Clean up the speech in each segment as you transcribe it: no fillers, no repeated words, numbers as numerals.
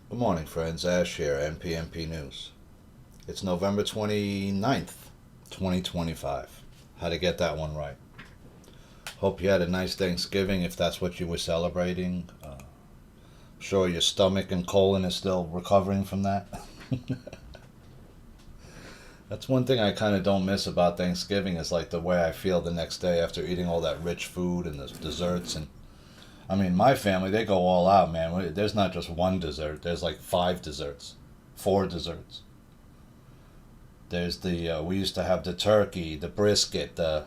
Good morning, friends. Ash here, NPMP News. It's November 29th, 2025. How to get that one right. Hope you had a nice Thanksgiving if that's what you were celebrating. Sure your stomach and colon is still recovering from that. That's one thing I kind of don't miss about Thanksgiving is like the way I feel the next day after eating all that rich food and the desserts. And I mean, my family, they go all out, man. There's not just one dessert, there's like five desserts, four desserts. There's we used to have the turkey, the brisket, I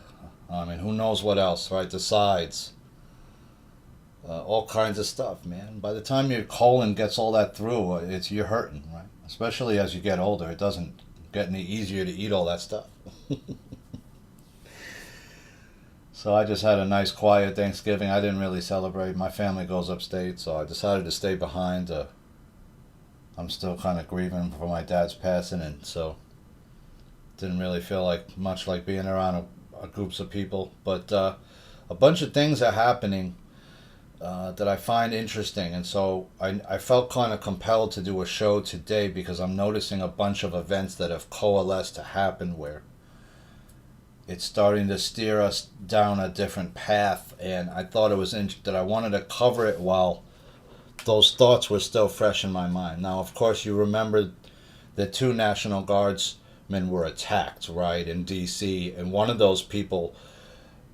mean, who knows what else, right? The sides, all kinds of stuff, man. By the time your colon gets all that through, you're hurting, right? Especially as you get older, it doesn't get any easier to eat all that stuff. So I just had a nice quiet Thanksgiving. I didn't really celebrate. My family goes upstate, so I decided to stay behind. I'm still kind of grieving for my dad's passing, and so didn't really feel like much like being around groups of people. But a bunch of things are happening that I find interesting, and so I felt kind of compelled to do a show today because I'm noticing a bunch of events that have coalesced to happen where it's starting to steer us down a different path, and I thought it was that I wanted to cover it while those thoughts were still fresh in my mind. Now, of course, you remember that two National Guardsmen were attacked, right, in D.C., and one of those people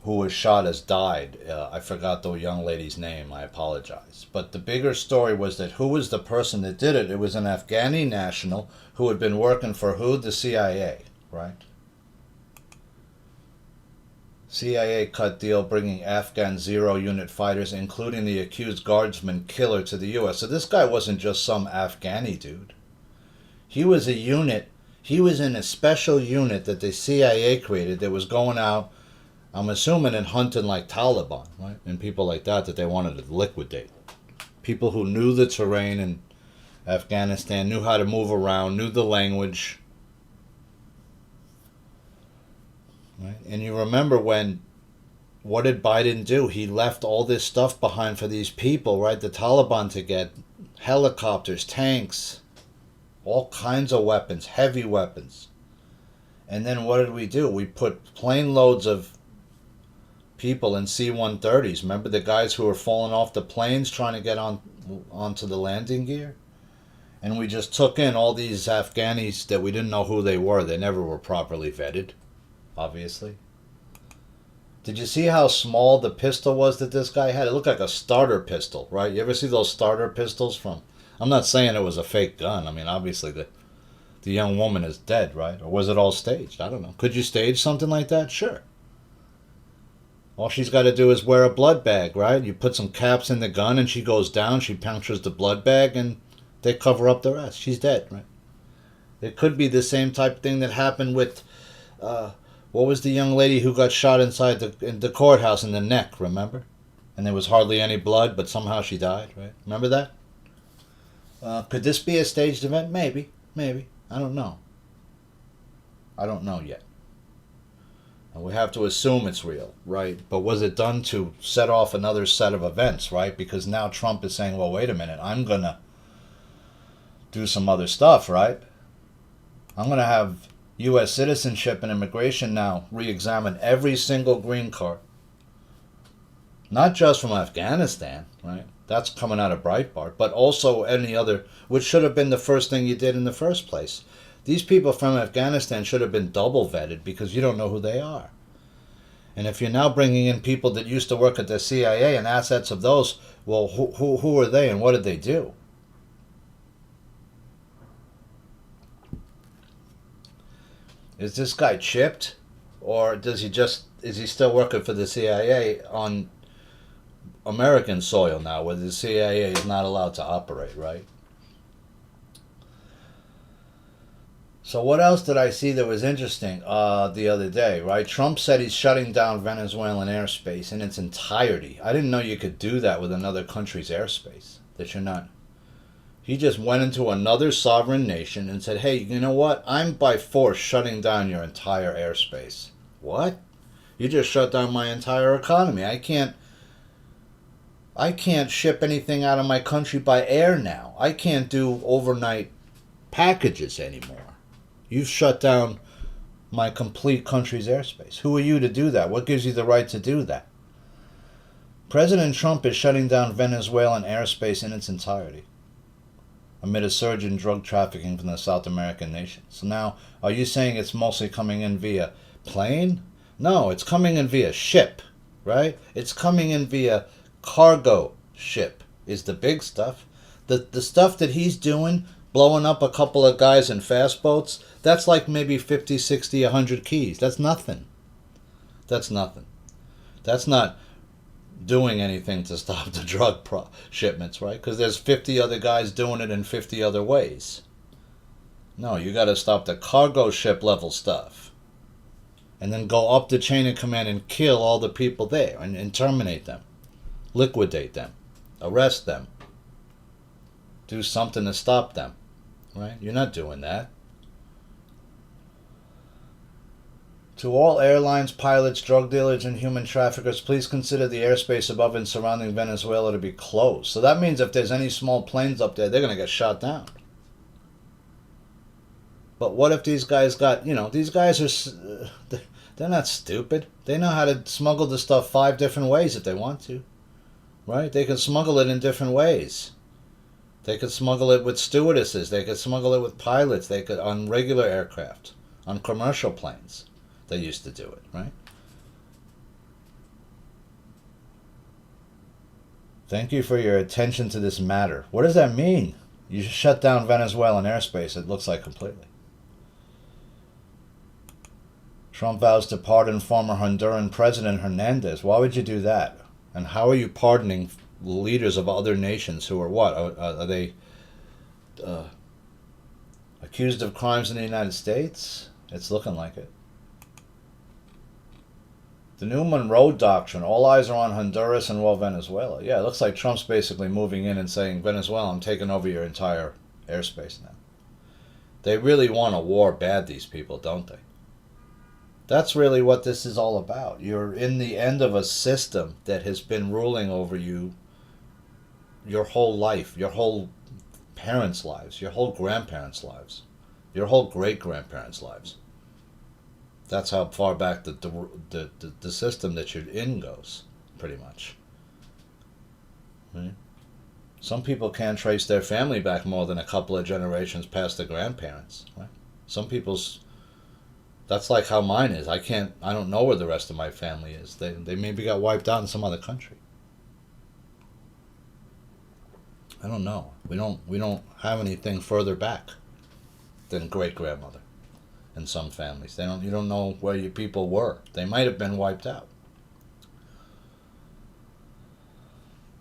who was shot has died. I forgot the young lady's name. I apologize. But the bigger story was that who was the person that did it? It was an Afghani national who had been working for who? The CIA, right? CIA cut deal bringing Afghan Zero Unit fighters, including the accused guardsman killer, to the U.S. So this guy wasn't just some Afghani dude. He was a unit. He was in a special unit that the CIA created that was going out, I'm assuming, and hunting like Taliban, right? And people like that they wanted to liquidate. People who knew the terrain in Afghanistan, knew how to move around, knew the language. Right? And you remember what did Biden do? He left all this stuff behind for these people, right? The Taliban to get helicopters, tanks, all kinds of weapons, heavy weapons. And then what did we do? We put plane loads of people in C-130s. Remember the guys who were falling off the planes trying to get onto the landing gear? And we just took in all these Afghanis that we didn't know who they were. They never were properly vetted, obviously. Did you see how small the pistol was that this guy had? It looked like a starter pistol, right? You ever see those starter pistols from... I'm not saying it was a fake gun. I mean, obviously the young woman is dead, right? Or was it all staged? I don't know. Could you stage something like that? Sure. All she's got to do is wear a blood bag, right? You put some caps in the gun and she goes down, she punctures the blood bag, and they cover up the rest. She's dead, right? It could be the same type of thing that happened with... what was the young lady who got shot inside the courthouse in the neck, remember? And there was hardly any blood, but somehow she died, right? Remember that? Could this be a staged event? Maybe. Maybe. I don't know. I don't know yet. And we have to assume it's real, right? But was it done to set off another set of events, right? Because now Trump is saying, well, wait a minute, I'm going to do some other stuff, right? I'm going to have U.S. citizenship and immigration now re-examine every single green card. Not just from Afghanistan, right? That's coming out of Breitbart, but also any other, which should have been the first thing you did in the first place. These people from Afghanistan should have been double vetted because you don't know who they are. And if you're now bringing in people that used to work at the CIA and assets of those, well, who are they and what did they do? Is this guy chipped, or is he still working for the CIA on American soil now, where the CIA is not allowed to operate, right? So what else did I see that was interesting the other day, right? Trump said he's shutting down Venezuelan airspace in its entirety. I didn't know you could do that with another country's airspace, that you're not. He just went into another sovereign nation and said, hey, you know what? I'm by force shutting down your entire airspace. What? You just shut down my entire economy. I can't ship anything out of my country by air now. I can't do overnight packages anymore. You've shut down my complete country's airspace. Who are you to do that? What gives you the right to do that? President Trump is shutting down Venezuelan airspace in its entirety amid a surge in drug trafficking from the South American nations. So now, are you saying it's mostly coming in via plane? No, it's coming in via ship, right? It's coming in via cargo ship is the big stuff. The stuff that he's doing, blowing up a couple of guys in fast boats, that's like maybe 50, 60, 100 keys. That's nothing. That's nothing. That's not doing anything to stop the drug shipments, right? Because there's 50 other guys doing it in 50 other ways. No, you got to stop the cargo ship level stuff. And then go up the chain of command and kill all the people there and terminate them. Liquidate them. Arrest them. Do something to stop them. Right? You're not doing that. To all airlines, pilots, drug dealers, and human traffickers, please consider the airspace above and surrounding Venezuela to be closed. So that means if there's any small planes up there, they're going to get shot down. But what if these guys got, these guys are, they're not stupid. They know how to smuggle the stuff 5 different ways if they want to. Right? They can smuggle it in different ways. They could smuggle it with stewardesses. They could smuggle it with pilots. They could on regular aircraft, on commercial planes. They used to do it, right? Thank you for your attention to this matter. What does that mean? You shut down Venezuelan airspace, it looks like, completely. Trump vows to pardon former Honduran President Hernandez. Why would you do that? And how are you pardoning leaders of other nations who are what? Are they accused of crimes in the United States? It's looking like it. The new Monroe Doctrine. All eyes are on Honduras and, well, Venezuela. Yeah, it looks like Trump's basically moving in and saying, Venezuela, I'm taking over your entire airspace now. They really want a war bad, these people, don't they? That's really what this is all about. You're in the end of a system that has been ruling over you your whole life, your whole parents' lives, your whole grandparents' lives, your whole great-grandparents' lives. That's how far back the system that you're in goes, pretty much. Right? Some people can't trace their family back more than a couple of generations past the grandparents. Right? Some people's, that's like how mine is. I don't know where the rest of my family is. They maybe got wiped out in some other country. I don't know. We don't have anything further back than great grandmother. In some families, you don't know where your people were. They might have been wiped out.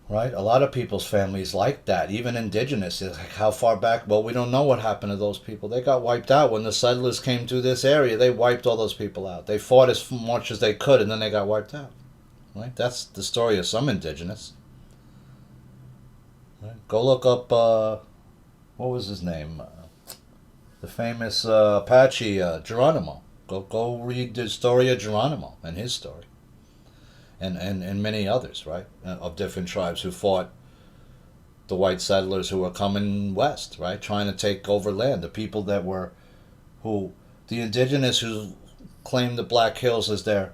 Right? A lot of people's families like that, even indigenous. It's like, how far back? Well, we don't know what happened to those people. They got wiped out when the settlers came to this area. They wiped all those people out. They fought as much as they could, and then they got wiped out. Right? That's the story of some indigenous. Right? Go look up. What was his name? The famous Apache Geronimo. Go read the story of Geronimo and his story, and many others, right, of different tribes who fought the white settlers who were coming west, right, trying to take over land. The people that were, the indigenous who claimed the Black Hills as their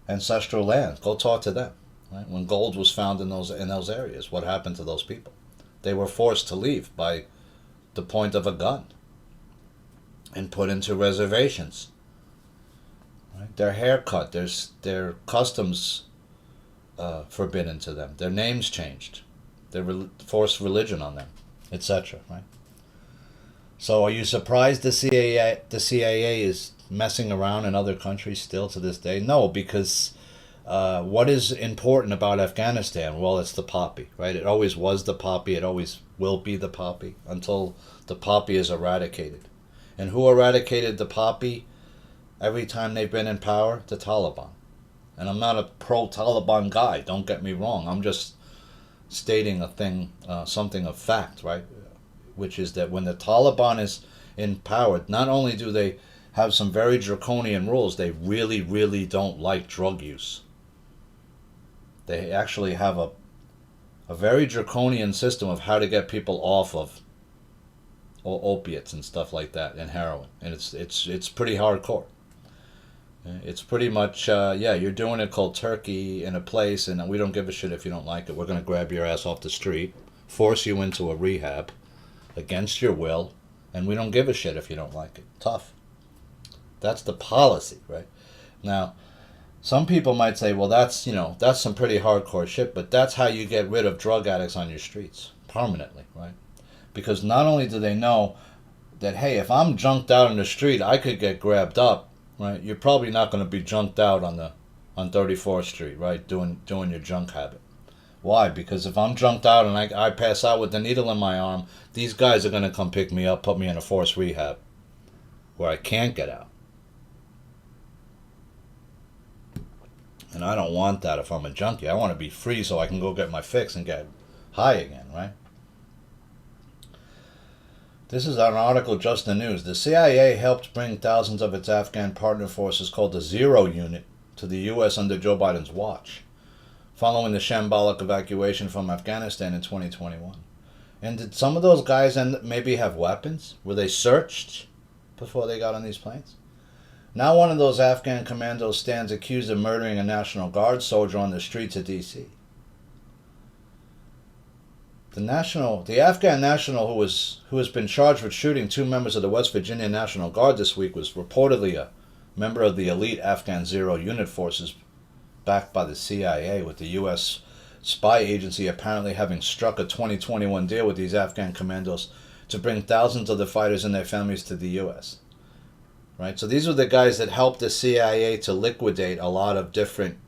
ancestral land. Go talk to them. Right, when gold was found in those areas, what happened to those people? They were forced to leave by the point of a gun. And put into reservations. Right? Their haircut, their customs forbidden to them. Their names changed. They forced religion on them, etc. Right. So, are you surprised the CIA is messing around in other countries still to this day? No, because what is important about Afghanistan? Well, it's the poppy, right? It always was the poppy. It always will be the poppy until the poppy is eradicated. And who eradicated the poppy every time they've been in power? The Taliban. And I'm not a pro-Taliban guy, don't get me wrong. I'm just stating a thing, something of fact, right? Which is that when the Taliban is in power, not only do they have some very draconian rules, they really, really don't like drug use. They actually have a a very draconian system of how to get people off of opiates and stuff like that and heroin, and it's pretty hardcore. It's pretty much yeah, you're doing it cold turkey in a place, and we don't give a shit if you don't like it. We're gonna grab your ass off the street, force you into a rehab against your will, and we don't give a shit if you don't like it. Tough. That's the policy, right? Now, some people might say, well, that's, you know, that's some pretty hardcore shit, but that's how you get rid of drug addicts on your streets permanently, right? Because not only do they know that, hey, if I'm junked out on the street, I could get grabbed up, right? You're probably not going to be junked out on 34th Street, right? Doing your junk habit. Why? Because if I'm junked out and I pass out with the needle in my arm, these guys are going to come pick me up, put me in a forced rehab where I can't get out. And I don't want that if I'm a junkie. I want to be free so I can go get my fix and get high again, right? This is an article just in the news. The CIA helped bring thousands of its Afghan partner forces called the Zero Unit to the U.S. under Joe Biden's watch, following the shambolic evacuation from Afghanistan in 2021. And did some of those guys maybe have weapons? Were they searched before they got on these planes? Now one of those Afghan commandos stands accused of murdering a National Guard soldier on the streets of D.C. The Afghan national who has been charged with shooting two members of the West Virginia National Guard this week was reportedly a member of the elite Afghan Zero Unit forces backed by the CIA, with the U.S. spy agency apparently having struck a 2021 deal with these Afghan commandos to bring thousands of the fighters and their families to the U.S. Right? So these were the guys that helped the CIA to liquidate a lot of different,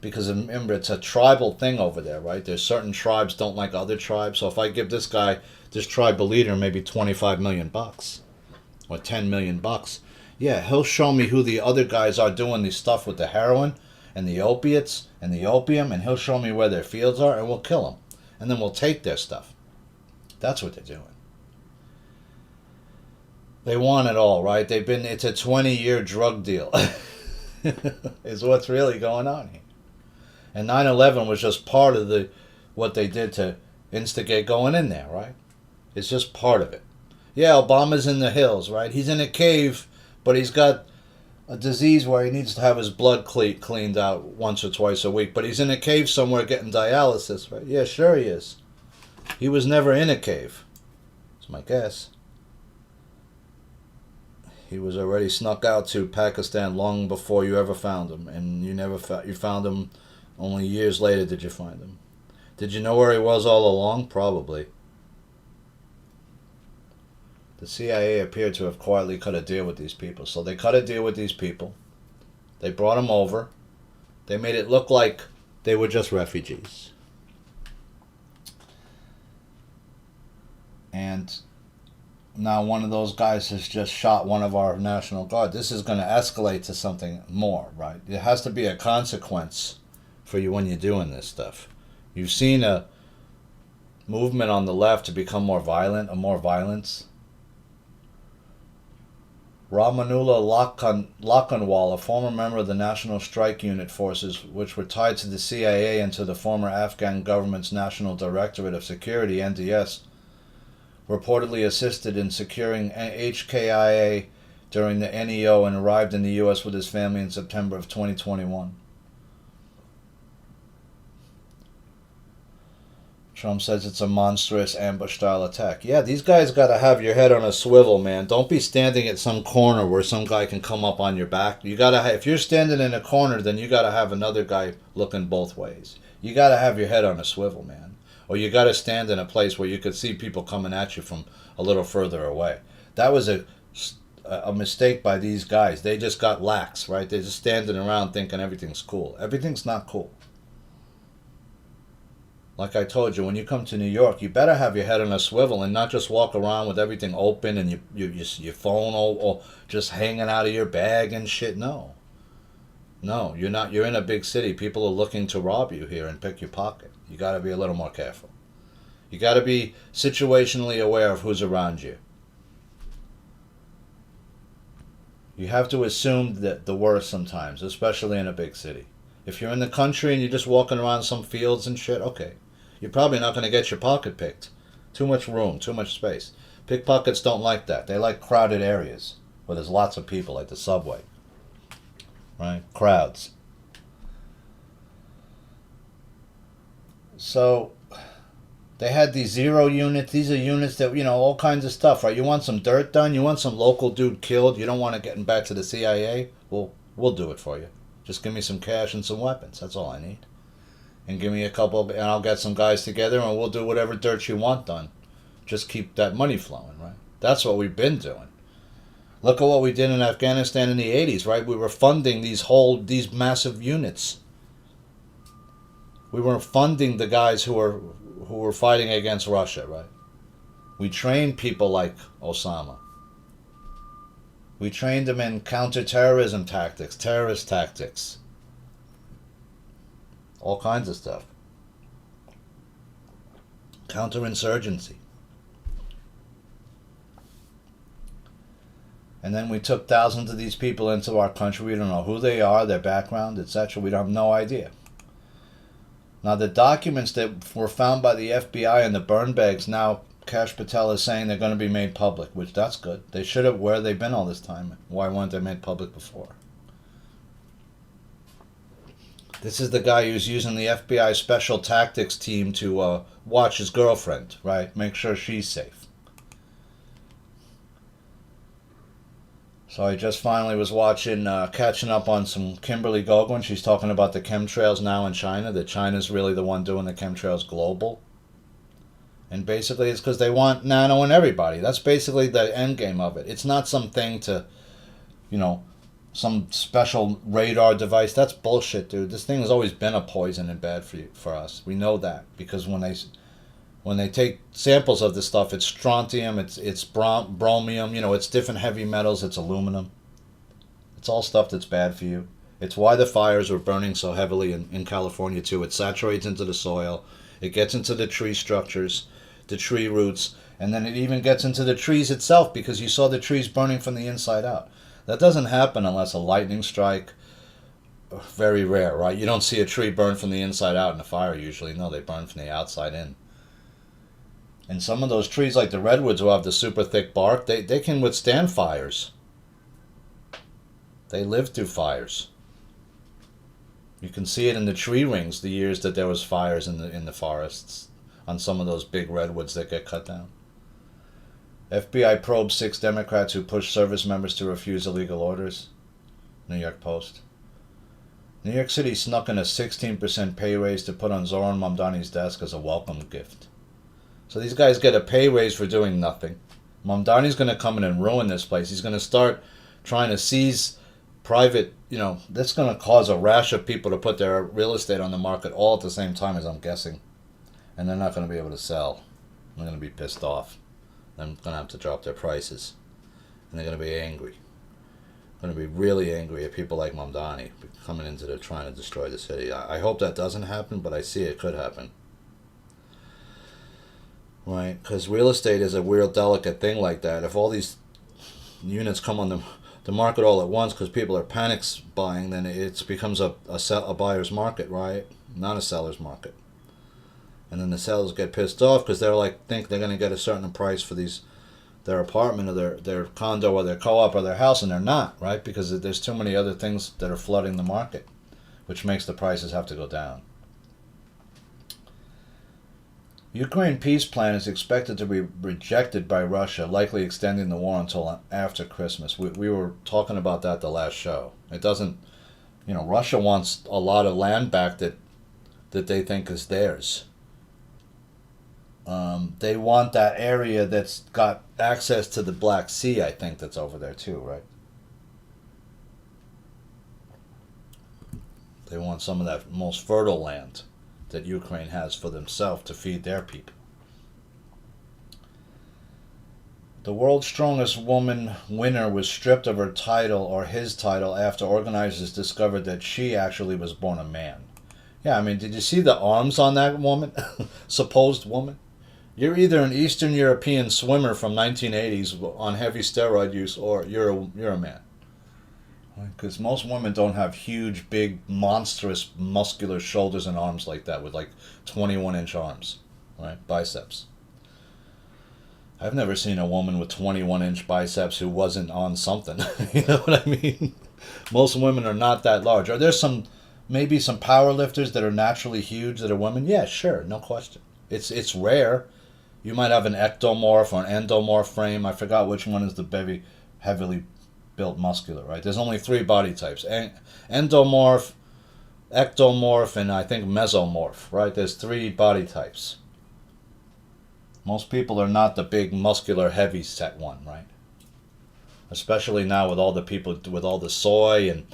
because remember, it's a tribal thing over there, right? There's certain tribes don't like other tribes. So if I give this tribal leader maybe $25 million or $10 million, yeah, he'll show me who the other guys are doing this stuff with the heroin and the opiates and the opium, and he'll show me where their fields are, and we'll kill them. And then we'll take their stuff. That's what they're doing. They want it all, right? It's a 20-year drug deal is what's really going on here. And 9/11 was just part of what they did to instigate going in there, right? It's just part of it. Yeah, Obama's in the hills, right? He's in a cave, but he's got a disease where he needs to have his blood cleaned out once or twice a week. But he's in a cave somewhere getting dialysis, right? Yeah, sure he is. He was never in a cave. That's my guess. He was already snuck out to Pakistan long before you ever found him, and you found him only years later. Did you find him? Did you know where he was all along? Probably. The CIA appeared to have quietly cut a deal with these people. So they cut a deal with these people. They brought them over. They made it look like they were just refugees. And now one of those guys has just shot one of our National Guard. This is going to escalate to something more, right? There has to be a consequence for you when you're doing this stuff. You've seen a movement on the left to become more violent, more violence. Ramanullah Lakhanwala, a former member of the National Strike Unit forces, which were tied to the CIA and to the former Afghan government's National Directorate of Security, NDS, reportedly assisted in securing HKIA during the NEO and arrived in the U.S. with his family in September of 2021. Trump says it's a monstrous ambush-style attack. Yeah, these guys got to have your head on a swivel, man. Don't be standing at some corner where some guy can come up on your back. You gotta if you're standing in a corner, then you got to have another guy looking both ways. You got to have your head on a swivel, man. Or you got to stand in a place where you could see people coming at you from a little further away. That was a mistake by these guys. They just got lax, right? They're just standing around thinking everything's cool. Everything's not cool. Like I told you, when you come to New York, you better have your head on a swivel and not just walk around with everything open and your phone or just hanging out of your bag and shit. No, you're not. You're in a big city. People are looking to rob you here and pick your pocket. You got to be a little more careful. You got to be situationally aware of who's around you. You have to assume that the worst sometimes, especially in a big city. If you're in the country and you're just walking around some fields and shit, okay. you're probably not going to get your pocket picked. Too much room, too much space. Pickpockets don't like that. They like crowded areas where there's lots of people, like the subway. Right? Crowds. So they had these 0 units. These are units that, all kinds of stuff, right? You want some dirt done? You want some local dude killed? You don't want to get back to the CIA? Well, we'll do it for you. Just give me some cash and some weapons. That's all I need. And give me a couple, and I'll get some guys together, and we'll do whatever dirt you want done. Just keep that money flowing, right? That's what we've been doing. Look at what we did in Afghanistan in the 80s, right? We were funding these massive units. We were funding the guys who were fighting against Russia, right? We trained people like Osama. We trained them in counterterrorism tactics, terrorist tactics, all kinds of stuff. Counterinsurgency. And then we took thousands of these people into our country. We don't know who they are, their background, etc. We have no idea. Now, the documents that were found by the FBI and the burn bags, now Kash Patel is saying they're going to be made public, which that's good. They should have. Where have they been all this time? Why weren't they made public before? This is the guy who's using the FBI special tactics team to watch his girlfriend, right? Make sure she's safe. So I just finally was catching up on some Kimberly Goldwyn. She's talking about the chemtrails now in China, that China's really the one doing the chemtrails global. And basically it's because they want nano in everybody. That's basically the end game of it. It's not something to, some special radar device. That's bullshit, dude. This thing has always been a poison and bad for us. We know that because when they take samples of this stuff, it's strontium, it's bromium, it's different heavy metals, it's aluminum. It's all stuff that's bad for you. It's why the fires were burning so heavily in California too. It saturates into the soil, it gets into the tree structures, the tree roots, and then it even gets into the trees itself because you saw the trees burning from the inside out. That doesn't happen unless a lightning strike. Very rare, right? You don't see a tree burn from the inside out in a fire usually. No, they burn from the outside in. And some of those trees, like the redwoods, who have the super thick bark, they can withstand fires. They live through fires. You can see it in the tree rings, the years that there was fires in the forests, on some of those big redwoods that get cut down. FBI probes 6 Democrats who pushed service members to refuse illegal orders. New York Post. New York City snuck in a 16% pay raise to put on Zoran Mamdani's desk as a welcome gift. So these guys get a pay raise for doing nothing. Mamdani's going to come in and ruin this place. He's going to start trying to seize private, that's going to cause a rash of people to put their real estate on the market all at the same time, as I'm guessing. And they're not going to be able to sell. They're going to be pissed off. They're going to have to drop their prices. And they're going to be angry. They're going to be really angry at people like Mamdani coming into there trying to destroy the city. I hope that doesn't happen, but I see it could happen. Right, because real estate is a real delicate thing like that. If all these units come on the market all at once because people are panic buying, then it becomes a buyer's market, right? Not a seller's market. And then the sellers get pissed off because think they're going to get a certain price for their apartment or their condo or their co-op or their house, and they're not, right? Because there's too many other things that are flooding the market, which makes the prices have to go down. Ukraine peace plan is expected to be rejected by Russia, likely extending the war until after Christmas. We were talking about that the last show. It doesn't, Russia wants a lot of land back that they think is theirs. They want that area that's got access to the Black Sea, I think, that's over there too, right? They want some of that most fertile land that Ukraine has for themselves to feed their people. The world's strongest woman winner was stripped of her title or his title after organizers discovered that she actually was born a man. Yeah, I mean, did you see the arms on that woman? Supposed woman? You're either an Eastern European swimmer from 1980s on heavy steroid use, or you're a man. Because most women don't have huge, big, monstrous, muscular shoulders and arms like that with like 21-inch arms, right? Biceps. I've never seen a woman with 21-inch biceps who wasn't on something. You know what I mean? Most women are not that large. Are there maybe some power lifters that are naturally huge that are women? Yeah, sure, no question. It's rare. You might have an ectomorph or an endomorph frame. I forgot which one is the very heavily built muscular, right? There's only 3 body types. Endomorph, ectomorph, and I think mesomorph, right? There's 3 body types. Most people are not the big, muscular, heavy set one, right? Especially now with all the people, with all the soy and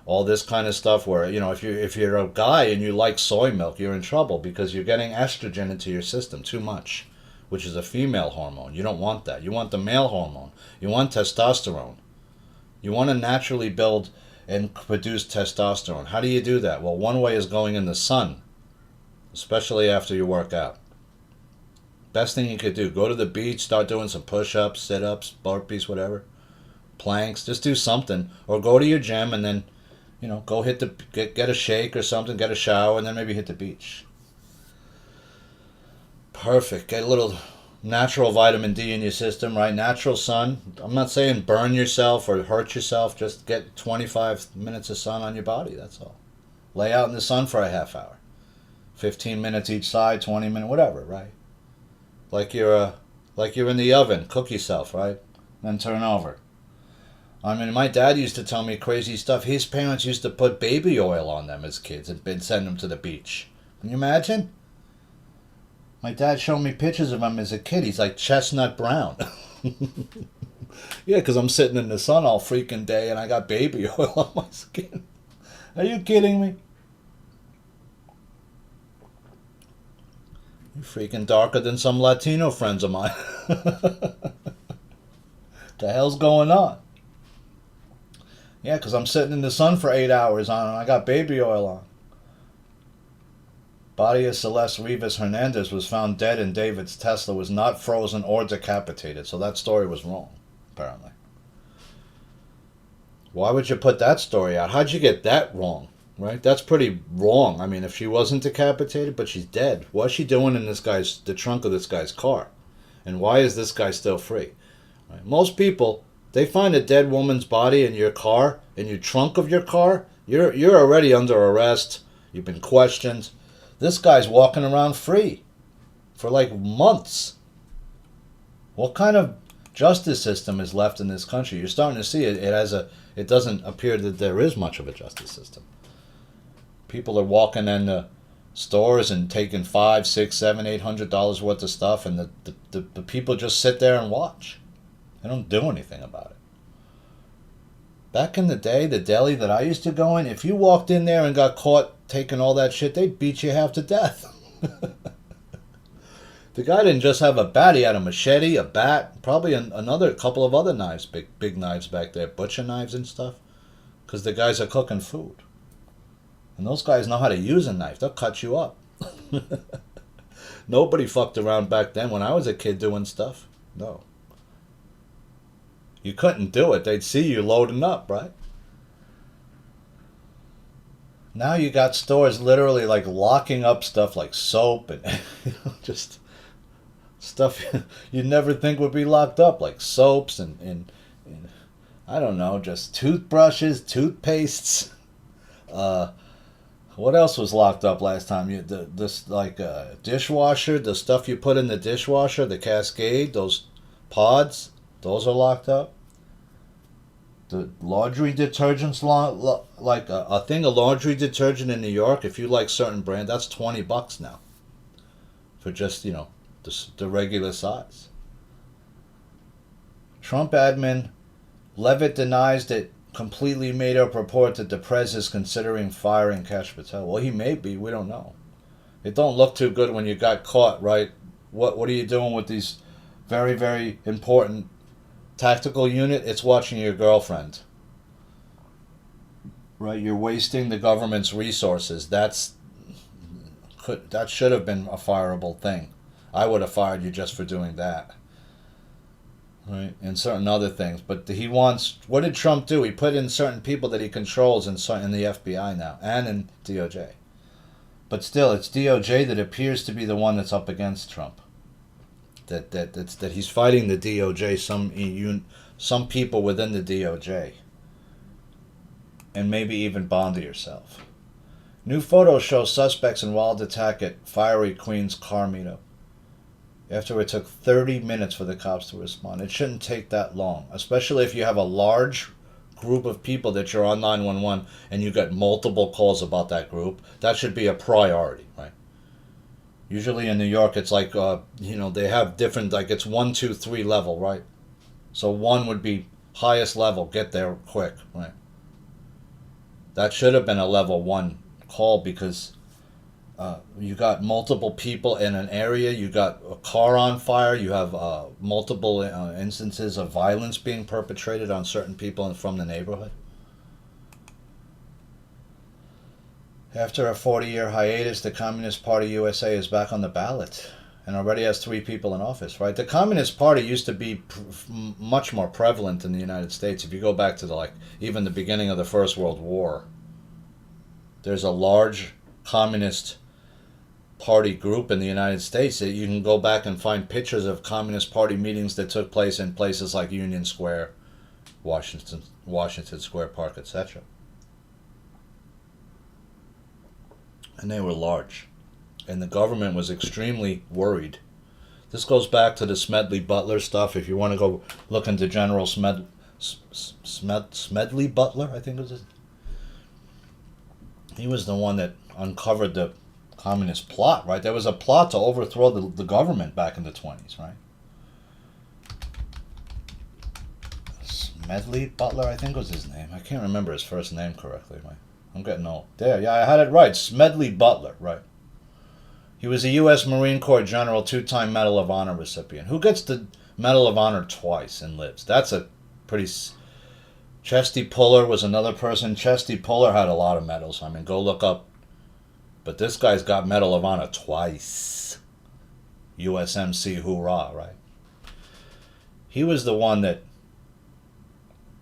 all this kind of stuff where, if you're a guy and you like soy milk, you're in trouble because you're getting estrogen into your system too much, which is a female hormone. You don't want that. You want the male hormone. You want testosterone. You want to naturally build and produce testosterone. How do you do that? Well, one way is going in the sun, especially after you work out. Best thing you could do, go to the beach, start doing some push-ups, sit-ups, burpees, whatever, planks, just do something. Or go to your gym and then, go get a shake or something, get a shower, and then maybe hit the beach. Perfect. Get a little natural vitamin D in your system, right? Natural sun. I'm not saying burn yourself or hurt yourself. Just get 25 minutes of sun on your body. That's all. Lay out in the sun for a half hour. 15 minutes each side, 20 minutes, whatever, right? Like you're in the oven. Cook yourself, right? Then turn over. I mean, my dad used to tell me crazy stuff. His parents used to put baby oil on them as kids and send them to the beach. Can you imagine? My dad showed me pictures of him as a kid. He's like chestnut brown. Yeah, because I'm sitting in the sun all freaking day and I got baby oil on my skin. Are you kidding me? You're freaking darker than some Latino friends of mine. The hell's going on? Yeah, because I'm sitting in the sun for 8 hours on and I got baby oil on. Body of Celeste Rivas Hernandez was found dead and David's Tesla was not frozen or decapitated. So that story was wrong, apparently. Why would you put that story out? How'd you get that wrong? Right? That's pretty wrong. I mean, if she wasn't decapitated, but she's dead, what's she doing in the trunk of this guy's car? And why is this guy still free? Right? Most people, they find a dead woman's body in your car, in your trunk of your car, you're already under arrest. You've been questioned. This guy's walking around free for like months. What kind of justice system is left in this country? You're starting to see it. It doesn't appear that there is much of a justice system. People are walking in the stores and taking $500, $600, $700, $800 worth of stuff, and the people just sit there and watch. They don't do anything about it. Back in the day, the deli that I used to go in, if you walked in there and got caught taking all that shit, they'd beat you half to death. The guy didn't just have a bat, he had a machete, a bat, probably another couple of other knives, big knives back there, butcher knives and stuff, because the guys are cooking food. And those guys know how to use a knife. They'll cut you up. Nobody fucked around back then when I was a kid doing stuff. No. You couldn't do it. They'd see you loading up, right? Now you got stores literally like locking up stuff like soap and just stuff you'd never think would be locked up, like soaps and I don't know, just toothbrushes, toothpastes. What else was locked up last time? Dishwasher, the stuff you put in the dishwasher, the Cascade, those pods, those are locked up. The laundry detergents, like a thing of laundry detergent in New York, if you like certain brand, that's $20 now. For just, the regular size. Trump admin Levitt denies that completely made up report that the press is considering firing Kash Patel. Well, he may be. We don't know. It don't look too good when you got caught, right? What are you doing with these very, very important tactical unit? It's watching your girlfriend. Right? You're wasting the government's resources. That should have been a fireable thing. I would have fired you just for doing that. right, and certain other things. But he wants. What did Trump do? He put in certain people that he controls in the FBI now and in DOJ. But still, it's DOJ that appears to be the one that's up against Trump. That he's fighting the DOJ. Some people within the DOJ, and maybe even Bondi herself. New photos show suspects in wild attack at fiery Queens car meetup. After it took 30 minutes for the cops to respond. It shouldn't take that long, especially if you have a large group of people that you're on 911 and you get multiple calls about that group. That should be a priority, right? Usually in New York, it's like, they have different, like it's 1, 2, 3 level, right? So 1 would be highest level, get there quick, right? That should have been a level 1 call because you got multiple people in an area, you got a car on fire, you have multiple instances of violence being perpetrated on certain people from the neighborhood. After a 40-year hiatus, the Communist Party USA is back on the ballot and already has 3 people in office, right? The Communist Party used to be much more prevalent in the United States. If you go back to even the beginning of the First World War, there's a large Communist Party group in the United States that you can go back and find pictures of Communist Party meetings that took place in places like Union Square, Washington Square Park, etc. And they were large. And the government was extremely worried. This goes back to the Smedley Butler stuff. If you want to go look into General Smedley Butler, I think it was his. He was the one that uncovered the communist plot, right? There was a plot to overthrow the government back in the 20s, right? Smedley Butler, I think was his name. I can't remember his first name correctly, right? I'm getting old. There, yeah, I had it right. Smedley Butler, right. He was a U.S. Marine Corps General, 2-time Medal of Honor recipient. Who gets the Medal of Honor twice and lives? That's a pretty... Chesty Puller was another person. Chesty Puller had a lot of medals. I mean, go look up. But this guy's got Medal of Honor twice. USMC, hoorah, right? He was the one that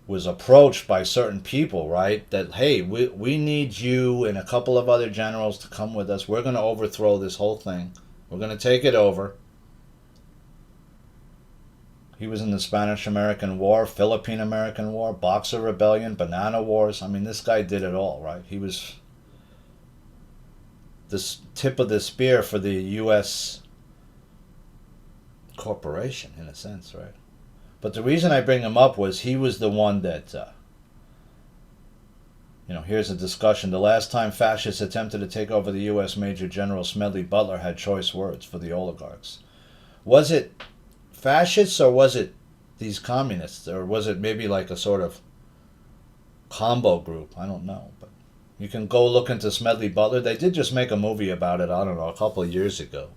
was approached by certain people, right? That, hey, we need you and a couple of other generals to come with us. We're going to overthrow this whole thing. We're going to take it over. He was in the Spanish-American War, Philippine-American War, Boxer Rebellion, Banana Wars. I mean, this guy did it all, right? He was the tip of the spear for the U.S. corporation, in a sense, right? But the reason I bring him up was he was the one that, here's a discussion. The last time fascists attempted to take over the U.S., Major General Smedley Butler had choice words for the oligarchs. Was it fascists or was it these communists? Or was it maybe like a sort of combo group? I don't know. But you can go look into Smedley Butler. They did just make a movie about it, I don't know, a couple of years ago.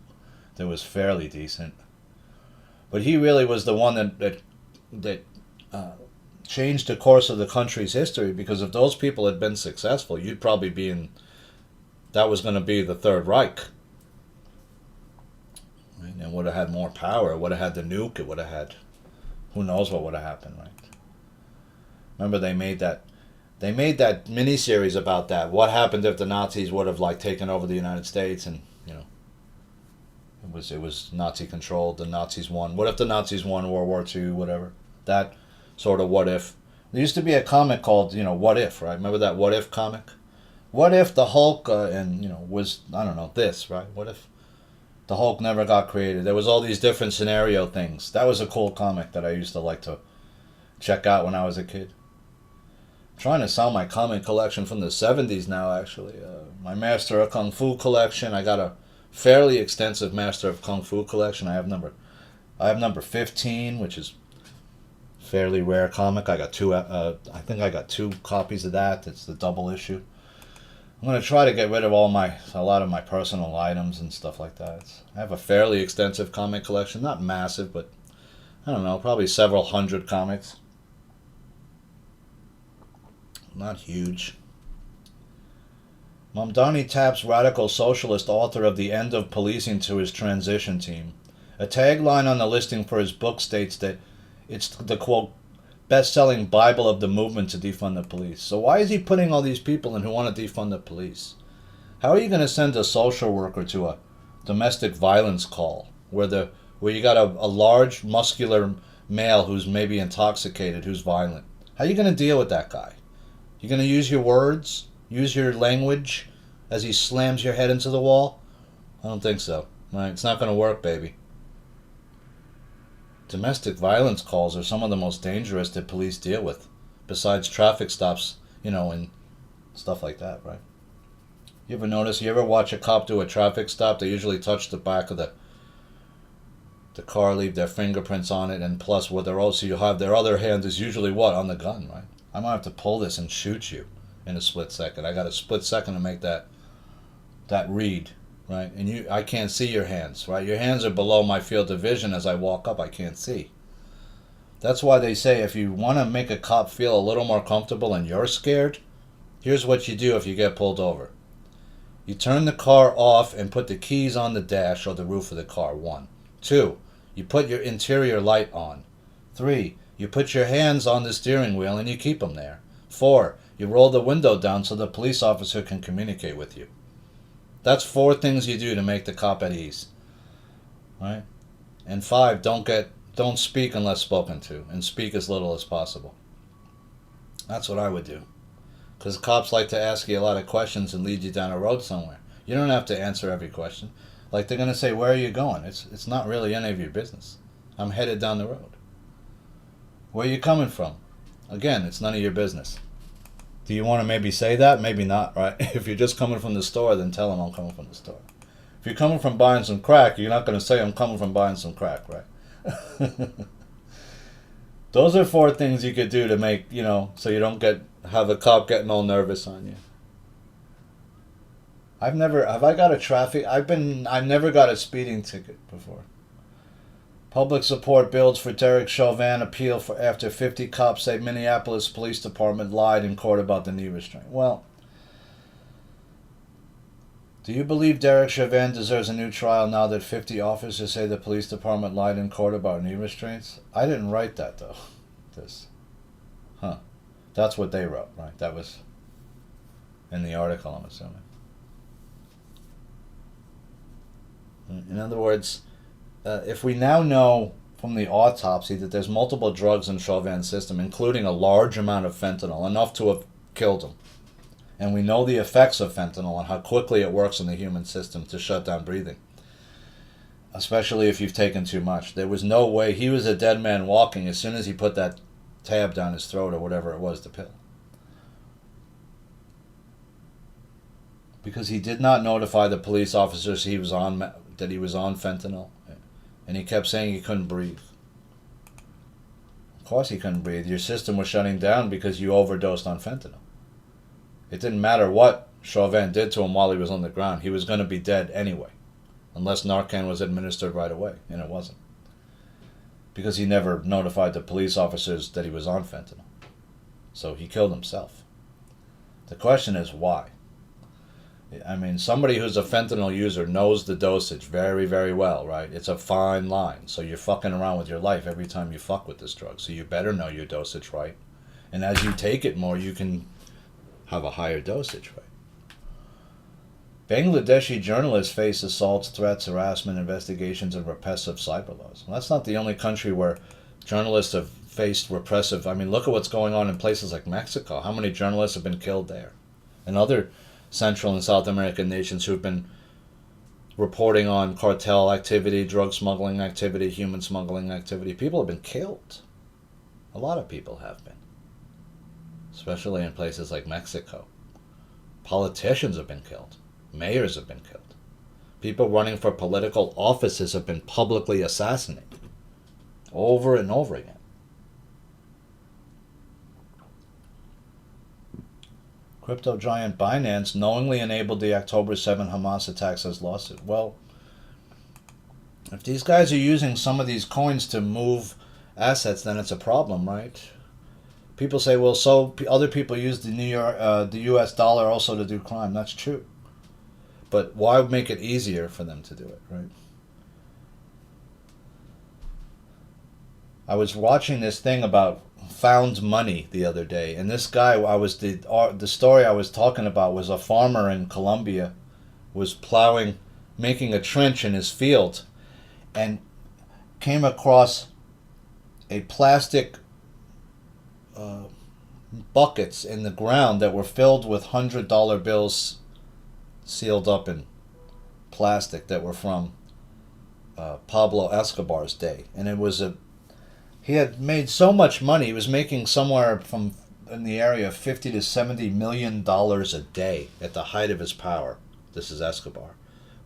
That was fairly decent. But he really was the one that changed the course of the country's history, because if those people had been successful, you'd probably be in... That was going to be the Third Reich. Right? And would have had more power. It would have had the nuke. It would have had... Who knows what would have happened, right? Remember they made that miniseries about that. What happened if the Nazis would have taken over the United States and, it was Nazi controlled, the Nazis won. What if the Nazis won World War II, whatever? That sort of what if. There used to be a comic called, What If, right? Remember that What If comic? What if the Hulk was, I don't know, this, right? What if the Hulk never got created? There was all these different scenario things. That was a cool comic that I used to like to check out when I was a kid. I'm trying to sell my comic collection from the 70s now, actually. My Master of Kung Fu collection. I got a fairly extensive Master of Kung Fu collection. I have number 15, which is fairly rare comic. I got I think I got 2 copies of that. It's the double issue. I'm going to try to get rid of a lot of my personal items and stuff like that. I have a fairly extensive comic collection. Not massive, but I don't know, probably several hundred comics. Not huge. Mamdani taps radical socialist author of The End of Policing to his transition team. A tagline on the listing for his book states that It's the quote best-selling Bible of the movement to defund the police. So why is he putting all these people in who want to defund the police? How are you going to send a social worker to a domestic violence call where you got a large muscular male who's maybe intoxicated, who's violent? How are you going to deal with that guy? You're going to use your words, use your language as he slams your head into the wall? I don't think so. Right? It's not going to work, baby. Domestic violence calls are some of the most dangerous that police deal with, besides traffic stops, and stuff like that, right? You ever watch a cop do a traffic stop? They usually touch the back of the car, leave their fingerprints on it, and plus what they're also, you have their other hand is usually what? On the gun, right? I might have to pull this and shoot you in a split second. I got a split second to make that read, right? And I can't see your hands, right? Your hands are below my field of vision. As I walk up, I can't see. That's why they say if you want to make a cop feel a little more comfortable and you're scared, here's what you do if you get pulled over. You turn the car off and put the keys on the dash or the roof of the car, 1. 2, you put your interior light on. 3, you put your hands on the steering wheel and you keep them there. 4, you roll the window down so the police officer can communicate with you. That's 4 things you do to make the cop at ease. Right? And 5, don't speak unless spoken to, and speak as little as possible. That's what I would do. Because cops like to ask you a lot of questions and lead you down a road somewhere. You don't have to answer every question. Like they're going to say, where are you going? It's not really any of your business. I'm headed down the road. Where are you coming from? Again, it's none of your business. Do you want to maybe say that? Maybe not, right? If you're just coming from the store, then tell them I'm coming from the store. If you're coming from buying some crack, you're not going to say I'm coming from buying some crack, right? Those are 4 things you could do to make, so you don't have a cop getting all nervous on you. I've never got a speeding ticket before. Public support builds for Derek Chauvin appeal after 50 cops say Minneapolis Police Department lied in court about the knee restraint. Well, do you believe Derek Chauvin deserves a new trial now that 50 officers say the police department lied in court about knee restraints? I didn't write that, though. That's what they wrote, right? That was in the article, I'm assuming. In other words, if we now know from the autopsy that there's multiple drugs in Chauvin's system, including a large amount of fentanyl, enough to have killed him, and we know the effects of fentanyl and how quickly it works in the human system to shut down breathing, especially if you've taken too much. There was no way he was a dead man walking as soon as he put that tab down his throat or whatever it was, the pill. Because he did not notify the police officers that he was on fentanyl, and he kept saying he couldn't breathe. Of course he couldn't breathe. Your system was shutting down because you overdosed on fentanyl. It didn't matter what Chauvin did to him while he was on the ground. He was going to be dead anyway, unless Narcan was administered right away, and it wasn't. Because he never notified the police officers that he was on fentanyl. So he killed himself. The question is why? I mean, somebody who's a fentanyl user knows the dosage very, very well, right? It's a fine line. So you're fucking around with your life every time you fuck with this drug. So you better know your dosage, right? And as you take it more, you can have a higher dosage, right? Bangladeshi journalists face assaults, threats, harassment, investigations, and repressive cyber laws. Well, that's not the only country where journalists have faced repressive. I mean, look at what's going on in places like Mexico. How many journalists have been killed there? And other Central and South American nations who've been reporting on cartel activity, drug smuggling activity, human smuggling activity. People have been killed. A lot of people have been. Especially in places like Mexico. Politicians have been killed. Mayors have been killed. People running for political offices have been publicly assassinated. Over and over again. Crypto giant Binance knowingly enabled the October 7 Hamas attacks as lawsuit. Well, if these guys are using some of these coins to move assets, then it's a problem, right? People say, well, so other people use the U.S. dollar also to do crime. That's true. But why make it easier for them to do it, right? I was watching this thing about found money the other day, and this guy, the story I was talking about was a farmer in Colombia was plowing, making a trench in his field, and came across a plastic buckets in the ground that were filled with $100 bills sealed up in plastic that were from Pablo Escobar's day. And he had made so much money. He was making somewhere from in the area of $50 to $70 million a day at the height of his power. This is Escobar,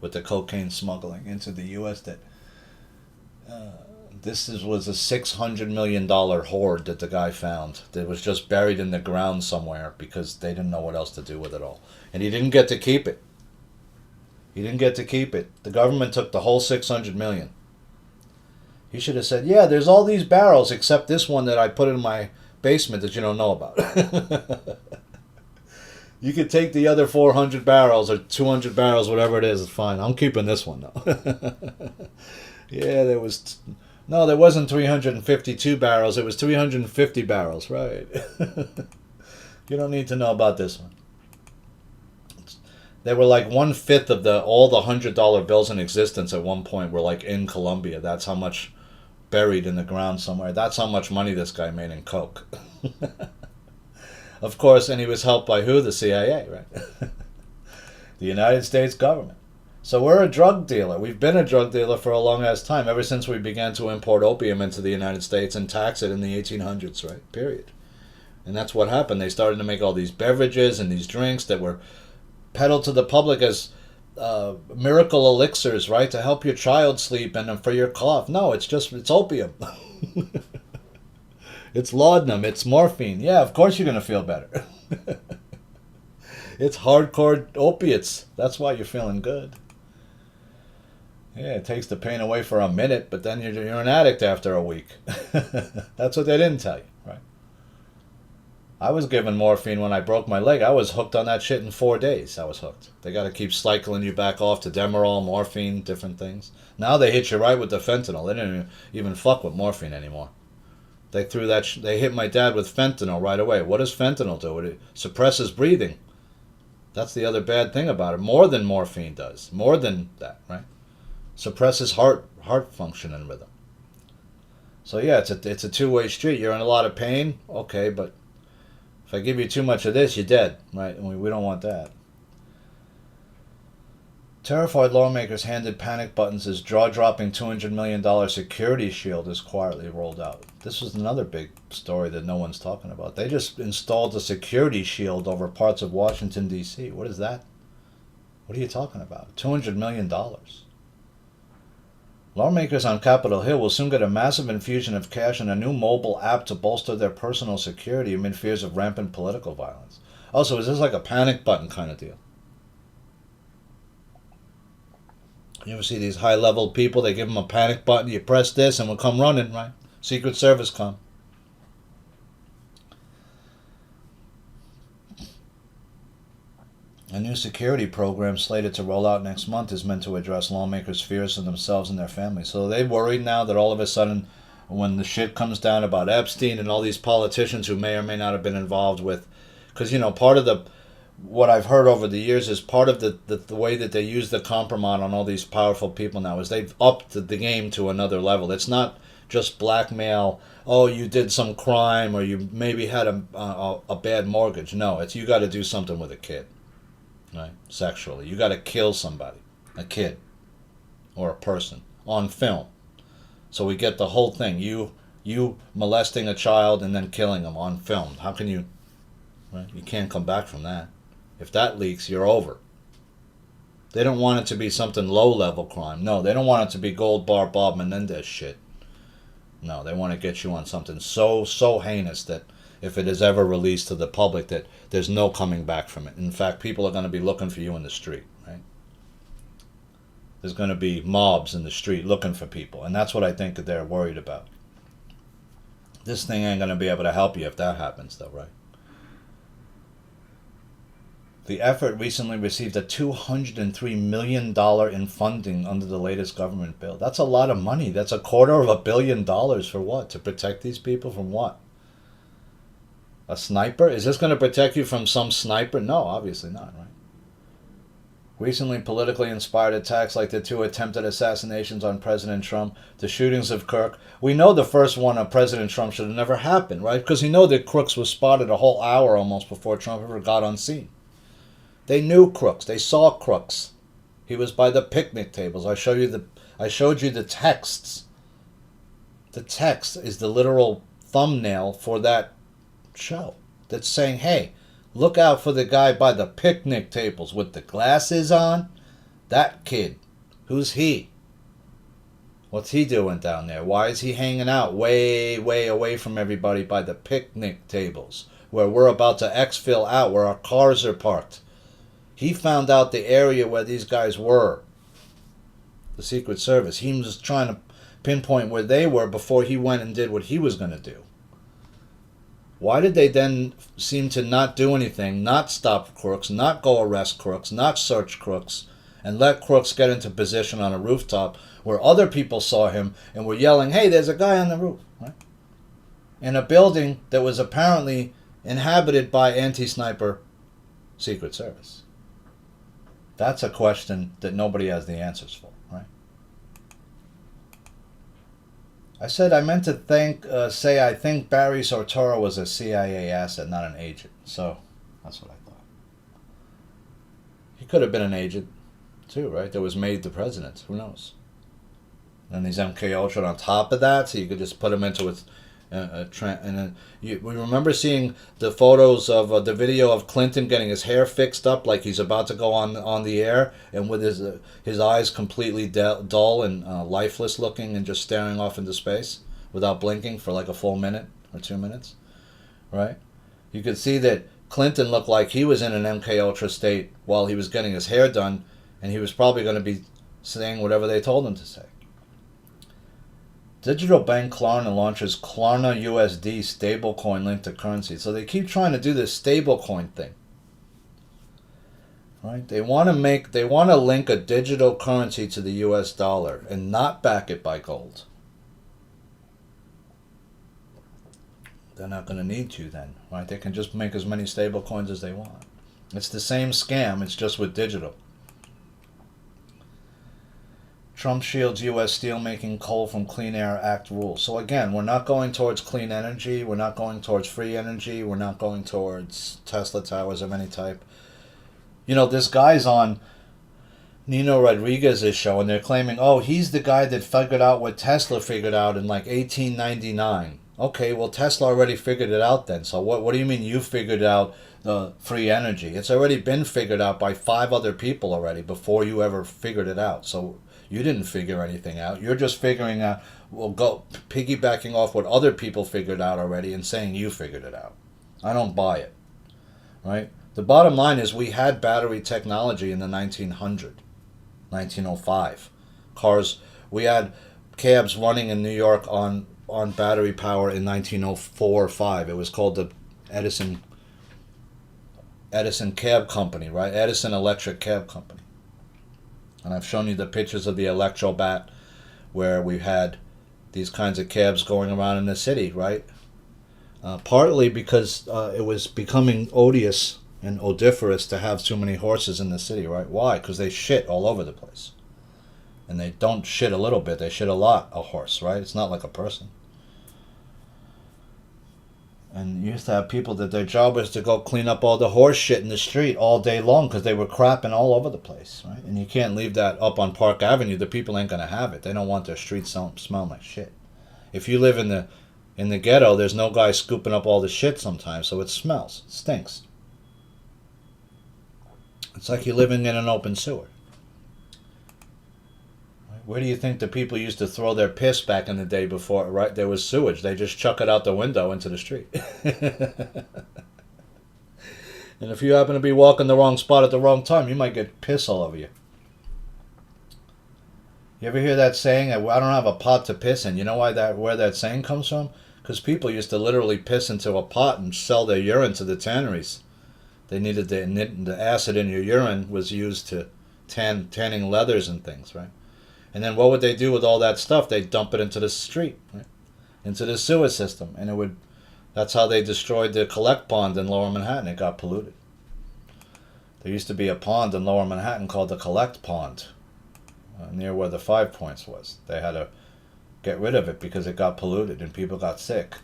with the cocaine smuggling into the U.S. That was a $600 million hoard that the guy found that was just buried in the ground somewhere because they didn't know what else to do with it all. And he didn't get to keep it. He didn't get to keep it. The government took the whole $600 million. He should have said, yeah, there's all these barrels except this one that I put in my basement that you don't know about. You could take the other 400 barrels or 200 barrels, whatever it is, it's fine. I'm keeping this one, though. Yeah, there wasn't 352 barrels. It was 350 barrels, right? You don't need to know about this one. They were like 1/5 of all the $100 bills in existence at one point were like in Colombia. That's how much buried in the ground somewhere. That's how much money this guy made in coke. Of course, and he was helped by who? The CIA, right? The United States government. So we're a drug dealer. We've been a drug dealer for a long ass time, ever since we began to import opium into the United States and tax it in the 1800s, right? Period. And that's what happened. They started to make all these beverages and these drinks that were peddled to the public as miracle elixirs, right? To help your child sleep and for your cough. No, it's opium. It's laudanum. It's morphine. Yeah, of course you're going to feel better. It's hardcore opiates. That's why you're feeling good. Yeah, it takes the pain away for a minute, but then you're an addict after a week. That's what they didn't tell you, right? I was given morphine when I broke my leg. I was hooked on that shit in 4 days. I was hooked. They got to keep cycling you back off to Demerol, morphine, different things. Now they hit you right with the fentanyl. They didn't even fuck with morphine anymore. They threw they hit my dad with fentanyl right away. What does fentanyl do? It suppresses breathing. That's the other bad thing about it. More than morphine does. More than that, right? Suppresses heart function and rhythm. So yeah, it's a two-way street. You're in a lot of pain, okay, but if I give you too much of this, you're dead, right? And we don't want that. Terrified lawmakers handed panic buttons as jaw-dropping $200 million security shield is quietly rolled out. This was another big story that no one's talking about. They just installed a security shield over parts of Washington, D.C. What is that? What are you talking about? $200 million. Lawmakers on Capitol Hill will soon get a massive infusion of cash and a new mobile app to bolster their personal security amid fears of rampant political violence. Also, is this like a panic button kind of deal? You ever see these high-level people? They give them a panic button. You press this and we'll come running, right? Secret Service come. A new security program slated to roll out next month is meant to address lawmakers' fears for themselves and their families. So they're worried now that all of a sudden, when the shit comes down about Epstein and all these politicians who may or may not have been involved with, because, part of what I've heard over the years is part of the way that they use the compromise on all these powerful people now is they've upped the game to another level. It's not just blackmail, oh, you did some crime or you maybe had a bad mortgage. No, it's you got to do something with a kid, right? Sexually. You got to kill somebody, a kid or a person on film. So we get the whole thing. You molesting a child and then killing them on film. How can you, right? You can't come back from that. If that leaks, you're over. They don't want it to be something low-level crime. No, they don't want it to be Gold Bar Bob Menendez shit. No, they want to get you on something so heinous that if it is ever released to the public that there's no coming back from it. In fact, people are going to be looking for you in the street, right? There's going to be mobs in the street looking for people, and that's what I think that they're worried about. This thing ain't going to be able to help you if that happens, though, right? The effort recently received a $203 million in funding under the latest government bill. That's a lot of money. That's $250 million for what? To protect these people from what? A sniper? Is this going to protect you from some sniper? No, obviously not, right? Recently, politically inspired attacks like the 2 attempted assassinations on President Trump, the shootings of Kirk. We know the first one of President Trump should have never happened, right? Because you know that Crooks was spotted a whole hour almost before Trump ever got on scene. They knew Crooks. They saw Crooks. He was by the picnic tables. I showed you the texts. The text is the literal thumbnail for that show that's saying, hey, look out for the guy by the picnic tables with the glasses on. That kid. Who's he? What's he doing down there? Why is he hanging out way, way away from everybody by the picnic tables where we're about to exfil out, where our cars are parked? He found out the area where these guys were. The Secret Service. He was trying to pinpoint where they were before he went and did what he was going to do. Why did they then seem to not do anything, not stop Crooks, not go arrest Crooks, not search Crooks, and let Crooks get into position on a rooftop where other people saw him and were yelling, hey, there's a guy on the roof, right? In a building that was apparently inhabited by anti-sniper Secret Service? That's a question that nobody has the answers for, right? I meant to say I think Barry Soetoro was a CIA asset, not an agent. So that's what I thought. He could have been an agent too, right? That was made the president. Who knows? And these MK Ultra on top of that, so you could just put him into we remember seeing the photos of the video of Clinton getting his hair fixed up like he's about to go on the air, and with his eyes completely dull and lifeless looking and just staring off into space without blinking for like a full minute or 2 minutes, right? You could see that Clinton looked like he was in an MK Ultra state while he was getting his hair done, and he was probably going to be saying whatever they told him to say. Digital bank Klarna launches Klarna USD stablecoin linked to currency. So they keep trying to do this stablecoin thing, right? They want to link a digital currency to the US dollar and not back it by gold. They're not going to need to then, right? They can just make as many stablecoins as they want. It's the same scam, it's just with digital. Trump shields U.S. steelmaking coal from Clean Air Act rules. So again, we're not going towards clean energy. We're not going towards free energy. We're not going towards Tesla towers of any type. You know, this guy's on Nino Rodriguez's show, and they're claiming, oh, he's the guy that figured out what Tesla figured out in like 1899. Okay, well, Tesla already figured it out then. So what do you mean you figured out the free energy? It's already been figured out by 5 other people already before you ever figured it out. So you didn't figure anything out. You're just figuring out, piggybacking off what other people figured out already and saying you figured it out. I don't buy it, right? The bottom line is we had battery technology in the 1905. Cars, we had cabs running in New York on battery power in 1904 or 5. It was called the Edison Cab Company, right? Edison Electric Cab Company. And I've shown you the pictures of the Electrobat where we had these kinds of cabs going around in the city, right? Partly because it was becoming odious and odiferous to have too many horses in the city, right? Why? Because they shit all over the place. And they don't shit a little bit, they shit a lot, a horse, right? It's not like a person. And you used to have people that their job was to go clean up all the horse shit in the street all day long because they were crapping all over the place, right? And you can't leave that up on Park Avenue. The people ain't going to have it. They don't want their streets smelling like shit. If you live in the ghetto, there's no guy scooping up all the shit sometimes, so it smells. It stinks. It's like you're living in an open sewer. Where do you think the people used to throw their piss back in the day before, right? There was sewage. They just chuck it out the window into the street. And if you happen to be walking the wrong spot at the wrong time, you might get piss all over you. You ever hear that saying, I don't have a pot to piss in? You know where that saying comes from? Because people used to literally piss into a pot and sell their urine to the tanneries. They needed the acid in your urine was used to tanning leathers and things, right? And then what would they do with all that stuff? They'd dump it into the street, right? Into the sewer system, and it would. That's how they destroyed the collect pond in Lower Manhattan. It got polluted. There used to be a pond in Lower Manhattan called the Collect Pond, near where the 5 Points was. They had to get rid of it because it got polluted and people got sick.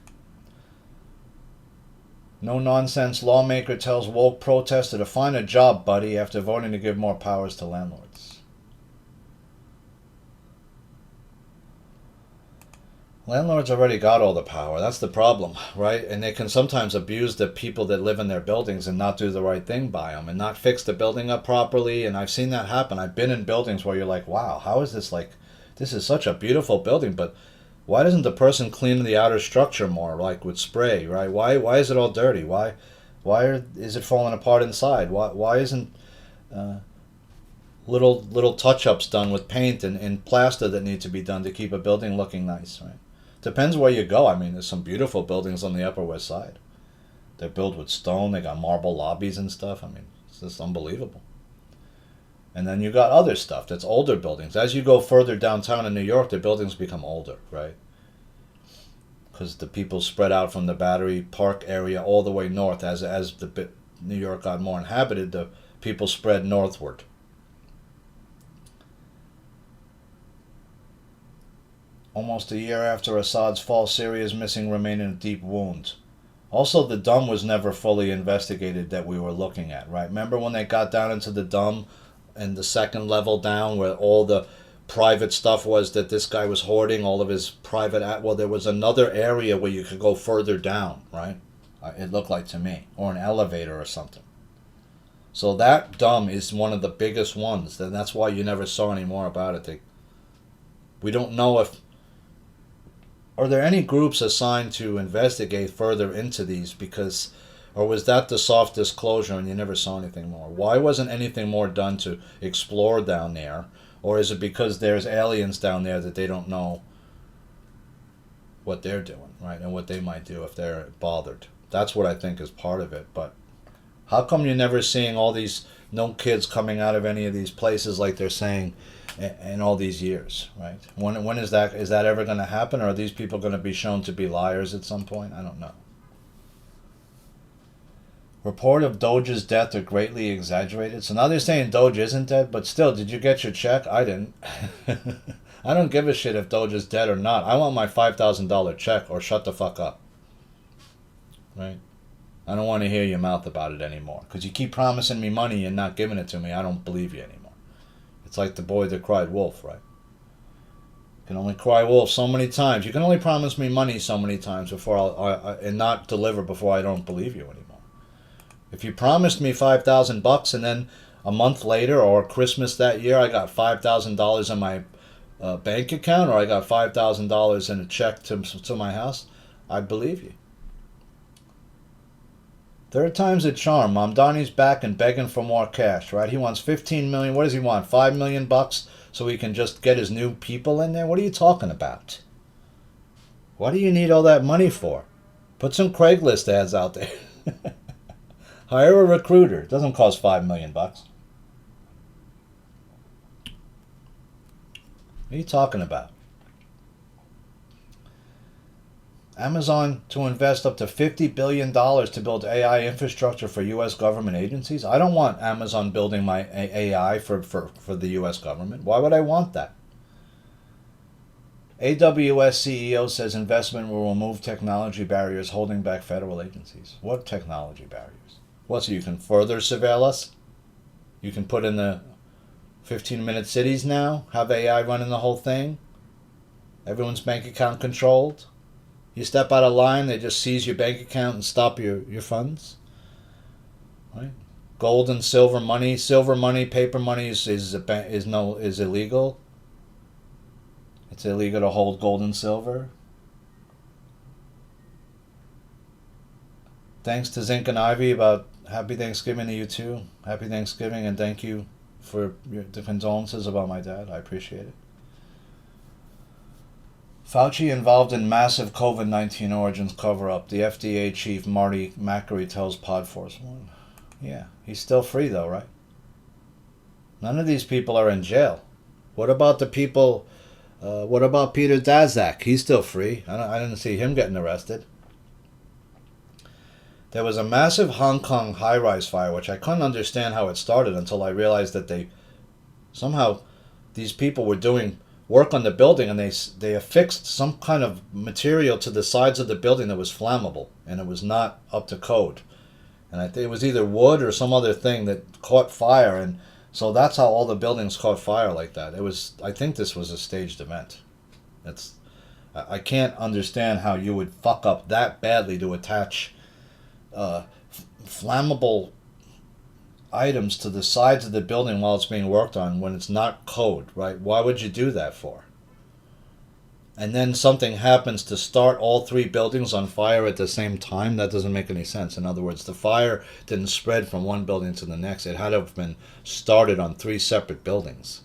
No nonsense lawmaker tells woke protester to find a job, buddy, after voting to give more powers to landlords. Landlords already got all the power. That's the problem, right? And they can sometimes abuse the people that live in their buildings and not do the right thing by them and not fix the building up properly. And I've seen that happen. I've been in buildings where you're like, wow, how is this like, this is such a beautiful building, but why doesn't the person clean the outer structure more, like with spray, right? Why is it all dirty? Is it falling apart inside? Why isn't little touch-ups done with paint and plaster that need to be done to keep a building looking nice, right? Depends where you go. I mean, there's some beautiful buildings on the Upper West Side. They're built with stone. They got marble lobbies and stuff. I mean, it's just unbelievable. And then you got other stuff that's older buildings. As you go further downtown in New York, the buildings become older, right? Because the people spread out from the Battery Park area all the way north. As New York got more inhabited, the people spread northward. Almost a year after Assad's fall, Syria's missing remain in a deep wound. Also, the Dome was never fully investigated that we were looking at, right? Remember when they got down into the Dome and the second level down where all the private stuff was that this guy was hoarding, all of his private... Well, there was another area where you could go further down, right? It looked like to me. Or an elevator or something. So that Dome is one of the biggest ones. And that's why you never saw any more about it. We don't know if... Are there any groups assigned to investigate further into these because, or was that the soft disclosure and you never saw anything more? Why wasn't anything more done to explore down there? Or is it because there's aliens down there that they don't know what they're doing, right? And what they might do if they're bothered. That's what I think is part of it. But how come you're never seeing all these, no kids coming out of any of these places like they're saying in all these years, right? When is that ever going to happen, or are these people going to be shown to be liars at some point? I don't know. Report of Doge's death are greatly exaggerated. So now they're saying Doge isn't dead, but still, did you get your check? I didn't. I don't give a shit if Doge is dead or not. I want my $5,000 check or shut the fuck up. Right? I don't want to hear your mouth about it anymore. Because you keep promising me money and not giving it to me. I don't believe you anymore. It's like the boy that cried wolf, right? You can only cry wolf so many times. You can only promise me money so many times before and not deliver before I don't believe you anymore. If you promised me $5,000 and then a month later or Christmas that year I got $5,000 in my bank account or I got $5,000 in a check to my house, I believe you. Third time's a charm. Mamdani's back and begging for more cash, right? He wants $15 million. What does he want? $5 million so he can just get his new people in there? What are you talking about? What do you need all that money for? Put some Craigslist ads out there. Hire a recruiter. It doesn't cost $5 million. What are you talking about? Amazon to invest up to $50 billion to build AI infrastructure for U.S. government agencies? I don't want Amazon building my AI for the U.S. government. Why would I want that? AWS CEO says investment will remove technology barriers holding back federal agencies. What technology barriers? What, so you can further surveil us? You can put in the 15-minute cities now? Have AI running the whole thing? Everyone's bank account controlled? You step out of line, they just seize your bank account and stop your funds? Right? Gold and silver money, paper money is illegal. It's illegal to hold gold and silver. Thanks to Zinc and Ivy about happy Thanksgiving to you too. Happy Thanksgiving and thank you for the condolences about my dad. I appreciate it. Fauci involved in massive COVID-19 origins cover-up. The FDA chief Marty Makary tells Podforce One. Yeah, he's still free though, right? None of these people are in jail. What about the people? What about Peter Daszak? He's still free. I didn't see him getting arrested. There was a massive Hong Kong high-rise fire, which I couldn't understand how it started until I realized that somehow these people were doing work on the building, and they affixed some kind of material to the sides of the building that was flammable, and it was not up to code. And I think it was either wood or some other thing that caught fire, and so that's how all the buildings caught fire like that. It was. I think this was a staged event. It's. I can't understand how you would fuck up that badly to attach flammable items to the sides of the building while it's being worked on when it's not code, right? Why would you do that for? And then something happens to start all three buildings on fire at the same time? That doesn't make any sense. In other words, the fire didn't spread from one building to the next. It had to have been started on three separate buildings.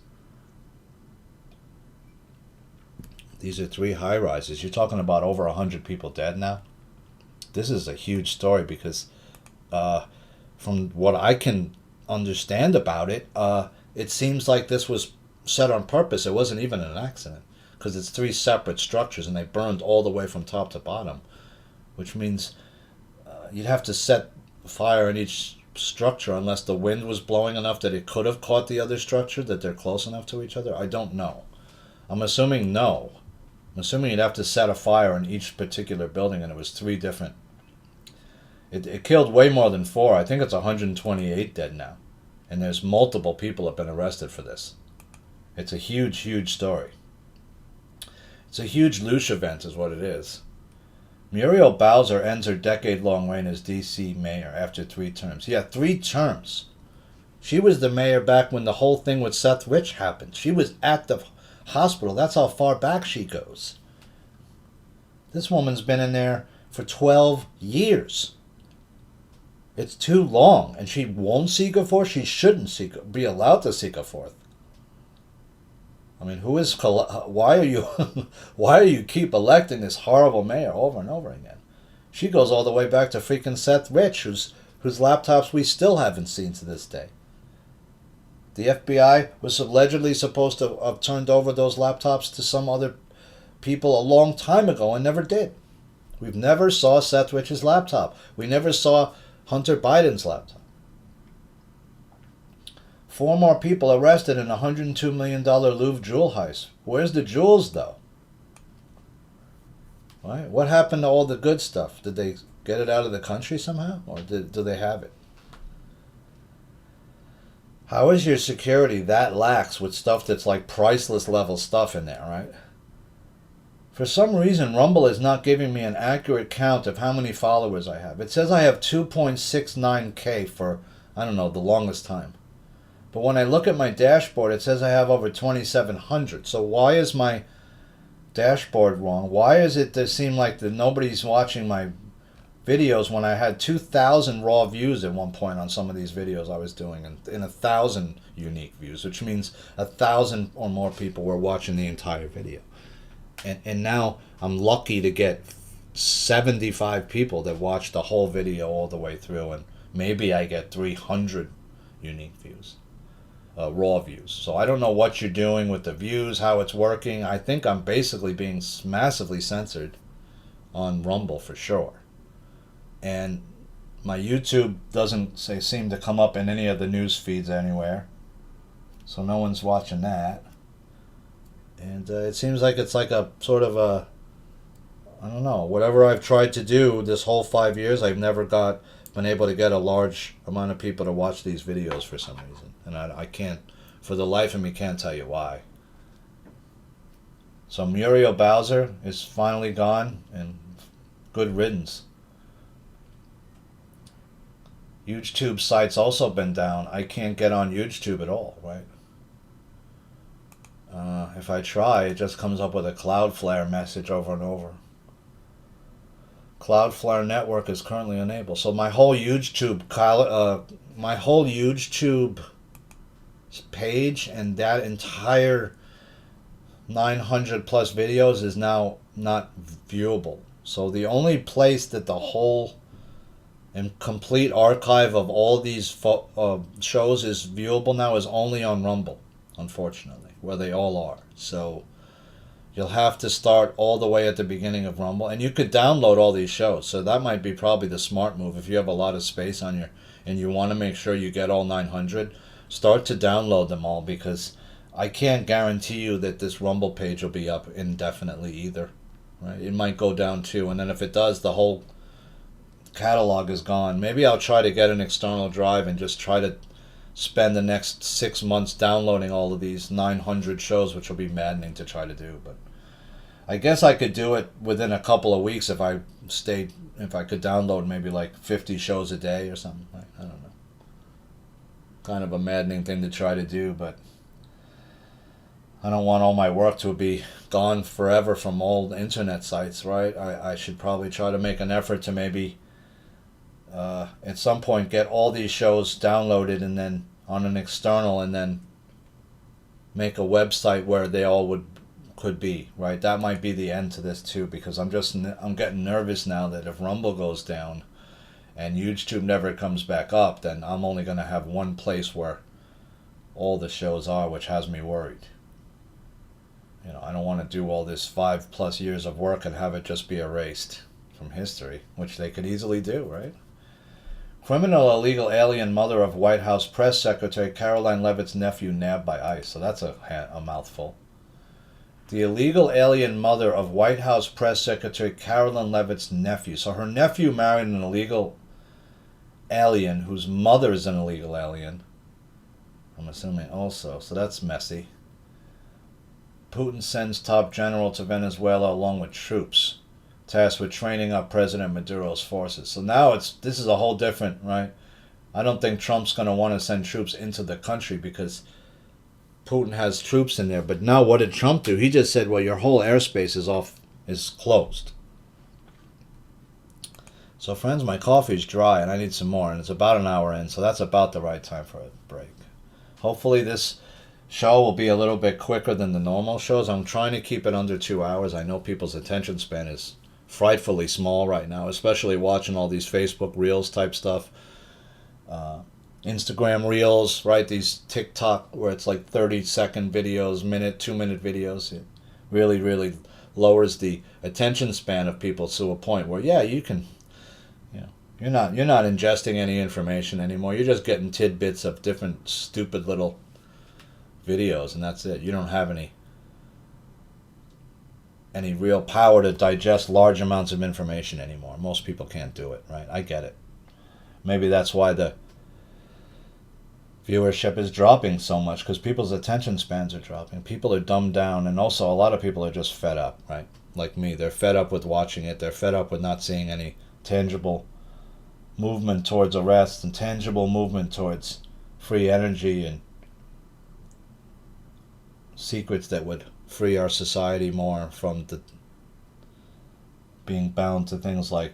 These are three high-rises. You're talking about over 100 people dead now? This is a huge story because from what I can understand about it, it seems like this was set on purpose. It wasn't even an accident because it's three separate structures and they burned all the way from top to bottom, which means you'd have to set fire in each structure unless the wind was blowing enough that it could have caught the other structure, that they're close enough to each other. I don't know. I'm assuming no. I'm assuming you'd have to set a fire in each particular building, and it was three different. It killed way more than four. I think it's 128 dead now. And there's multiple people have been arrested for this. It's a huge, huge story. It's a huge loosh event is what it is. Muriel Bowser ends her decade-long reign as D.C. mayor after 3 terms. Yeah, 3 terms. She was the mayor back when the whole thing with Seth Rich happened. She was at the hospital. That's how far back she goes. This woman's been in there for 12 years. It's too long, and she won't seek a fourth. She shouldn't be allowed to seek a fourth. I mean, why are you keep electing this horrible mayor over and over again? She goes all the way back to freaking Seth Rich, whose laptops we still haven't seen to this day. The FBI was allegedly supposed to have turned over those laptops to some other people a long time ago and never did. We've never saw Seth Rich's laptop. We never saw Hunter Biden's laptop. 4 more people arrested in a $102 million Louvre jewel heist. Where's the jewels, though? Right? What happened to all the good stuff? Did they get it out of the country somehow? Or do they have it? How is your security that lax with stuff that's like priceless level stuff in there, right? For some reason, Rumble is not giving me an accurate count of how many followers I have. It says I have 2.69K for, I don't know, the longest time. But when I look at my dashboard, it says I have over 2,700. So why is my dashboard wrong? Why is it that seem like that nobody's watching my videos when I had 2,000 raw views at one point on some of these videos I was doing, and 1,000 unique views, which means 1,000 or more people were watching the entire video. And now I'm lucky to get 75 people that watch the whole video all the way through, and maybe I get 300 unique views, raw views. So I don't know what you're doing with the views, how it's working. I think I'm basically being massively censored on Rumble for sure. And my YouTube doesn't seem to come up in any of the news feeds anywhere. So no one's watching that. And it seems like it's like a sort of a, I don't know, whatever I've tried to do this whole 5 years, I've never been able to get a large amount of people to watch these videos for some reason. And I can't, for the life of me, can't tell you why. So Muriel Bowser is finally gone, and good riddance. YouTube site's also been down. I can't get on YouTube at all, right? If I try, it just comes up with a Cloudflare message over and over. Cloudflare network is currently unable. So my whole YouTube page and that entire 900 plus videos is now not viewable. So the only place that the whole And complete archive of all these shows is viewable now is only on Rumble, unfortunately, where they all are. So you'll have to start all the way at the beginning of Rumble, and you could download all these shows. So that might be probably the smart move if you have a lot of space on your and you want to make sure you get all 900. Start to download them all, because I can't guarantee you that this Rumble page will be up indefinitely either. Right? It might go down too, and then if it does, the whole catalog is gone. Maybe I'll try to get an external drive and just try to spend the next 6 months downloading all of these 900 shows, which will be maddening to try to do. But I guess I could do it within a couple of weeks if I could download maybe like 50 shows a day or something. I don't know. Kind of a maddening thing to try to do, but I don't want all my work to be gone forever from all the internet sites, right? I should probably try to make an effort to maybe at some point get all these shows downloaded and then on an external, and then make a website where they all could be, right? That might be the end to this too, because I'm getting nervous now that if Rumble goes down and YouTube never comes back up, then I'm only going to have one place where all the shows are, which has me worried. I don't want to do all this 5+ years of work and have it just be erased from history, which they could easily do, right? Criminal illegal alien mother of White House press secretary Caroline Leavitt's nephew nabbed by ICE. So that's a mouthful. The illegal alien mother of White House press secretary Caroline Leavitt's nephew. So her nephew married an illegal alien whose mother is an illegal alien, I'm assuming also. So that's messy. Putin sends top general to Venezuela along with troops tasked with training up President Maduro's forces. So now this is a whole different, right? I don't think Trump's going to want to send troops into the country because Putin has troops in there. But now what did Trump do? He just said, well, your whole airspace is closed. So friends, my coffee's dry and I need some more, and it's about an hour in, so that's about the right time for a break. Hopefully this show will be a little bit quicker than the normal shows. I'm trying to keep it under 2 hours. I know people's attention span is frightfully small right now, especially watching all these Facebook Reels type stuff, Instagram Reels, right? These TikTok where it's like 30-second videos, 2-minute videos. It really, really lowers the attention span of people to a point where, yeah, you can, you're not ingesting any information anymore. You're just getting tidbits of different stupid little videos, and that's it. You don't have any real power to digest large amounts of information anymore. Most people can't do it, right? I get it. Maybe that's why the viewership is dropping so much, because people's attention spans are dropping. People are dumbed down, and also a lot of people are just fed up, right? Like me. They're fed up with watching it. They're fed up with not seeing any tangible movement towards arrest and tangible movement towards free energy and secrets that would free our society more from being bound to things like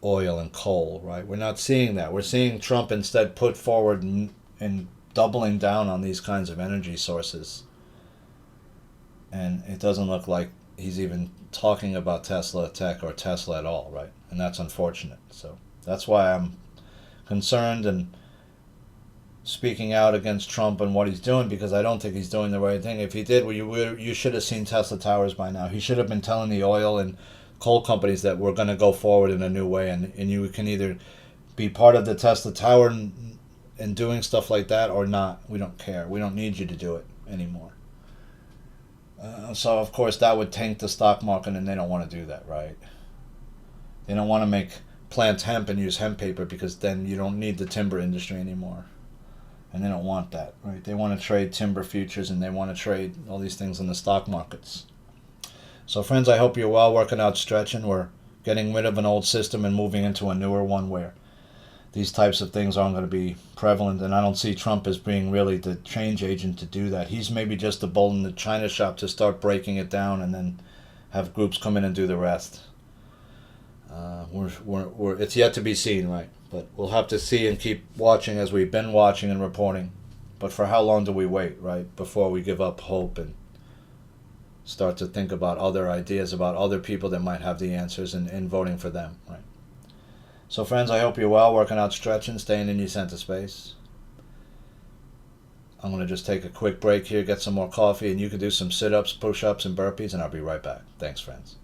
oil and coal, right? We're not seeing that. We're seeing Trump instead put forward and doubling down on these kinds of energy sources. And it doesn't look like he's even talking about Tesla tech or Tesla at all, right? And that's unfortunate. So that's why I'm concerned and speaking out against Trump and what he's doing, because I don't think he's doing the right thing. If he did, well, you should have seen Tesla Towers by now. He should have been telling the oil and coal companies that we're going to go forward in a new way, and you can either be part of the Tesla Tower and doing stuff like that or not. We don't care. We don't need you to do it anymore. So, of course, that would tank the stock market, and they don't want to do that, right? They don't want to plant hemp and use hemp paper, because then you don't need the timber industry anymore. And they don't want that, right? They want to trade timber futures, and they want to trade all these things in the stock markets. So, friends, I hope you're well, working out, stretching. We're getting rid of an old system and moving into a newer one where these types of things aren't going to be prevalent. And I don't see Trump as being really the change agent to do that. He's maybe just the bull in the china shop to start breaking it down and then have groups come in and do the rest. It's yet to be seen, right? But we'll have to see and keep watching as we've been watching and reporting. But for how long do we wait, right, before we give up hope and start to think about other ideas, about other people that might have the answers, and voting for them, right? So friends, I hope you're well, working out, stretching, staying in your center space. I'm going to just take a quick break here, get some more coffee, and you can do some sit-ups, push-ups, and burpees, and I'll be right back. Thanks, friends.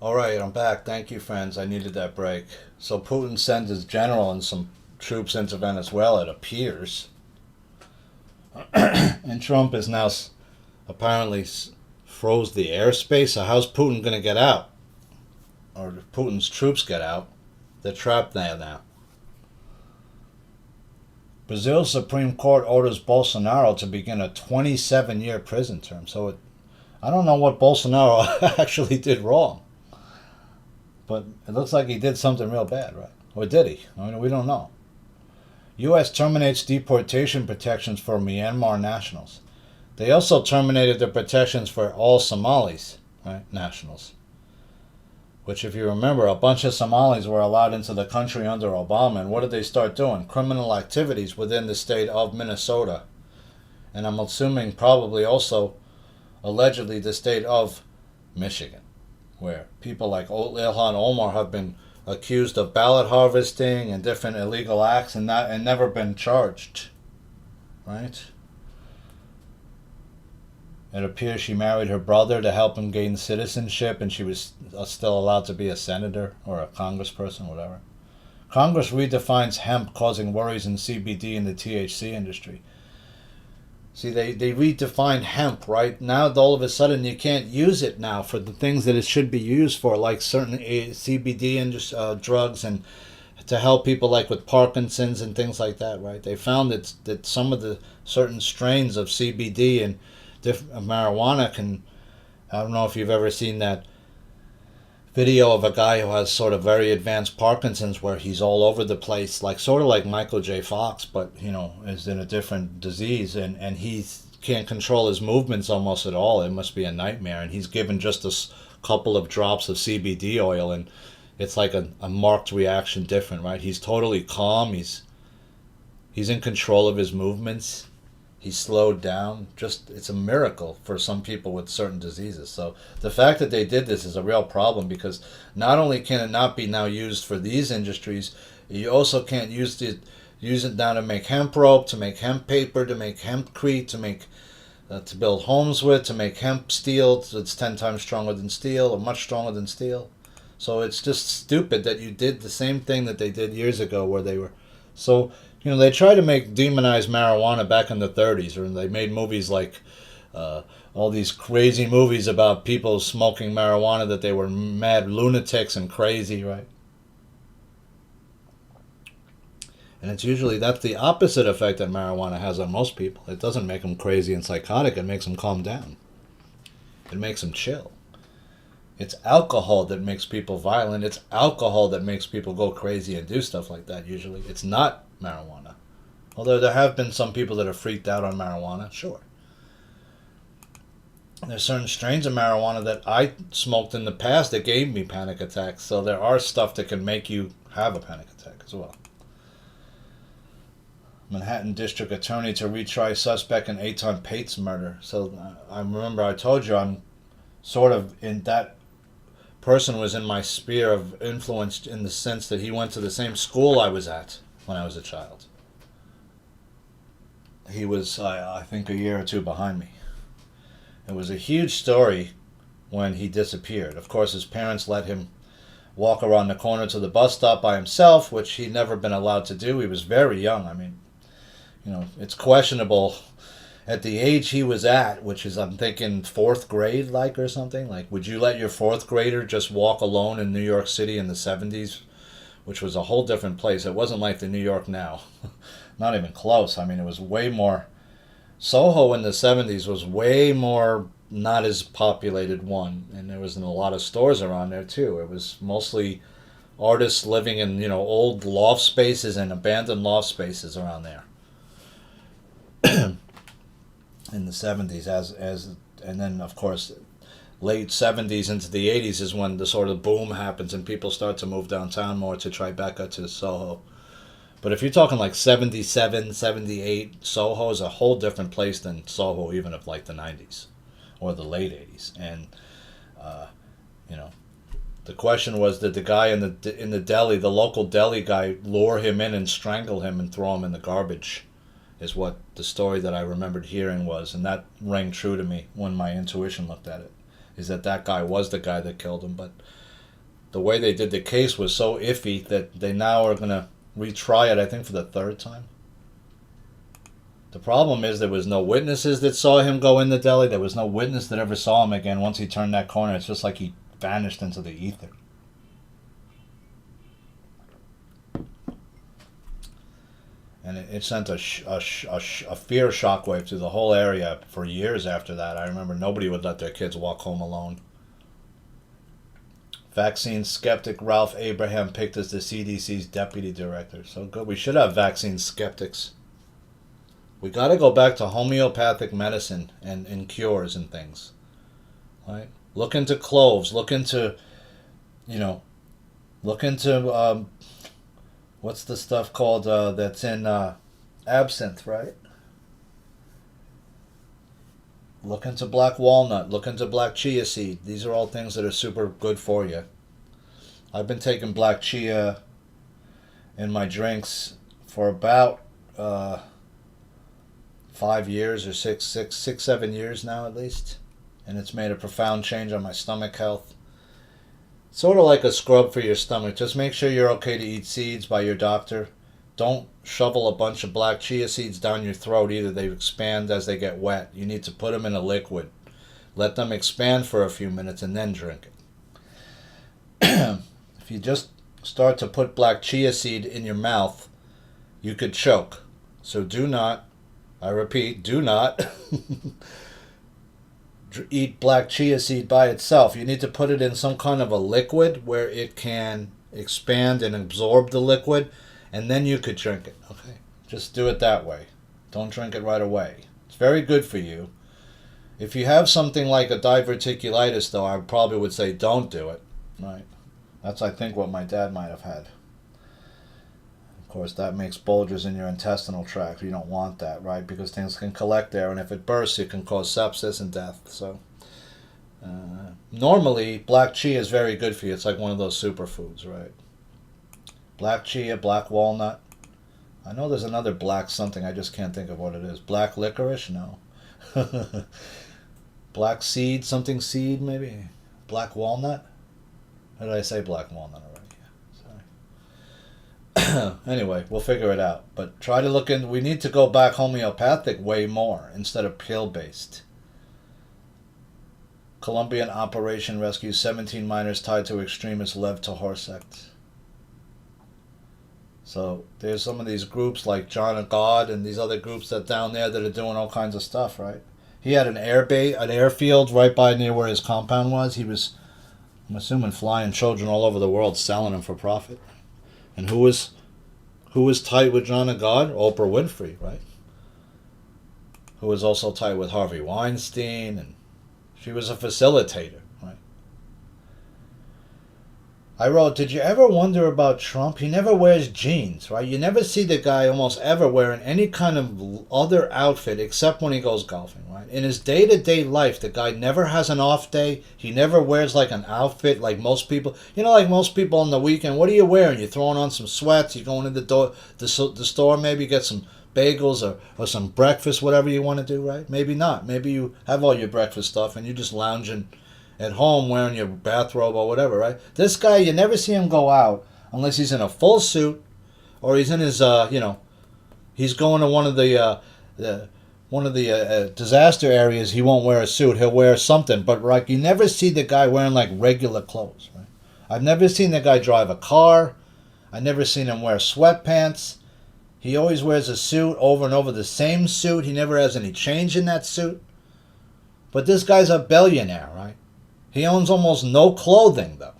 All right, I'm back. Thank you, friends. I needed that break. So Putin sends his general and some troops into Venezuela, it appears. And Trump is now apparently froze the airspace. So how's Putin going to get out? Or if Putin's troops get out, they're trapped there now. Brazil's Supreme Court orders Bolsonaro to begin a 27-year prison term. So I don't know what Bolsonaro actually did wrong. But it looks like he did something real bad, right? Or did he? I mean, we don't know. U.S. terminates deportation protections for Myanmar nationals. They also terminated the protections for all Somalis, right, nationals. Which, if you remember, a bunch of Somalis were allowed into the country under Obama. And what did they start doing? Criminal activities within the state of Minnesota. And I'm assuming probably also, allegedly, the state of Michigan, where people like Ilhan Omar have been accused of ballot harvesting and different illegal acts and never been charged, right? It appears she married her brother to help him gain citizenship, and she was still allowed to be a senator or a congressperson, whatever. Congress redefines hemp, causing worries in CBD and the THC industry. See, they redefined hemp, right? Now, all of a sudden, you can't use it now for the things that it should be used for, like certain CBD drugs, and to help people like with Parkinson's and things like that, right? They found that some of the certain strains of CBD and marijuana can... I don't know if you've ever seen that video of a guy who has sort of very advanced Parkinson's, where he's all over the place, like sort of like Michael J. Fox, but is in a different disease, and he can't control his movements almost at all. It must be a nightmare. And he's given just a couple of drops of CBD oil, and it's like a marked reaction different, right? He's totally calm. He's in control of his movements. He's slowed down. It's a miracle for some people with certain diseases. So the fact that they did this is a real problem, because not only can it not be now used for these industries, you also can't use it now to make hemp rope, to make hemp paper, to make hempcrete, to build homes with, to make hemp steel. So it's 10 times stronger than steel, or much stronger than steel. So it's just stupid that you did the same thing that they did years ago, where they were so... they tried to demonize marijuana back in the 30s, or they made movies like all these crazy movies about people smoking marijuana, that they were mad lunatics and crazy, right? And that's the opposite effect that marijuana has on most people. It doesn't make them crazy and psychotic. It makes them calm down. It makes them chill. It's alcohol that makes people violent. It's alcohol that makes people go crazy and do stuff like that, usually. It's not marijuana. Although there have been some people that are freaked out on marijuana, sure. There's certain strains of marijuana that I smoked in the past that gave me panic attacks. So there are stuff that can make you have a panic attack as well. Manhattan District Attorney to retry suspect in Eitan Pate's murder. So I remember I told you I'm sort of in that... person was in my sphere of influence, in the sense that he went to the same school I was at when I was a child. He was, I think, a year or two behind me. It was a huge story when he disappeared. Of course, his parents let him walk around the corner to the bus stop by himself, which he'd never been allowed to do. He was very young. I mean, it's questionable at the age he was at, which is, I'm thinking, 4th grade, or something. Like, would you let your 4th grader just walk alone in New York City in the 70s, which was a whole different place? It wasn't like the New York now. Not even close. I mean, it was way more... Soho in the 70s was way more not as populated one, and there wasn't a lot of stores around there, too. It was mostly artists living in, old loft spaces and abandoned loft spaces around there. In the 70s, and then, of course, late 70s into the 80s is when the sort of boom happens and people start to move downtown more to Tribeca, to Soho. But if you're talking like 77, 78, Soho is a whole different place than Soho even of like the 90s or the late 80s. And, The question was, did the guy in the deli, the local deli guy, lure him in and strangle him and throw him in the garbage? Is what the story that I remembered hearing was, and that rang true to me when my intuition looked at it. Is that guy was the guy that killed him, but the way they did the case was so iffy that they now are going to retry it, I think, for the third time. The problem is there was no witnesses that saw him go in the deli. There was no witness that ever saw him again once he turned that corner. It's just like he vanished into the ether. And it sent a fear shockwave through the whole area for years after that. I remember nobody would let their kids walk home alone. Vaccine skeptic Ralph Abraham picked as the CDC's deputy director. So good. We should have vaccine skeptics. We got to go back to homeopathic medicine and cures and things. Right? Look into cloves. Look into, what's the stuff called that's in absinthe, right? Look into black walnut. Look into black chia seed. These are all things that are super good for you. I've been taking black chia in my drinks for about 5 years or 7 years now at least. And it's made a profound change on my stomach health. Sort of like a scrub for your stomach. Just make sure you're okay to eat seeds by your doctor. Don't shovel a bunch of black chia seeds down your throat either. They expand as they get wet. You need to put them in a liquid. Let them expand for a few minutes and then drink it. If you just start to put black chia seed in your mouth, you could choke. So do not, I repeat, do not eat black chia seed by itself. You need to put it in some kind of a liquid where it can expand and absorb the liquid, and then you could drink it. Okay, just do it that way. Don't drink it right away. It's very good for you. If you have something like a diverticulitis, though, I probably would say don't do it. Right? That's, I think, what my dad might have had. Of course, that makes bulges in your intestinal tract. You don't want that, right? Because things can collect there, and if it bursts, it can cause sepsis and death. So, normally, black chia is very good for you. It's like one of those superfoods, right? Black chia, black walnut. I know there's another black something. I just can't think of what it is. Black licorice? No. Black seed, something seed, maybe? Black walnut? Or did I say black walnut already? Anyway, we'll figure it out. But try to look in. We need to go back homeopathic way more instead of pill-based. Colombian operation rescues 17 miners tied to extremist Lev Tahor sect. So there's some of these groups like John of God and these other groups that down there that are doing all kinds of stuff, right? He had an airfield right by near where his compound was. He was, I'm assuming, flying children all over the world, selling them for profit. And who was tight with John of God? Oprah Winfrey, right? Who was also tight with Harvey Weinstein, and she was a facilitator, right? I wrote, did you ever wonder about Trump? He never wears jeans, right? You never see the guy almost ever wearing any kind of other outfit except when he goes golfing, right? In his day-to-day life, the guy never has an off day. He never wears like an outfit like most people. You know, like most people on the weekend, what are you wearing? You're throwing on some sweats, you're going to the store, maybe get some bagels or some breakfast, whatever you want to do, right? Maybe not. Maybe you have all your breakfast stuff and you're just lounging at home wearing your bathrobe or whatever, right? This guy, you never see him go out unless he's in a full suit or he's in his, he's going to one of the disaster areas. He won't wear a suit. He'll wear something. But like, you never see the guy wearing like regular clothes, right? I've never seen the guy drive a car. I've never seen him wear sweatpants. He always wears a suit over and over, the same suit. He never has any change in that suit. But this guy's a billionaire, right? He owns almost no clothing, though.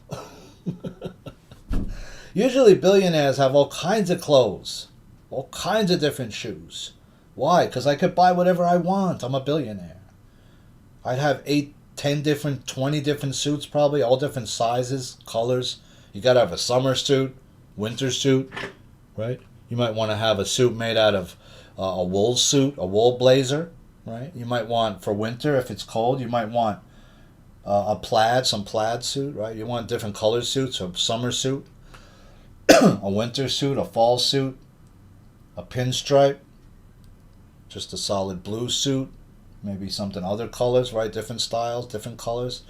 Usually billionaires have all kinds of clothes, all kinds of different shoes. Why? Because I could buy whatever I want. I'm a billionaire. I'd have 8, 10 different, 20 different suits probably, all different sizes, colors. You got to have a summer suit, winter suit, right? You might want to have a suit made out of a wool suit, a wool blazer, right? You might want, for winter, if it's cold, you might want some plaid suit, right? You want different color suits, a summer suit, a winter suit, a fall suit, a pinstripe, just a solid blue suit, maybe something other colors, right? Different styles, different colors.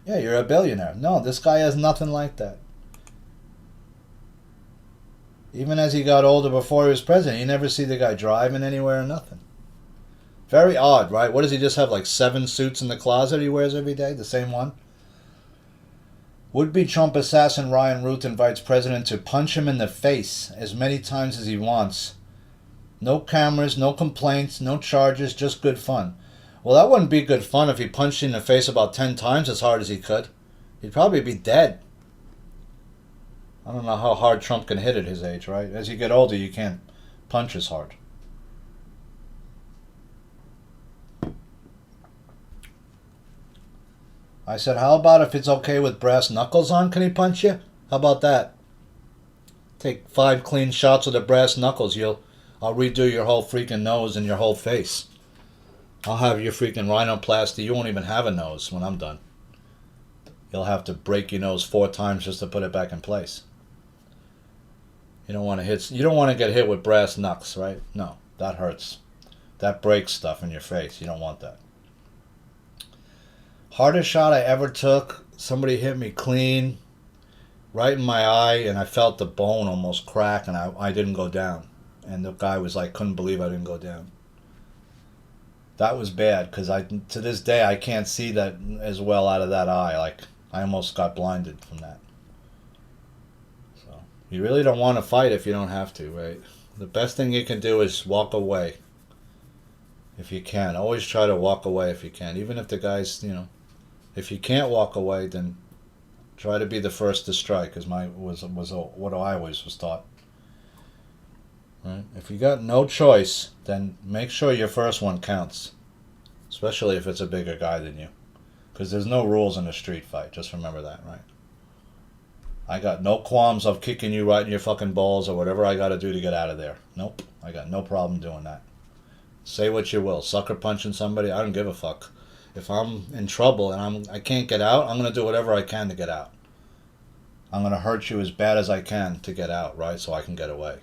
Yeah, you're a billionaire. No, this guy has nothing like that. Even as he got older before he was president, you never see the guy driving anywhere or nothing. Very odd, right? What does he just have, like 7 suits in the closet he wears every day? The same one? Would-be Trump assassin Ryan Root invites president to punch him in the face as many times as he wants. No cameras, no complaints, no charges, just good fun. Well, that wouldn't be good fun if he punched you in the face about 10 times as hard as he could. He'd probably be dead. I don't know how hard Trump can hit at his age, right? As you get older, you can't punch as hard. I said, how about if it's okay with brass knuckles on? Can he punch you? How about that? Take 5 clean shots with the brass knuckles. I'll redo your whole freaking nose and your whole face. I'll have your freaking rhinoplasty. You won't even have a nose when I'm done. You'll have to break your nose 4 times just to put it back in place. You don't want to get hit with brass knucks, right? No, that hurts. That breaks stuff in your face. You don't want that. Hardest shot I ever took, somebody hit me clean, right in my eye, and I felt the bone almost crack, and I didn't go down. And the guy was like, couldn't believe I didn't go down. That was bad, because to this day, I can't see that as well out of that eye. Like, I almost got blinded from that. So, you really don't want to fight if you don't have to, right? The best thing you can do is walk away. If you can. Always try to walk away if you can. Even if the guy's, if you can't walk away, then try to be the first to strike, was what I always was taught. Right? If you got no choice, then make sure your first one counts, especially if it's a bigger guy than you, because there's no rules in a street fight. Just remember that, right? I got no qualms of kicking you right in your fucking balls or whatever I got to do to get out of there. Nope, I got no problem doing that. Say what you will, sucker punching somebody, I don't give a fuck. If I'm in trouble and I can't get out, I'm going to do whatever I can to get out. I'm going to hurt you as bad as I can to get out, right? So I can get away.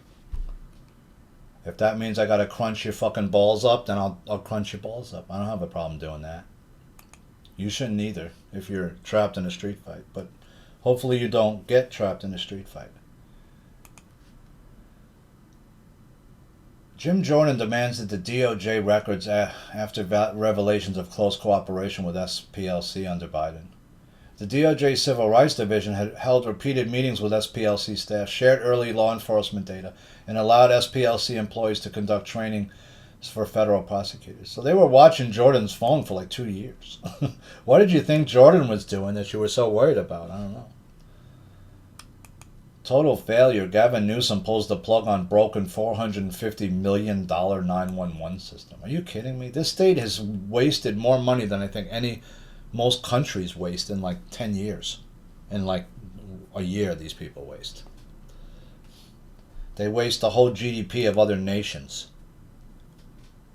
If that means I got to crunch your fucking balls up, then I'll crunch your balls up. I don't have a problem doing that. You shouldn't either if you're trapped in a street fight. But hopefully you don't get trapped in a street fight. Jim Jordan demands that the DOJ records after revelations of close cooperation with SPLC under Biden. The DOJ Civil Rights Division had held repeated meetings with SPLC staff, shared early law enforcement data, and allowed SPLC employees to conduct training for federal prosecutors. So they were watching Jordan's phone for like 2 years. What did you think Jordan was doing that you were so worried about? I don't know. Total failure. Gavin Newsom pulls the plug on broken $450 million 911 system. Are you kidding me? This state has wasted more money than I think most countries waste in like 10 years. In like a year, these people waste. They waste the whole GDP of other nations.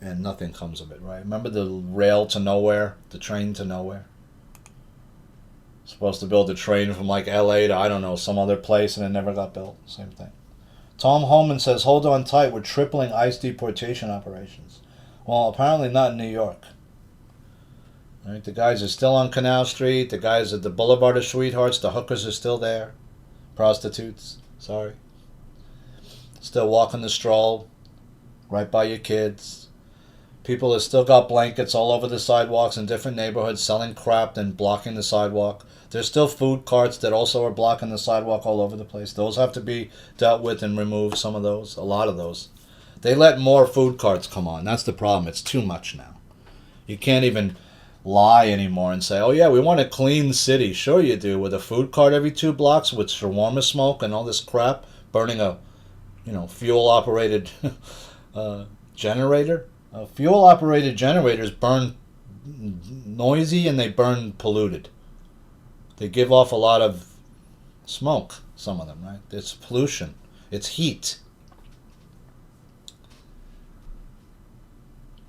And nothing comes of it, right? Remember the rail to nowhere? The train to nowhere? Supposed to build a train from like LA to, I don't know, some other place, and it never got built. Same thing. Tom Homan says, hold on tight, we're tripling ICE deportation operations. Well, apparently not in New York. Right? The guys are still on Canal Street. The guys at the Boulevard of Sweethearts. The hookers are still there. Prostitutes. Sorry. Still walking the stroll. Right by your kids. People have still got blankets all over the sidewalks in different neighborhoods selling crap and blocking the sidewalk. There's still food carts that also are blocking the sidewalk all over the place. Those have to be dealt with and removed, some of those, a lot of those. They let more food carts come on. That's the problem. It's too much now. You can't even lie anymore and say, oh yeah, we want a clean city. Sure you do, with a food cart every 2 blocks with shawarma smoke and all this crap, burning a fuel-operated generator. Fuel-operated generators burn noisy and they burn polluted. They give off a lot of smoke, some of them, right? It's pollution. It's heat.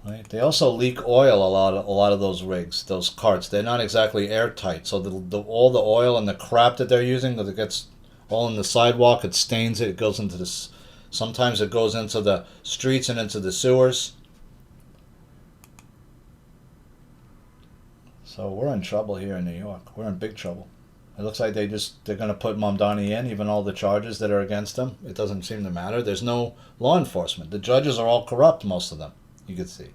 Right? They also leak oil a lot of those rigs, those carts. They're not exactly airtight, so all the oil and the crap that they're using, that it gets all in the sidewalk, it stains it. It goes into this. Sometimes it goes into the streets and into the sewers. So we're in trouble here in New York. We're in big trouble. It looks like they're going to put Mamdani in, even all the charges that are against him. It doesn't seem to matter. There's no law enforcement. The judges are all corrupt, most of them. You could see.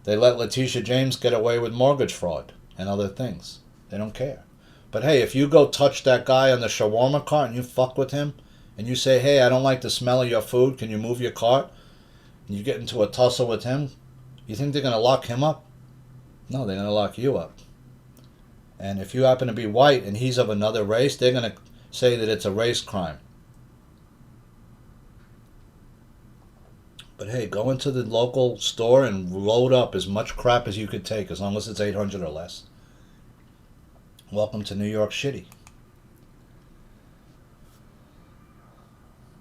They let Letitia James get away with mortgage fraud and other things. They don't care. But hey, if you go touch that guy on the shawarma cart and you fuck with him, and you say, hey, I don't like the smell of your food, can you move your cart? And you get into a tussle with him, you think they're going to lock him up? No, they're going to lock you up. And if you happen to be white and he's of another race, they're going to say that it's a race crime. But hey, go into the local store and load up as much crap as you could take, as long as it's 800 or less. Welcome to New York Shitty.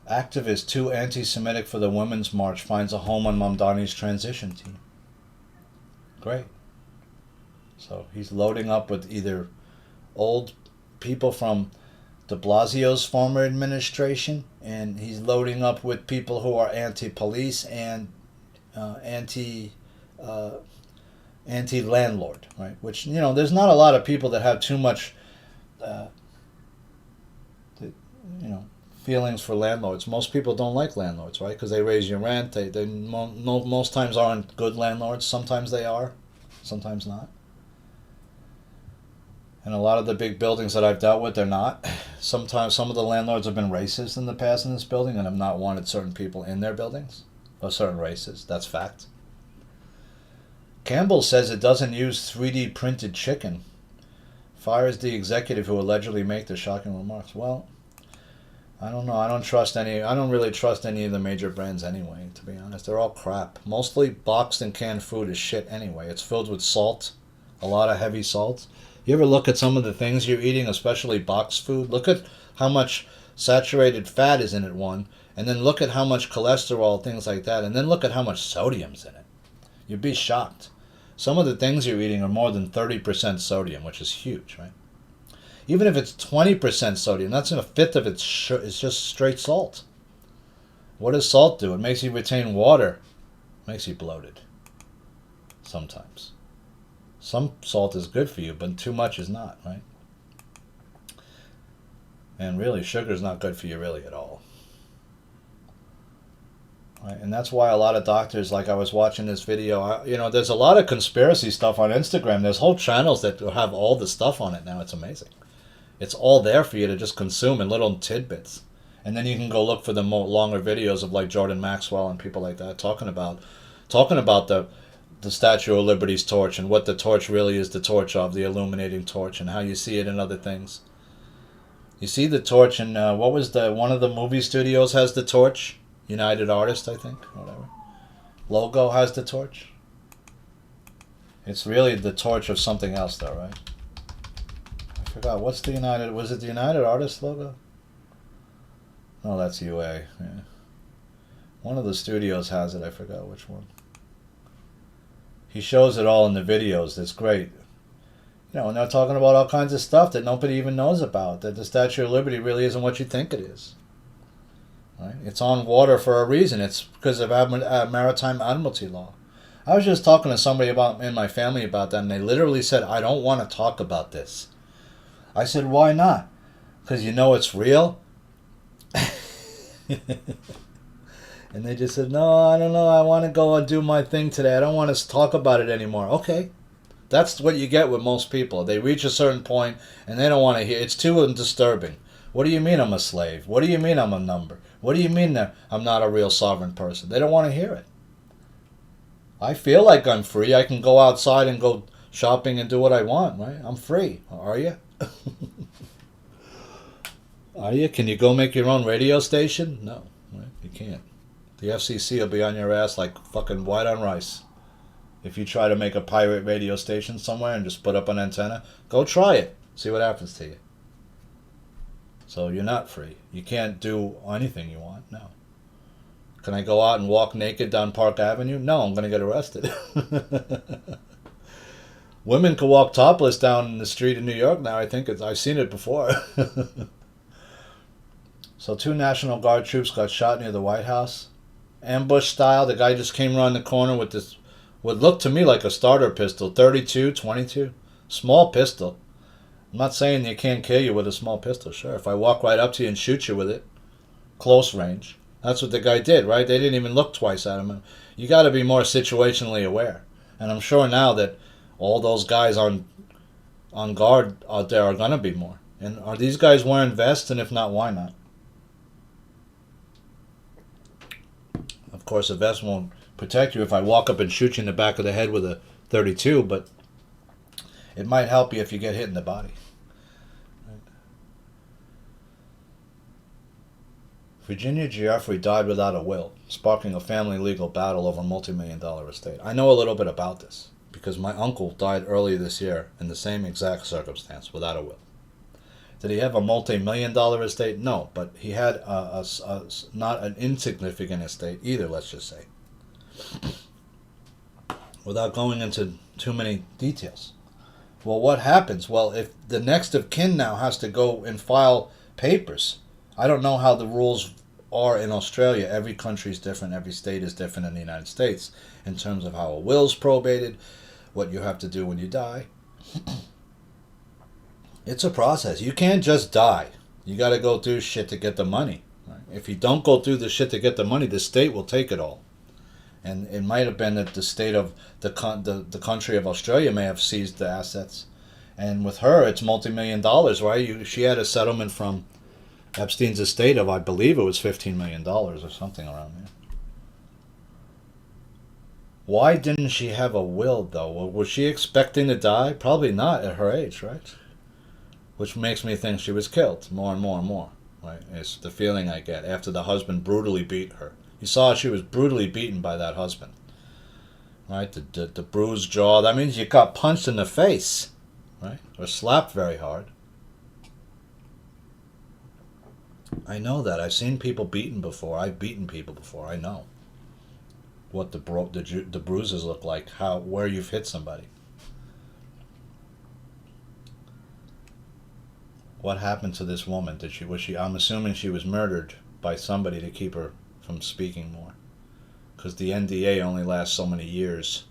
Activist too anti-Semitic for the Women's March finds a home on Mamdani's transition team. Great. So he's loading up with either old people from de Blasio's former administration, and he's loading up with people who are anti-police and anti-landlord, right? Which, there's not a lot of people that have too much, feelings for landlords. Most people don't like landlords, right? Because they raise your rent. They most times aren't good landlords. Sometimes they are, sometimes not. And a lot of the big buildings that I've dealt with, they're not. Sometimes some of the landlords have been racist in the past in this building and have not wanted certain people in their buildings, or certain races. That's fact. Campbell says it doesn't use 3D printed chicken. Fires the executive who allegedly made the shocking remarks. Well, I don't know. I don't really trust any of the major brands anyway, to be honest. They're all crap. Mostly boxed and canned food is shit anyway. It's filled with salt, a lot of heavy salts. You ever look at some of the things you're eating, especially boxed food? Look at how much saturated fat is in it, one, and then look at how much cholesterol, things like that, and then look at how much sodium's in it. You'd be shocked. Some of the things you're eating are more than 30% sodium, which is huge, right? Even if it's 20% sodium, that's in a fifth of it's just straight salt. What does salt do? It makes you retain water. It makes you bloated. Sometimes. Some salt is good for you, but too much is not, right? And really, sugar is not good for you really at all. Right? And that's why a lot of doctors, like I was watching this video, there's a lot of conspiracy stuff on Instagram. There's whole channels that have all the stuff on it now. It's amazing. It's all there for you to just consume in little tidbits. And then you can go look for the longer videos of like Jordan Maxwell and people like that talking about the Statue of Liberty's torch and what the torch really is the torch of, the illuminating torch, and how you see it in other things. You see the torch in, one of the movie studios has the torch? United Artists, I think, or whatever. Logo has the torch. It's really the torch of something else though, right? I forgot, was it the United Artists logo? No, that's UA, yeah. One of the studios has it, I forgot which one. He shows it all in the videos. It's great. And they're talking about all kinds of stuff that nobody even knows about. That the Statue of Liberty really isn't what you think it is. Right? It's on water for a reason. It's because of maritime admiralty law. I was just talking to somebody in my family about that, and they literally said, I don't want to talk about this. I said, why not? Because it's real? And they just said, no, I don't know. I want to go and do my thing today. I don't want to talk about it anymore. Okay. That's what you get with most people. They reach a certain point and they don't want to hear. It's too disturbing. What do you mean I'm a slave? What do you mean I'm a number? What do you mean that I'm not a real sovereign person? They don't want to hear it. I feel like I'm free. I can go outside and go shopping and do what I want, right? I'm free. Are you? Are you? Can you go make your own radio station? No, right? You can't. The FCC will be on your ass like fucking white on rice. If you try to make a pirate radio station somewhere and just put up an antenna, go try it. See what happens to you. So you're not free. You can't do anything you want, no. Can I go out and walk naked down Park Avenue? No, I'm going to get arrested. Women can walk topless down the street in New York now. I've seen it before. So 2 National Guard troops got shot near the White House. Ambush style. The guy just came around the corner with this, what looked to me like a starter pistol. 32, 22. Small pistol. I'm not saying they can't kill you with a small pistol. Sure, if I walk right up to you and shoot you with it, close range. That's what the guy did, right? They didn't even look twice at him. You got to be more situationally aware. And I'm sure now that all those guys on guard out there are going to be more. And are these guys wearing vests? And if not, why not? Of course, a vest won't protect you if I walk up and shoot you in the back of the head with a 32, but it might help you if you get hit in the body. Virginia Giuffre died without a will, sparking a family legal battle over a multi-million-dollar estate. I know a little bit about this because my uncle died earlier this year in the same exact circumstance, without a will. Did he have a multi-million-dollar estate? No, but he had a not an insignificant estate either, let's just say. Without going into too many details. Well, what happens? Well, if the next of kin now has to go and file papers, I don't know how the rules are in Australia. Every country is different. Every state is different in the United States in terms of how a will's probated, what you have to do when you die. It's a process. You can't just die. You got to go through shit to get the money. Right? If you don't go through the shit to get the money, the state will take it all. And it might have been that the state of the country of Australia may have seized the assets. And with her, it's multi-million dollars, right? She had a settlement from Epstein's estate of, I believe it was $15 million or something around there. Why didn't she have a will, though? Was she expecting to die? Probably not at her age, right? Which makes me think she was killed more and more and more, right? It's the feeling I get after the husband brutally beat her. You saw she was brutally beaten by that husband, right? The bruised jaw, that means you got punched in the face, right? Or slapped very hard. I know that. I've seen people beaten before. I've beaten people before. I know what the bruises look like, where you've hit somebody. What happened to this woman? I'm assuming she was murdered by somebody to keep her from speaking more. Because the NDA only lasts so many years.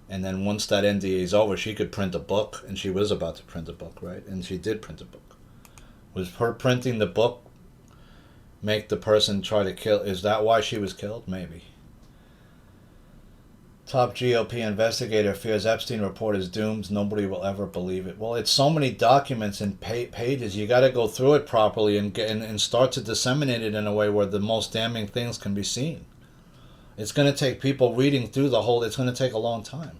And then once that NDA is over, she could print a book, and she was about to print a book, right? And she did print a book. Was her printing the book make the person try to kill? Is that why she was killed? Maybe. Top GOP investigator fears Epstein report is doomed. Nobody will ever believe it. Well, it's so many documents and pages. You got to go through it properly and start to disseminate it in a way where the most damning things can be seen. It's going to take people reading through the whole. It's going to take a long time.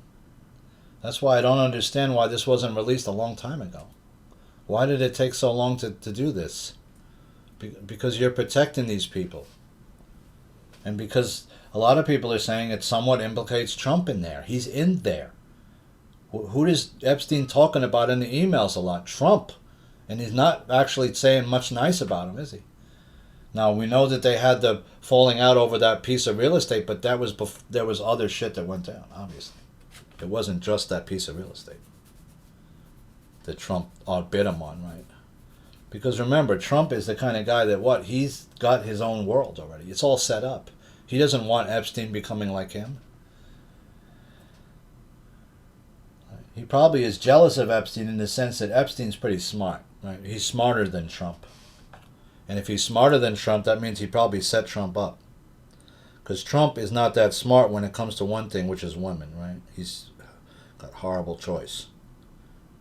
That's why I don't understand why this wasn't released a long time ago. Why did it take so long to do this? Because you're protecting these people. And because a lot of people are saying it somewhat implicates Trump in there. He's in there. Who is Epstein talking about in the emails a lot? Trump. And he's not actually saying much nice about him, is he? Now, we know that they had the falling out over that piece of real estate, but there was other shit that went down, obviously. It wasn't just that piece of real estate that Trump outbid him on, right? Because remember, Trump is the kind of guy that he's got his own world already. It's all set up. He doesn't want Epstein becoming like him. He probably is jealous of Epstein in the sense that Epstein's pretty smart, right? He's smarter than Trump. And if he's smarter than Trump, that means he probably set Trump up. Because Trump is not that smart when it comes to one thing, which is women, right? He's got horrible choice.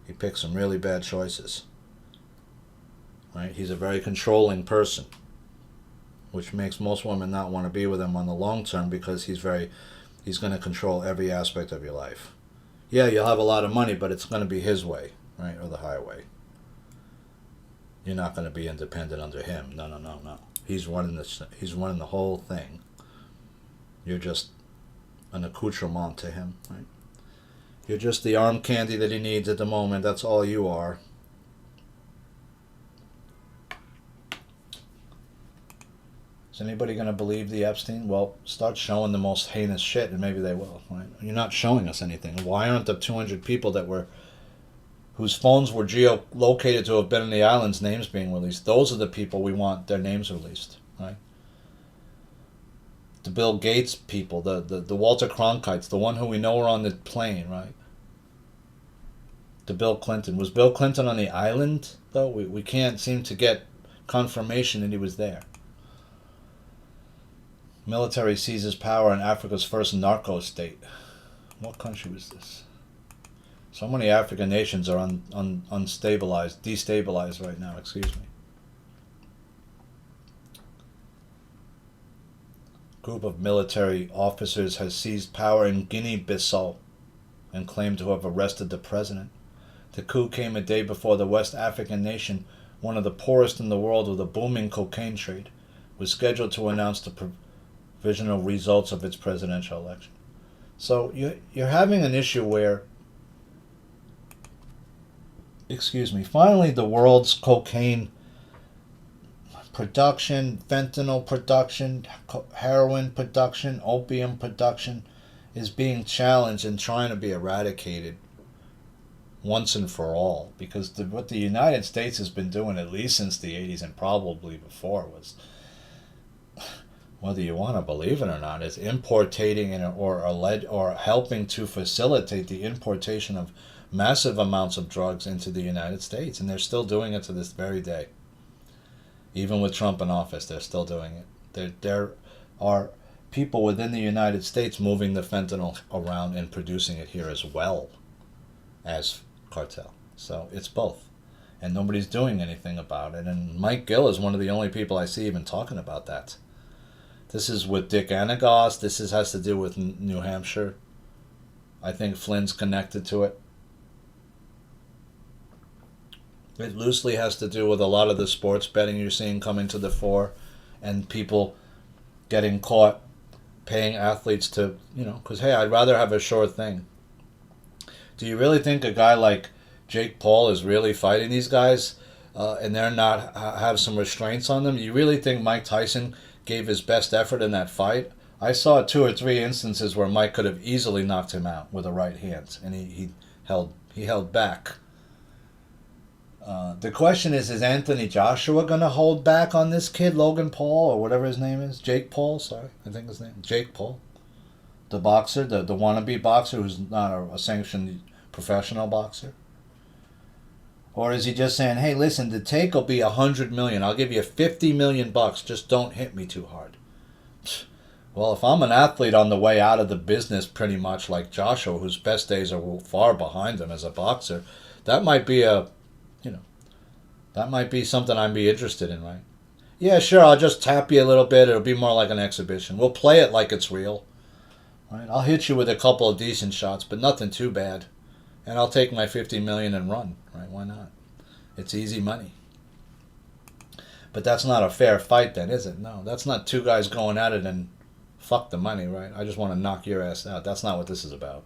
He picks some really bad choices. Right? He's a very controlling person, which makes most women not want to be with him on the long term because he's going to control every aspect of your life. Yeah, you'll have a lot of money, but it's going to be his way, right? Or the highway. You're not going to be independent under him. No. He's running the whole thing. You're just an accoutrement to him, right? You're just the arm candy that he needs at the moment. That's all you are. Does anybody going to believe the Epstein? Well, start showing the most heinous shit, and maybe they will. Right? You're not showing us anything. Why aren't the 200 people whose phones were geolocated to have been in the islands names being released? Those are the people we want their names released, right? The Bill Gates people, the Walter Cronkites, the one who we know were on the plane, right? The Bill Clinton. Was Bill Clinton on the island, though? We can't seem to get confirmation that he was there. Military seizes power in Africa's first narco state. What country was this? So many African nations are destabilized right now, excuse me. Group of military officers has seized power in Guinea-Bissau and claimed to have arrested the president. The coup came a day before the West African nation, one of the poorest in the world with a booming cocaine trade, was scheduled to announce the provisional results of its presidential election. So you're having an issue where, finally the world's cocaine production, fentanyl production, heroin production, opium production is being challenged and trying to be eradicated once and for all. Because what the United States has been doing, at least since the 80s and probably before, was, whether you want to believe it or not, is importating or helping to facilitate the importation of massive amounts of drugs into the United States. And they're still doing it to this very day. Even with Trump in office, they're still doing it. There are people within the United States moving the fentanyl around and producing it here as well as cartel. So it's both. And nobody's doing anything about it. And Mike Gill is one of the only people I see even talking about that. This is with Dick Anagos. This has to do with New Hampshire. I think Flynn's connected to it. It loosely has to do with a lot of the sports betting you're seeing coming to the fore and people getting caught paying athletes to, because, hey, I'd rather have a sure thing. Do you really think a guy like Jake Paul is really fighting these guys and they're not have some restraints on them? You really think Mike Tyson gave his best effort in that fight? I saw 2 or 3 instances where Mike could have easily knocked him out with a right hand, and he held back. The question is Anthony Joshua going to hold back on this kid, Logan Paul, or whatever his name is? Jake Paul, sorry. I think his name. Jake Paul. The boxer, the wannabe boxer who's not a sanctioned professional boxer. Or is he just saying, hey, listen, the take will be $100 million. I'll give you $50 million. Just don't hit me too hard. Well, if I'm an athlete on the way out of the business, pretty much like Joshua, whose best days are far behind him as a boxer, that might be that might be something I'd be interested in, right? Yeah, sure, I'll just tap you a little bit. It'll be more like an exhibition. We'll play it like it's real. Right? I'll hit you with a couple of decent shots, but nothing too bad. And I'll take my $50 million and run, right? Why not? It's easy money. But that's not a fair fight then, is it? No, that's not 2 guys going at it and fuck the money, right? I just want to knock your ass out. That's not what this is about.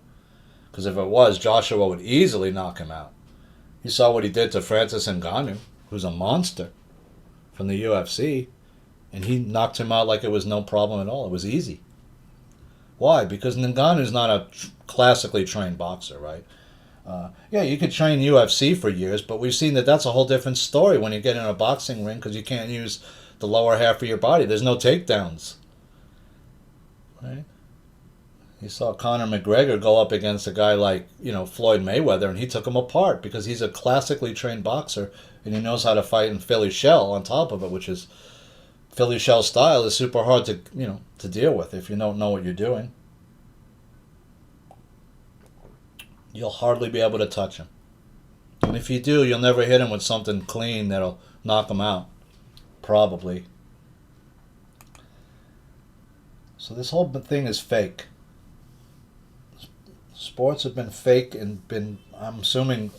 Because if it was, Joshua would easily knock him out. You saw what he did to Francis Ngannou, who's a monster from the UFC, and he knocked him out like it was no problem at all. It was easy. Why? Because Ngannou's not a classically trained boxer, right? Yeah, you could train UFC for years, but we've seen that that's a whole different story when you get in a boxing ring because you can't use the lower half of your body. There's no takedowns. Right? You saw Conor McGregor go up against a guy like, Floyd Mayweather, and he took him apart because he's a classically trained boxer and he knows how to fight in Philly shell on top of it, which is Philly shell style is super hard to deal with if you don't know what you're doing. You'll hardly be able to touch him. And if you do, you'll never hit him with something clean that'll knock him out. Probably. So this whole thing is fake. Sports have been fake and I'm assuming,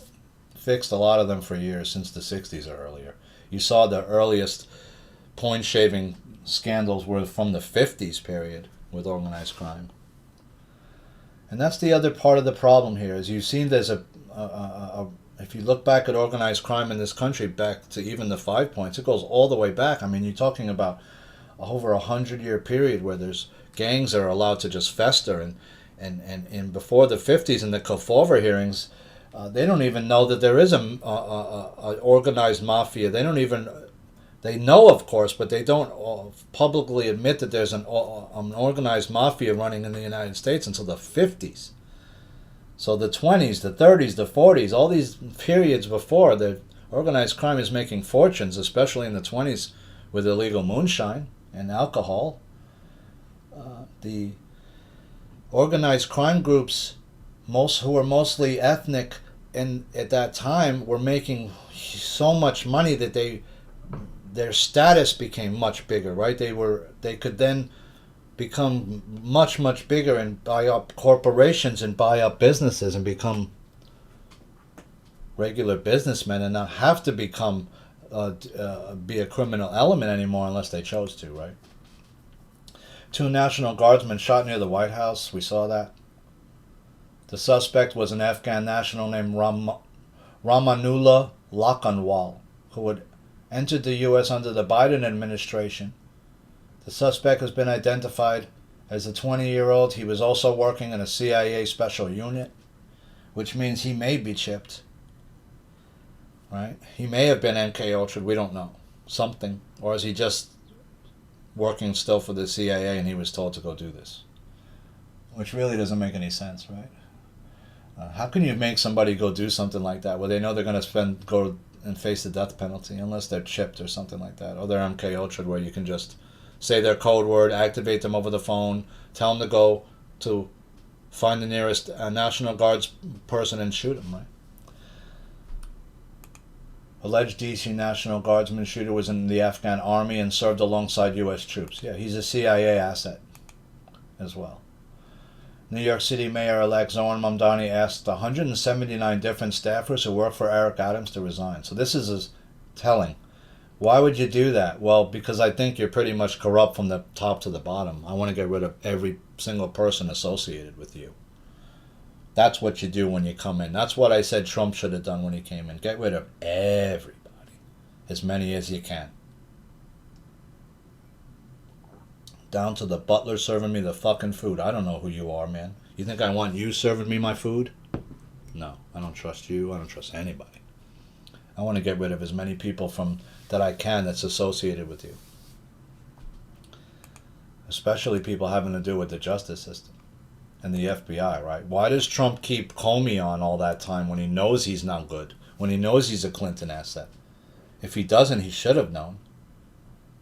fixed a lot of them for years, since the 60s or earlier. You saw the earliest point shaving scandals were from the 50s period with organized crime. And that's the other part of the problem here, is you've seen there's if you look back at organized crime in this country, back to even the 5 points, it goes all the way back. I mean, you're talking about over 100-year period where there's gangs that are allowed to just fester, and before the 50s in the Kofover hearings, they don't even know that there is a organized mafia. They know, of course, but they don't publicly admit that there's an organized mafia running in the United States until the 50s. So the 20s, the 30s, the 40s, all these periods before, the organized crime is making fortunes, especially in the 20s with illegal moonshine and alcohol. The organized crime groups, who were mostly ethnic, and at that time were making so much money that their status became much bigger, right? They could then become much, much bigger and buy up corporations and buy up businesses and become regular businessmen and not have to be a criminal element anymore unless they chose to, right? 2 National Guardsmen shot near the White House. We saw that. The suspect was an Afghan national named Ramanullah Lakanwal, who had entered the U.S. under the Biden administration. The suspect has been identified as a 20-year-old. He was also working in a CIA special unit, which means he may be chipped. Right? He may have been MK Ultra. We don't know. Something. Or is he just working still for the CIA and he was told to go do this? Which really doesn't make any sense, right? How can you make somebody go do something like that where they know they're going to go and face the death penalty unless they're chipped or something like that? Or they're MK Ultra where you can just say their code word, activate them over the phone, tell them to go to find the nearest National Guards person and shoot them, right? Alleged D.C. National Guardsman shooter was in the Afghan army and served alongside U.S. troops. Yeah, he's a CIA asset as well. New York City Mayor-elect Zohran Mamdani asked 179 different staffers who work for Eric Adams to resign. So this is telling. Why would you do that? Well, because I think you're pretty much corrupt from the top to the bottom. I want to get rid of every single person associated with you. That's what you do when you come in. That's what I said Trump should have done when he came in. Get rid of everybody. As many as you can. Down to the butler serving me the fucking food. I don't know who you are, man. You think I want you serving me my food? No, I don't trust you. I don't trust anybody. I want to get rid of as many people that I can that's associated with you. Especially people having to do with the justice system and the FBI, right? Why does Trump keep Comey on all that time when he knows he's not good? When he knows he's a Clinton asset? If he doesn't, he should have known.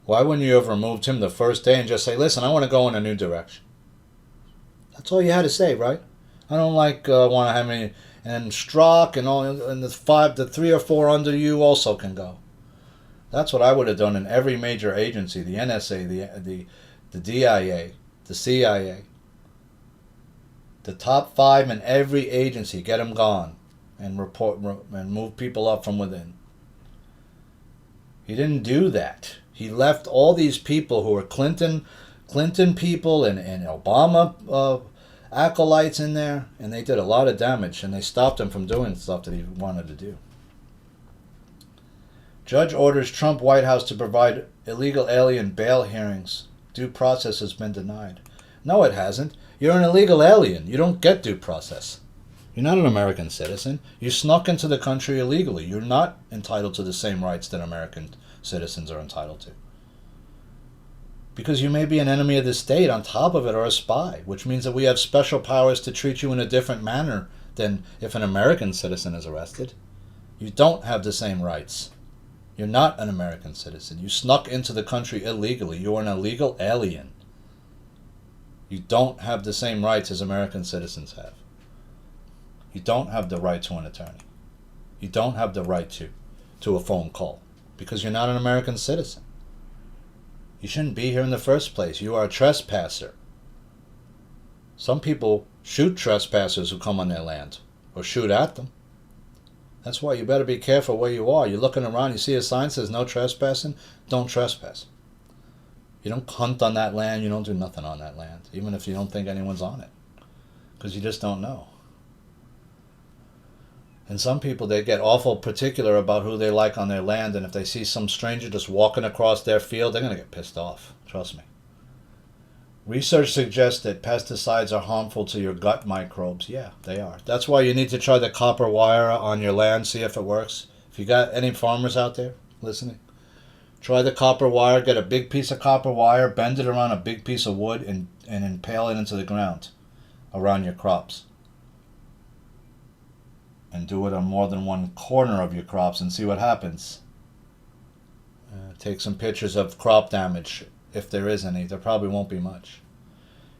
Why wouldn't you have removed him the first day and just say, listen, I want to go in a new direction? That's all you had to say, right? I don't want to have any, and Strzok and all, and the 3 or 4 under you also can go. That's what I would have done in every major agency, the NSA, the DIA, the CIA. The top 5 in every agency, get them gone and move people up from within. He didn't do that. He left all these people who were Clinton people and Obama acolytes in there, and they did a lot of damage, and they stopped him from doing stuff that he wanted to do. Judge orders Trump White House to provide illegal alien bail hearings. Due process has been denied. No, it hasn't. You're an illegal alien. You don't get due process. You're not an American citizen. You snuck into the country illegally. You're not entitled to the same rights that American citizens are entitled to. Because you may be an enemy of the state on top of it, or a spy, which means that we have special powers to treat you in a different manner than if an American citizen is arrested. You don't have the same rights. You're not an American citizen. You snuck into the country illegally. You're an illegal alien. You don't have the same rights as American citizens have. You don't have the right to an attorney. You don't have the right to a phone call because you're not an American citizen. You shouldn't be here in the first place. You are a trespasser. Some people shoot trespassers who come on their land or shoot at them. That's why you better be careful where you are. You're looking around, you see a sign that says no trespassing, don't trespass. You don't hunt on that land, you don't do nothing on that land, even if you don't think anyone's on it, because you just don't know. And some people, they get awful particular about who they like on their land, and if they see some stranger just walking across their field, they're going to get pissed off. Trust me. Research suggests that pesticides are harmful to your gut microbes. Yeah, they are. That's why you need to try the copper wire on your land, see if it works. If you got any farmers out there listening, try the copper wire, get a big piece of copper wire, bend it around a big piece of wood, and impale it into the ground around your crops. And do it on more than one corner of your crops and see what happens. Take some pictures of crop damage, if there is any. There probably won't be much.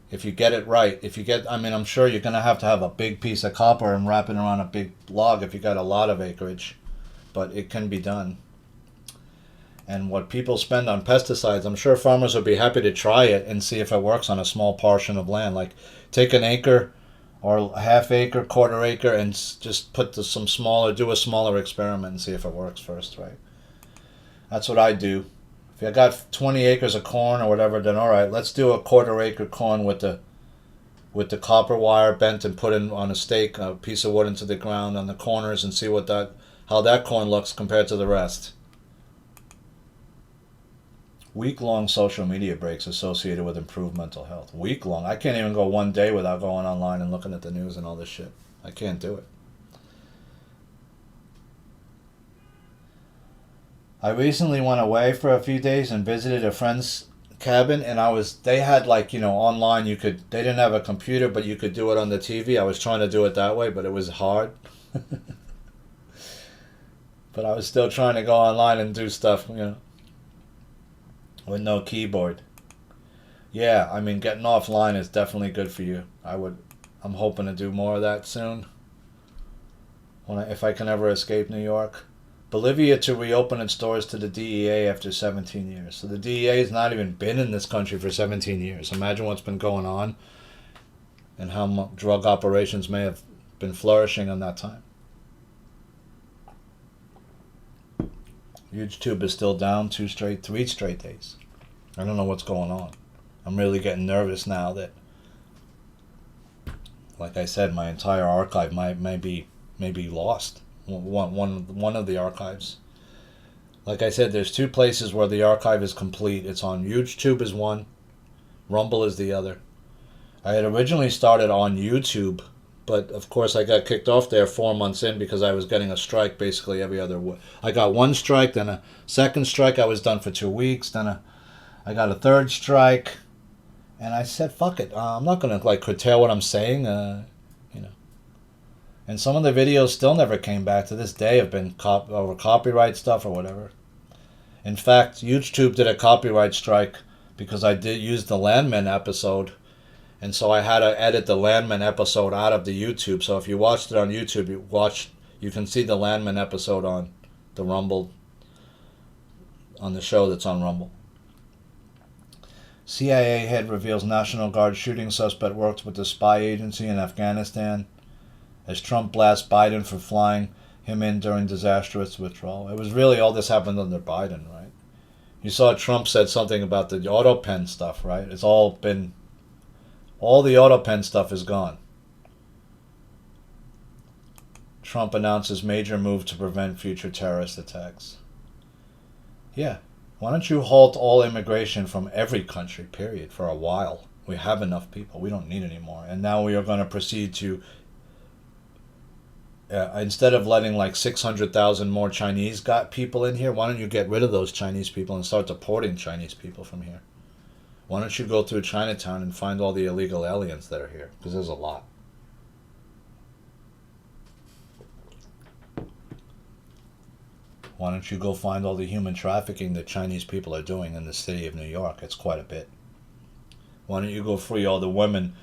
If you get it right, I'm sure you're going to have a big piece of copper and wrap it around a big log if you got a lot of acreage. But it can be done. And what people spend on pesticides, I'm sure farmers would be happy to try it and see if it works on a small portion of land. Like, take an acre or a half acre, quarter acre, and just do a smaller experiment and see if it works first, right? That's what I do. If I got 20 acres of corn or whatever, then all right, let's do a quarter acre corn with the copper wire bent and put in on a stake, a piece of wood into the ground on the corners, and see how that corn looks compared to the rest. Week-long social media breaks associated with improved mental health. Week-long. I can't even go one day without going online and looking at the news and all this shit. I can't do it. I recently went away for a few days and visited a friend's cabin, and they had online, they didn't have a computer, but you could do it on the TV. I was trying to do it that way, but it was hard. But I was still trying to go online and do stuff, with no keyboard. Yeah, getting offline is definitely good for you. I'm hoping to do more of that soon. If I can ever escape New York. Bolivia to reopen its doors to the DEA after 17 years. So the DEA has not even been in this country for 17 years. Imagine what's been going on and how drug operations may have been flourishing in that time. YouTube is still down 3 straight days. I don't know what's going on. I'm really getting nervous now that, like I said, my entire archive may be lost. One of the archives. Like I said, there's 2 places where the archive is complete. It's on YouTube is one, Rumble is the other. I had originally started on YouTube, but of course I got kicked off there 4 months in because I was getting a strike basically every other week. I got 1 strike, then a second strike. I was done for 2 weeks. Then I got a 3rd strike, and I said, "Fuck it. I'm not gonna curtail what I'm saying." And some of the videos still never came back to this day. Have been over copyright stuff or whatever. In fact, YouTube did a copyright strike because I did use the Landman episode. And so I had to edit the Landman episode out of the YouTube. So if you watched it on YouTube, you can see the Landman episode on the Rumble, on the show that's on Rumble. CIA head reveals National Guard shooting suspect worked with the spy agency in Afghanistan as Trump blasts Biden for flying him in during disastrous withdrawal. It was really all this happened under Biden, right? You saw Trump said something about the auto pen stuff, right? All the auto pen stuff is gone. Trump announces major move to prevent future terrorist attacks. Yeah. Why don't you halt all immigration from every country, period, for a while? We have enough people. We don't need any more. And now we are going to proceed to, instead of letting 600,000 more Chinese people in here, why don't you get rid of those Chinese people and start deporting Chinese people from here? Why don't you go through Chinatown and find all the illegal aliens that are here? Because there's a lot. Why don't you go find all the human trafficking that Chinese people are doing in the city of New York? It's quite a bit. Why don't you go free all the women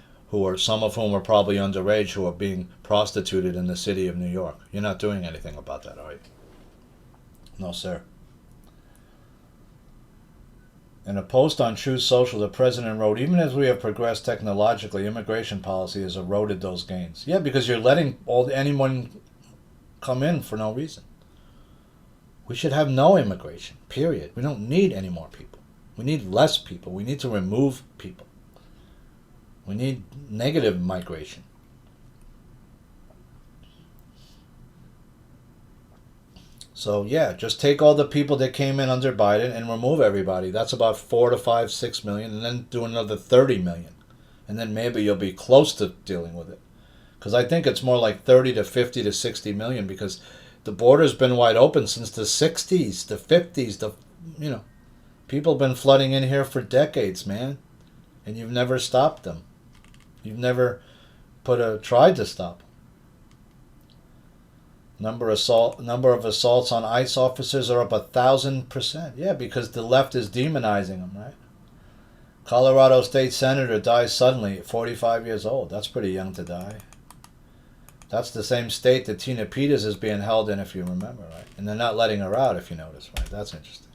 some of whom are probably underage, who are being prostituted in the city of New York? You're not doing anything about that, are you? No, sir. In a post on Truth Social, the president wrote, "Even as we have progressed technologically, immigration policy has eroded those gains." Yeah, because you're letting anyone come in for no reason. We should have no immigration, period. We don't need any more people. We need less people. We need to remove people. We need negative migration. So yeah, just take all the people that came in under Biden and remove everybody. That's about 4 to 5, 6 million, and then do another 30 million, and then maybe you'll be close to dealing with it. Because I think it's more like 30 to 50 to 60 million, because the border's been wide open since the 60s, the 50s, people have been flooding in here for decades, man, and you've never stopped them. You've never tried to stop them. Number of assaults on ICE officers are up 1,000%. Yeah, because the left is demonizing them, right? Colorado state senator dies suddenly at 45 years old. That's pretty young to die. That's the same state that Tina Peters is being held in, if you remember, right? And they're not letting her out, if you notice, right? That's interesting.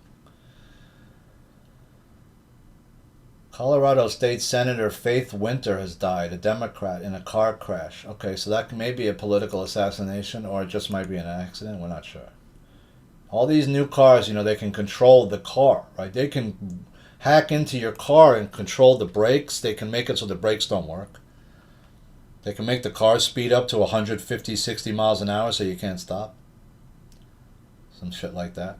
Colorado State Senator Faith Winter has died, a Democrat, in a car crash. Okay, so that may be a political assassination, or it just might be an accident. We're not sure. All these new cars, they can control the car, right? They can hack into your car and control the brakes. They can make it so the brakes don't work. They can make the car speed up to 150, 60 miles an hour so you can't stop. Some shit like that.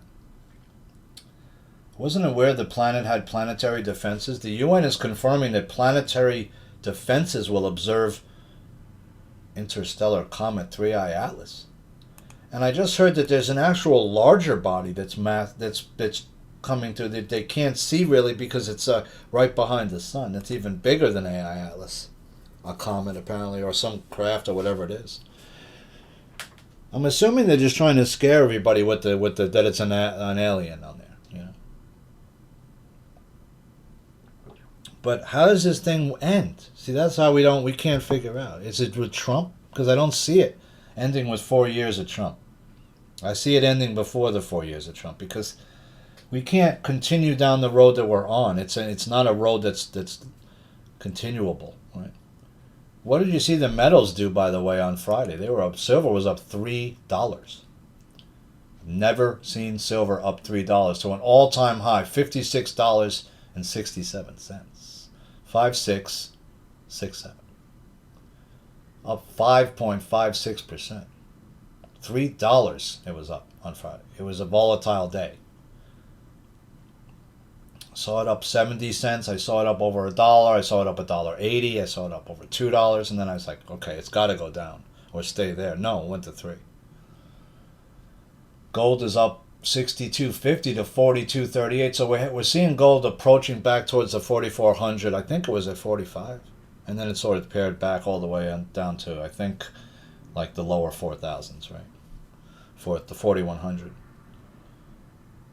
Wasn't aware the planet had planetary defenses. The UN is confirming that planetary defenses will observe interstellar comet 3I Atlas. And I just heard that there's an actual larger body that's coming through that they can't see really because it's right behind the sun. It's even bigger than AI Atlas. A comet apparently, or some craft, or whatever it is. I'm assuming they're just trying to scare everybody with the that it's an alien on there. But how does this thing end? See, that's how we can't figure out. Is it with Trump? Because I don't see it ending with 4 years of Trump. I see it ending before the 4 years of Trump, because we can't continue down the road that we're on. It's not a road that's continuable, right? What did you see the metals do, by the way, on Friday? They were up. Silver was up $3. Never seen silver up $3 to an all-time high, $56.67. 5667, up 5.56%. $3 it was up on Friday. It was a volatile day. Saw it up 70 cents. I saw it up over $1. I saw it up $1.80. I saw it up over $2, and then I was like, okay, it's got to go down or stay there. No, it went to 3. Gold is up 62.50 to 42.38. So we're seeing gold approaching back towards the 4,400. I think it was at 45, and then it sort of paired back all the way down to, I think, like the lower 4,000s, right? For the 4,100.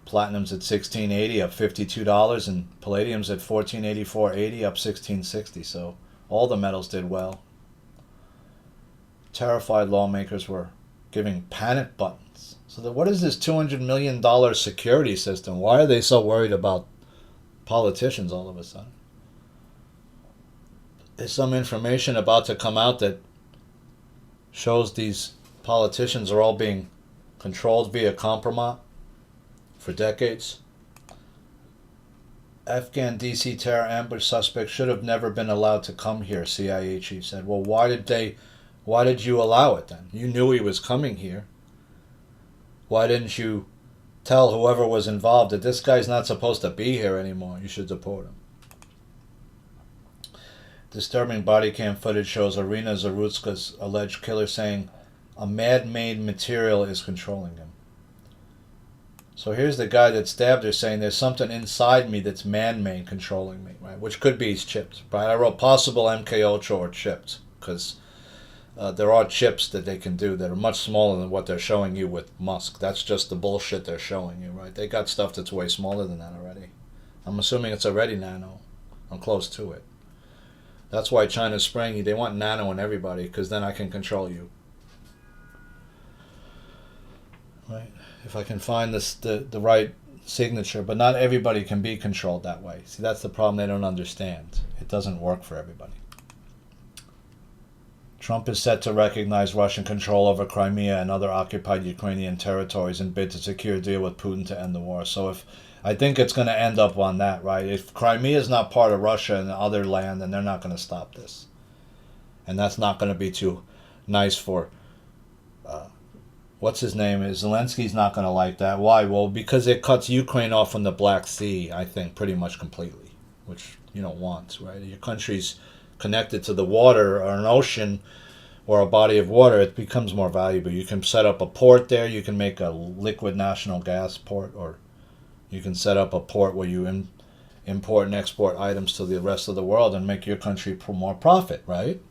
Platinum's at 16.80, up $52, and palladium's at 14.84.80, up 16.60. So all the metals did well. Terrified lawmakers were giving panic buttons. So what is this $200 million security system? Why are they so worried about politicians all of a sudden? There's some information about to come out that shows these politicians are all being controlled via compromise for decades. Afghan D.C. terror ambush suspect should have never been allowed to come here, CIA chief said. Well, why did you allow it then? You knew he was coming here. Why didn't you tell whoever was involved that this guy's not supposed to be here anymore? You should deport him. Disturbing body cam footage shows Irina Zarutska's alleged killer saying a man-made material is controlling him. So here's the guy that stabbed her saying there's something inside me that's man-made controlling me, right? Which could be he's chipped, right? I wrote possible MK Ultra or chipped, because there are chips that they can do that are much smaller than what they're showing you with Musk. That's just the bullshit they're showing you, right? They got stuff that's way smaller than that already. I'm assuming it's already nano. I'm close to it. That's why China's spraying you. They want nano in everybody, because then I can control you. Right? If I can find the right signature, but not everybody can be controlled that way. See, that's the problem they don't understand. It doesn't work for everybody. Trump is set to recognize Russian control over Crimea and other occupied Ukrainian territories in bid to secure a deal with Putin to end the war. So I think it's going to end up on that, right? If Crimea is not part of Russia and other land, then they're not going to stop this. And that's not going to be too nice for what's his name is Zelensky's not going to like that. Why? Well, because it cuts Ukraine off from the Black Sea, I think, pretty much completely, which you don't want, right? Your country's connected to the water or an ocean or a body of water, it becomes more valuable. You can set up a port there. You can make a liquid national gas port, or you can set up a port where you import and export items to the rest of the world and make your country more profit, right?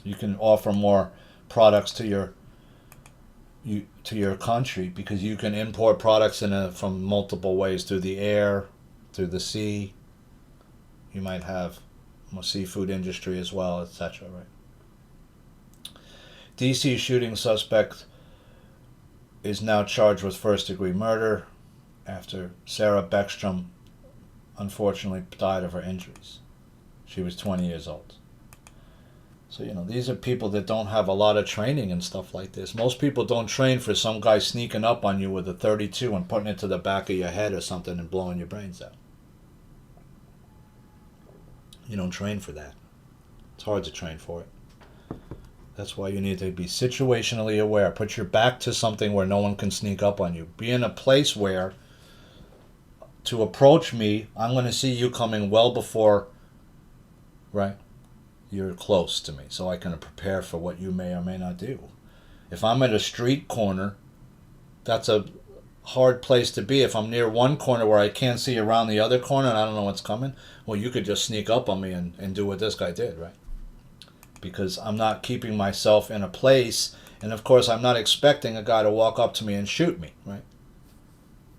You can offer more products to your country because you can import products from multiple ways, through the air, through the sea. You might have more seafood industry as well, etc. Right? D.C. shooting suspect is now charged with first-degree murder after Sarah Beckstrom unfortunately died of her injuries. She was 20 years old. So, these are people that don't have a lot of training and stuff like this. Most people don't train for some guy sneaking up on you with a .32 and putting it to the back of your head or something and blowing your brains out. You don't train for that. It's hard to train for it. That's why you need to be situationally aware. Put your back to something where no one can sneak up on you. Be in a place where, to approach me, I'm going to see you coming well before, right? You're close to me, so I can prepare for what you may or may not do. If I'm at a street corner, that's a hard place to be. If I'm near one corner where I can't see around the other corner and I don't know what's coming, well, you could just sneak up on me and do what this guy did, right? Because I'm not keeping myself in a place, and of course I'm not expecting a guy to walk up to me and shoot me, right?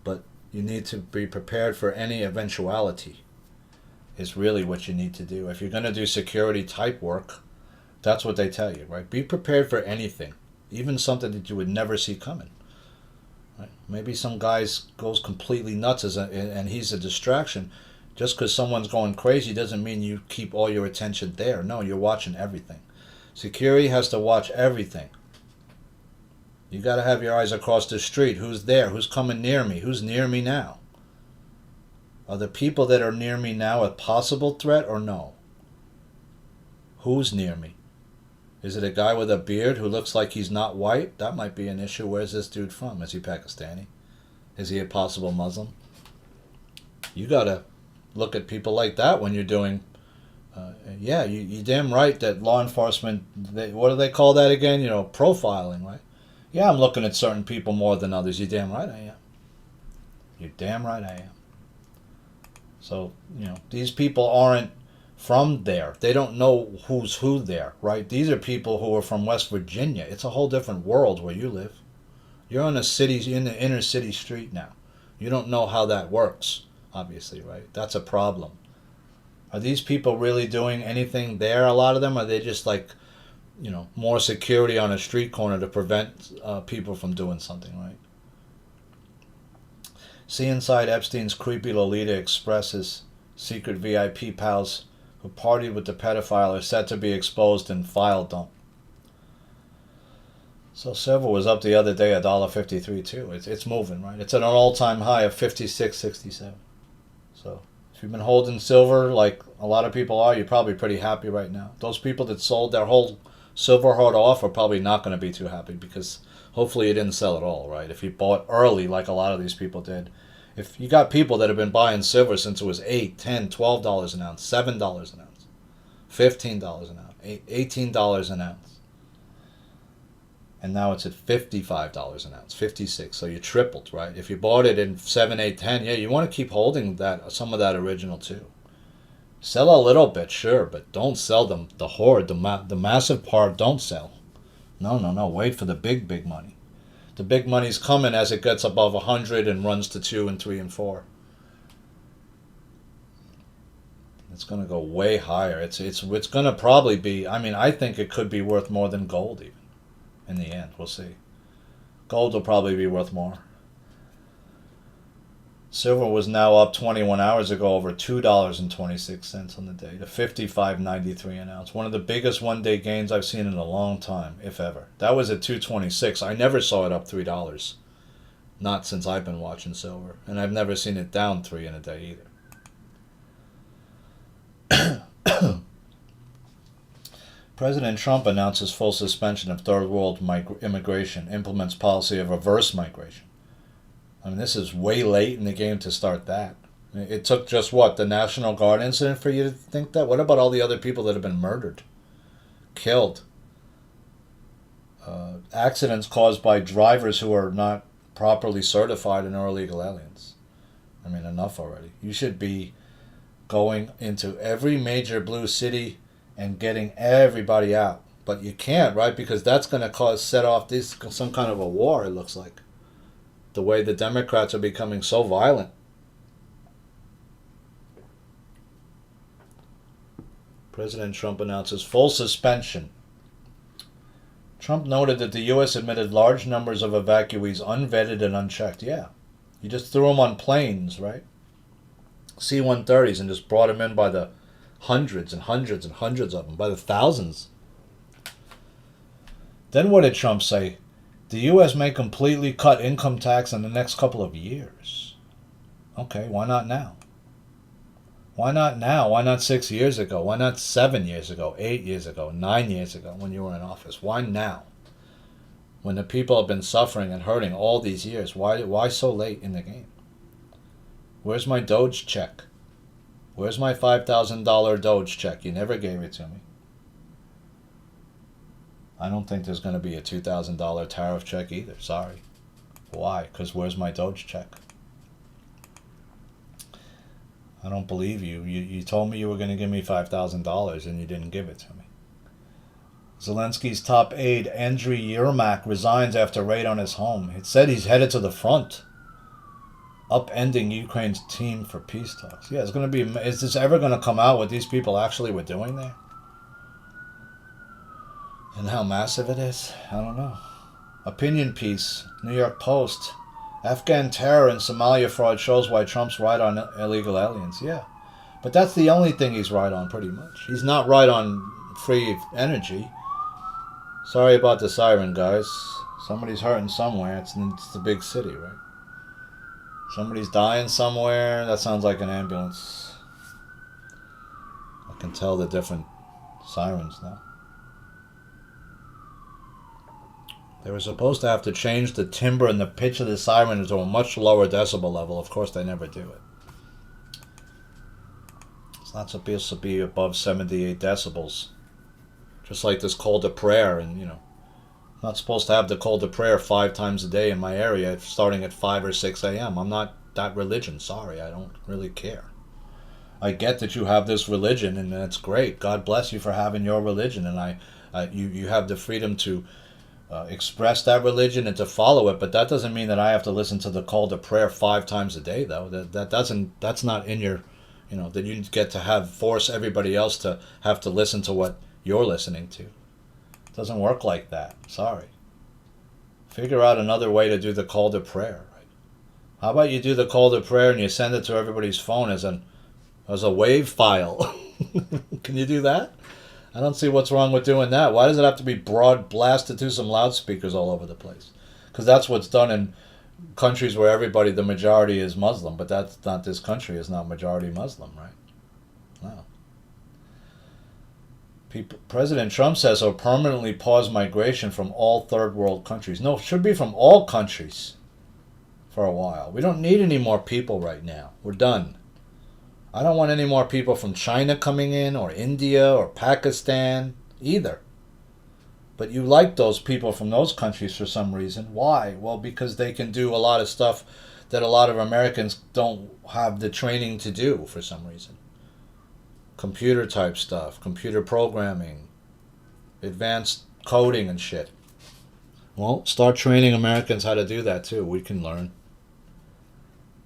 But you need to be prepared for any eventuality. Is really what you need to do. If you're going to do security type work, that's what they tell you, right? Be prepared for anything, even something that you would never see coming. Right? Maybe some guy goes completely nuts and he's a distraction. Just because someone's going crazy doesn't mean you keep all your attention there. No, you're watching everything. Security has to watch everything. You got to have your eyes across the street. Who's there? Who's coming near me? Who's near me now? Are the people that are near me now a possible threat or no? Who's near me? Is it a guy with a beard who looks like he's not white? That might be an issue. Where's this dude from? Is he Pakistani? Is he a possible Muslim? You got to look at people like that when you're doing... you're damn right that law enforcement... what do they call that again? Profiling, right? Yeah, I'm looking at certain people more than others. You're damn right I am. You're damn right I am. So, these people aren't from there. They don't know who's who there, right? These are people who are from West Virginia. It's a whole different world where you live. You're in the inner city street now. You don't know how that works, obviously, right? That's a problem. Are these people really doing anything there, a lot of them? Are they just like, more security on a street corner to prevent people from doing something, right? See inside Epstein's creepy Lolita Express's secret VIP pals who partied with the pedophile are set to be exposed in file dump. So silver was up the other day, $1.53 too. It's moving, right? It's at an all-time high of 56.67. So if you've been holding silver like a lot of people are, you're probably pretty happy right now. Those people that sold their whole silver hoard off are probably not going to be too happy because hopefully you didn't sell it all, right? If you bought early like a lot of these people did. If you got people that have been buying silver since it was $8, $10, $12 an ounce, $7 an ounce, $15 an ounce, $18 an ounce. And now it's at $55 an ounce, 56. So you tripled, right? If you bought it in 7, 8, 10, you want to keep holding some of that original too. Sell a little bit, sure, but don't sell them. The hoard, the massive part, don't sell. No. Wait for the big money. The big money's coming as it gets above 100 and runs to 2 and 3 and 4. It's going to go way higher. It's going to probably be, I think it could be worth more than gold even. In the end, we'll see. Gold will probably be worth more. Silver was now up 21 hours ago over $2.26 on the day to $55.93 an ounce. One of the biggest one-day gains I've seen in a long time, if ever. That was at $2.26. I never saw it up $3. Not since I've been watching silver. And I've never seen it down 3 in a day either. President Trump announces full suspension of third world immigration, implements policy of reverse migration. I mean, this is way late in the game to start that. It took just what, the National Guard incident for you to think that? What about all the other people that have been murdered, killed? Accidents caused by drivers who are not properly certified and are illegal aliens. I mean, enough already. You should be going into every major blue city and getting everybody out. But you can't, right? Because that's going to set off some kind of a war, it looks like. The way the Democrats are becoming so violent. President Trump announces full suspension. Trump noted that the U.S. admitted large numbers of evacuees unvetted and unchecked. Yeah. You just threw them on planes, right? C-130s and just brought them in by the hundreds and hundreds and hundreds of them, by the thousands. Then what did Trump say? The U.S. may completely cut income tax in the next couple of years. Okay, why not now? Why not now? Why not 6 years ago? Why not 7 years ago, 8 years ago, 9 years ago when you were in office? Why now? When the people have been suffering and hurting all these years, why so late in the game? Where's my Doge check? Where's my $5,000 Doge check? You never gave it to me. I don't think there's going to be a $2,000 tariff check either. Sorry. Why? Because where's my Doge check? I don't believe you. You told me you were going to give me $5,000 and you didn't give it to me. Zelensky's top aide, Andriy Yermak, resigns after raid on his home. It said he's headed to the front, upending Ukraine's team for peace talks. Yeah, it's going to be. Is this ever going to come out what these people actually were doing there? And how massive it is? I don't know. Opinion piece, New York Post. Afghan terror and Somalia fraud shows why Trump's right on illegal aliens. Yeah. But that's the only thing he's right on, pretty much. He's not right on free energy. Sorry about the siren, guys. Somebody's hurting somewhere. It's the big city, right? Somebody's dying somewhere. That sounds like an ambulance. I can tell the different sirens now. They were supposed to have to change the timbre and the pitch of the siren to a much lower decibel level. Of course, they never do it. It's not supposed to be above 78 decibels. Just like this call to prayer, and not supposed to have the call to prayer 5 times a day in my area, starting at 5 or 6 a.m. I'm not that religion. Sorry, I don't really care. I get that you have this religion, and that's great. God bless you for having your religion, and you have the freedom to express that religion and to follow it, but that doesn't mean that I have to listen to the call to prayer 5 times a day, though. That's not in your, that you get to force everybody else to have to listen to what you're listening to. It doesn't work like that. Sorry. Figure out another way to do the call to prayer. Right? How about you do the call to prayer and you send it to everybody's phone as a WAV file? Can you do that? I don't see what's wrong with doing that. Why does it have to be blasted to some loudspeakers all over the place? Because that's what's done in countries where the majority is Muslim. But that's not this country. It's not majority Muslim, right? No. President Trump says he'll permanently pause migration from all third world countries. No, it should be from all countries for a while. We don't need any more people right now. We're done. I don't want any more people from China coming in, or India, or Pakistan, either. But you like those people from those countries for some reason. Why? Well, because they can do a lot of stuff that a lot of Americans don't have the training to do for some reason. Computer type stuff, computer programming, advanced coding and shit. Well, start training Americans how to do that too. We can learn.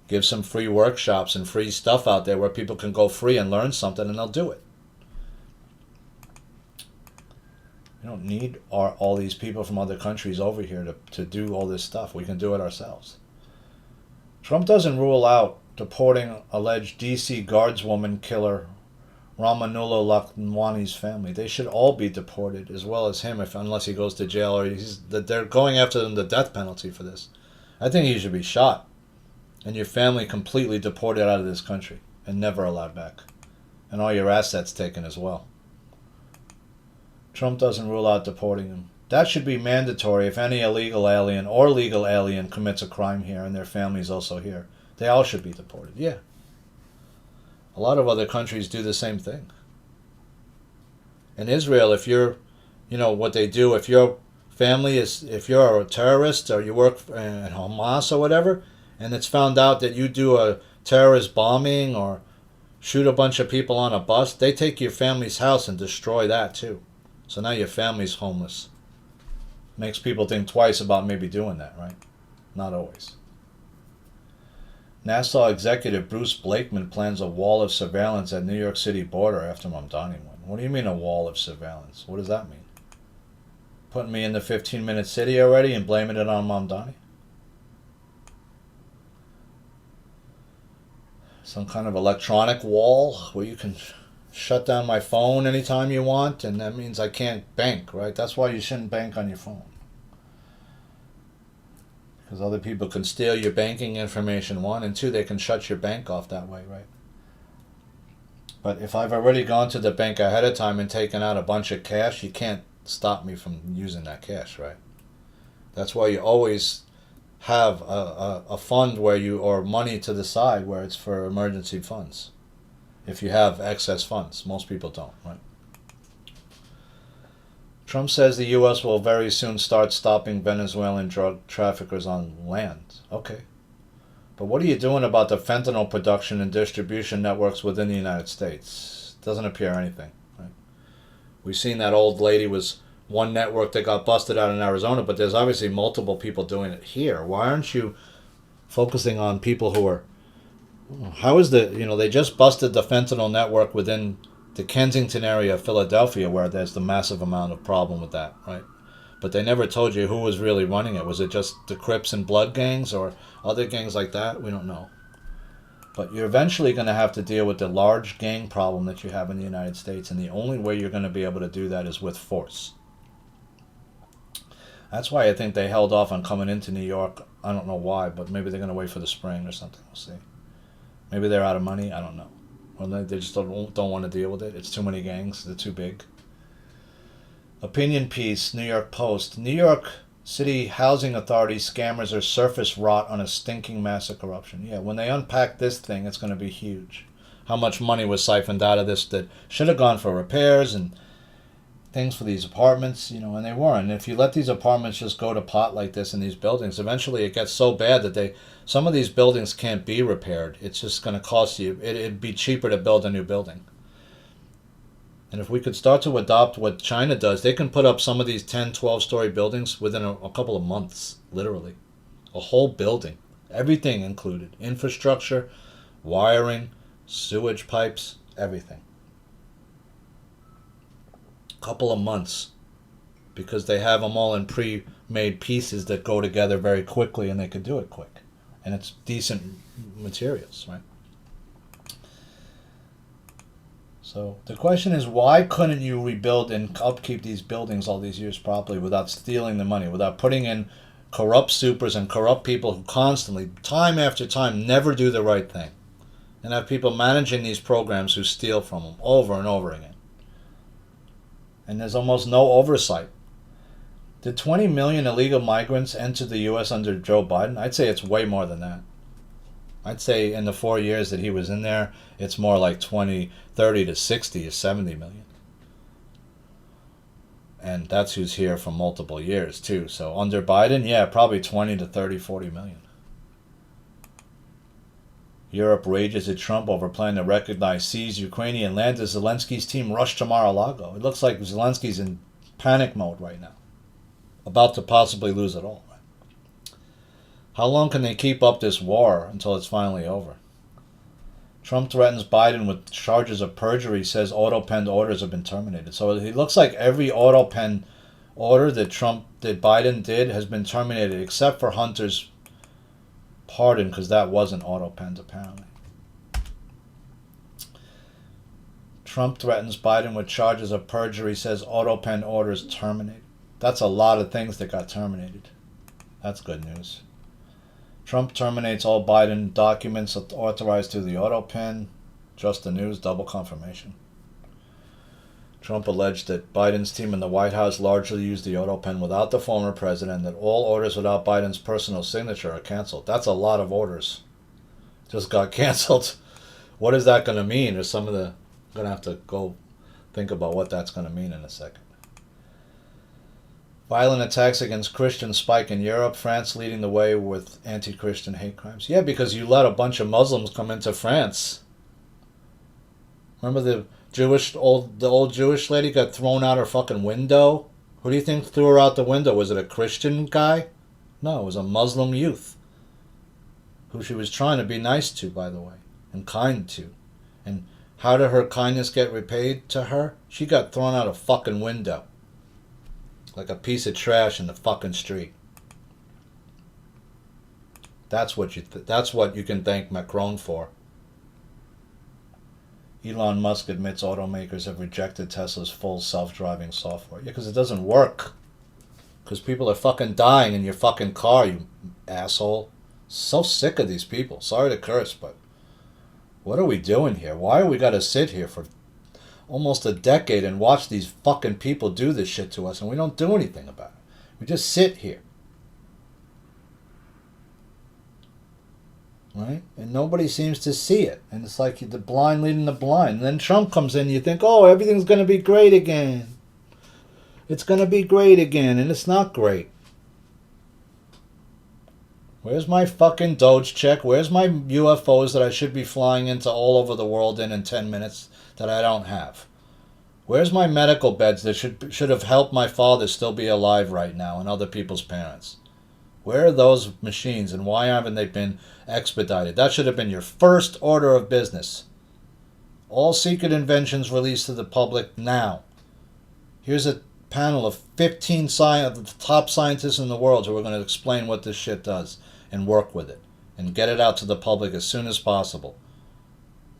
Give some free workshops and free stuff out there where people can go free and learn something, and they'll do it. We don't need all these people from other countries over here to do all this stuff. We can do it ourselves. Trump doesn't rule out deporting alleged D.C. guardswoman killer Ramanullah Lakhnawani's family. They should all be deported, as well as him, unless he goes to jail, or they're going after them the death penalty for this. I think he should be shot. And your family completely deported out of this country and never allowed back. And all your assets taken as well. Trump doesn't rule out deporting them. That should be mandatory if any illegal alien or legal alien commits a crime here and their family is also here. They all should be deported. Yeah. A lot of other countries do the same thing. In Israel, if you're, what they do, if your family is, if you're a terrorist or you work at Hamas or whatever, and it's found out that you do a terrorist bombing or shoot a bunch of people on a bus, they take your family's house and destroy that too. So now your family's homeless. Makes people think twice about maybe doing that, right? Not always. NASA executive Bruce Blakeman plans a wall of surveillance at New York City border after Mamdani won. What do you mean a wall of surveillance? What does that mean? Putting me in the 15-minute city already and blaming it on Mamdani? Some kind of electronic wall where you can shut down my phone anytime you want, and that means I can't bank, right? That's why you shouldn't bank on your phone. Because other people can steal your banking information, one, and two, they can shut your bank off that way, right? But if I've already gone to the bank ahead of time and taken out a bunch of cash, you can't stop me from using that cash, right? That's why you always have a fund where or money to the side where it's for emergency funds. If you have excess funds. Most people don't, right? Trump says the U.S. will very soon start stopping Venezuelan drug traffickers on land. Okay. But what are you doing about the fentanyl production and distribution networks within the United States? Doesn't appear anything, right? We've seen that old lady was one network that got busted out in Arizona, but there's obviously multiple people doing it here. Why aren't you focusing on people who are... How is they just busted the fentanyl network within the Kensington area of Philadelphia where there's the massive amount of problem with that, right? But they never told you who was really running it. Was it just the Crips and Blood gangs or other gangs like that? We don't know. But you're eventually going to have to deal with the large gang problem that you have in the United States, and the only way you're going to be able to do that is with force. That's why I think they held off on coming into New York. I don't know why, but maybe they're going to wait for the spring or something. We'll see. Maybe they're out of money. I don't know. Or they just don't want to deal with it. It's too many gangs. They're too big. Opinion piece, New York Post. New York City Housing Authority scammers are surface rot on a stinking mess of corruption. Yeah, when they unpack this thing, it's going to be huge. How much money was siphoned out of this that should have gone for repairs and things for these apartments, and they weren't. And if you let these apartments just go to pot like this in these buildings, eventually it gets so bad that some of these buildings can't be repaired. It's just going to cost you. It'd be cheaper to build a new building. And if we could start to adopt what China does, they can put up some of these 10, 12-story buildings within a couple of months, literally. A whole building. Everything included. Infrastructure, wiring, sewage pipes, everything. Couple of months, because they have them all in pre-made pieces that go together very quickly, and they can do it quick, and it's decent materials, right? So the question is, why couldn't you rebuild and upkeep these buildings all these years properly without stealing the money, without putting in corrupt supers and corrupt people who constantly, time after time, never do the right thing, and have people managing these programs who steal from them over and over again? And there's almost no oversight. Did 20 million illegal migrants enter the U.S. under Joe Biden? I'd say it's way more than that. I'd say in the 4 years that he was in there, it's more like 30 to 60 to 70 million. And that's who's here for multiple years, too. So under Biden, yeah, probably 20 to 30, 40 million. Europe rages at Trump over plan to recognize seized Ukrainian land as Zelensky's team rushed to Mar-a-Lago. It looks like Zelensky's in panic mode right now, about to possibly lose it all. How long can they keep up this war until it's finally over? Trump threatens Biden with charges of perjury, says auto-penned orders have been terminated. So it looks like every auto-pen order that Biden did has been terminated, except for Hunter's pardon, because that wasn't auto-penned apparently. Trump threatens Biden with charges of perjury, says auto-pen orders terminated. That's a lot of things that got terminated. That's good news. Trump terminates all Biden documents authorized through the auto-pen. Just the news, double confirmation. Trump alleged that Biden's team in the White House largely used the auto pen without the former president, that all orders without Biden's personal signature are canceled. That's a lot of orders. Just got canceled. What is that going to mean? Or some of the... I'm going to have to go think about what that's going to mean in a second. Violent attacks against Christians spike in Europe, France leading the way with anti-Christian hate crimes. Yeah, because you let a bunch of Muslims come into France. Remember the old Jewish lady got thrown out her fucking window? Who do you think threw her out the window? Was it a Christian guy? No, it was a Muslim youth who she was trying to be nice to, by the way, and kind to. And how did her kindness get repaid to her? She got thrown out a fucking window. Like a piece of trash in the fucking street. That's what you can thank Macron for. Elon Musk admits automakers have rejected Tesla's full self-driving software. Yeah, because it doesn't work. Because people are fucking dying in your fucking car, you asshole. So sick of these people. Sorry to curse, but what are we doing here? Why are we got to sit here for almost a decade and watch these fucking people do this shit to us and we don't do anything about it? We just sit here. Right? And nobody seems to see it. And it's like the blind leading the blind. And then Trump comes in and you think, oh, everything's going to be great again. It's going to be great again. And it's not great. Where's my fucking Doge check? Where's my UFOs that I should be flying into all over the world in 10 minutes that I don't have? Where's my medical beds that should have helped my father still be alive right now and other people's parents? Where are those machines and why haven't they been expedited? That should have been your first order of business. All secret inventions released to the public now. Here's a panel of 15 of the top scientists in the world who are going to explain what this shit does and work with it and get it out to the public as soon as possible.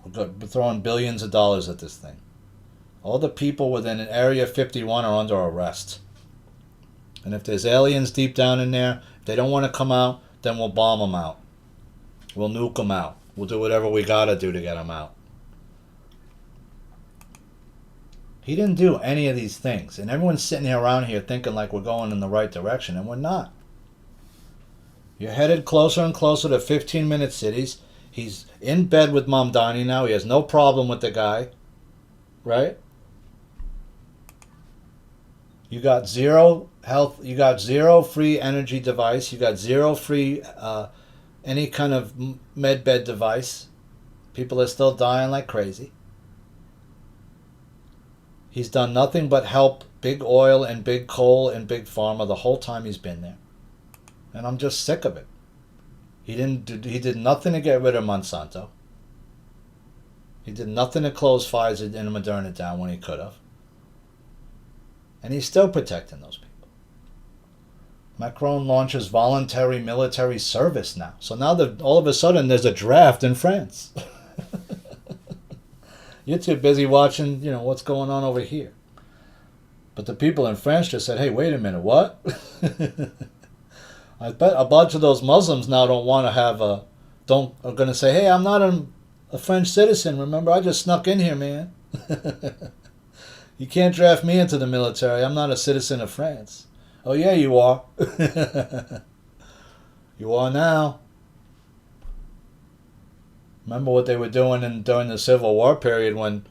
We're throwing billions of dollars at this thing. All the people within Area 51 are under arrest. And if there's aliens deep down in there, if they don't want to come out, then we'll bomb them out. We'll nuke them out. We'll do whatever we gotta do to get them out. He didn't do any of these things. And everyone's sitting here around here thinking like we're going in the right direction, and we're not. You're headed closer and closer to 15-minute cities. He's in bed with Mamdani now. He has no problem with the guy. Right? You got zero health. You got zero free energy device. You got zero free any kind of med bed device. People are still dying like crazy. He's done nothing but help big oil and big coal and big pharma the whole time he's been there. And I'm just sick of it. He did nothing to get rid of Monsanto. He did nothing to close Pfizer and Moderna down when he could have. And he's still protecting those people. Macron launches voluntary military service now. So now that all of a sudden there's a draft in France. You're too busy watching, what's going on over here. But the people in France just said, hey, wait a minute, what? I bet a bunch of those Muslims now don't want to have are going to say, hey, I'm not a French citizen. Remember, I just snuck in here, man. You can't draft me into the military. I'm not a citizen of France. Oh, yeah, you are. You are now. Remember what they were doing during the Civil War period when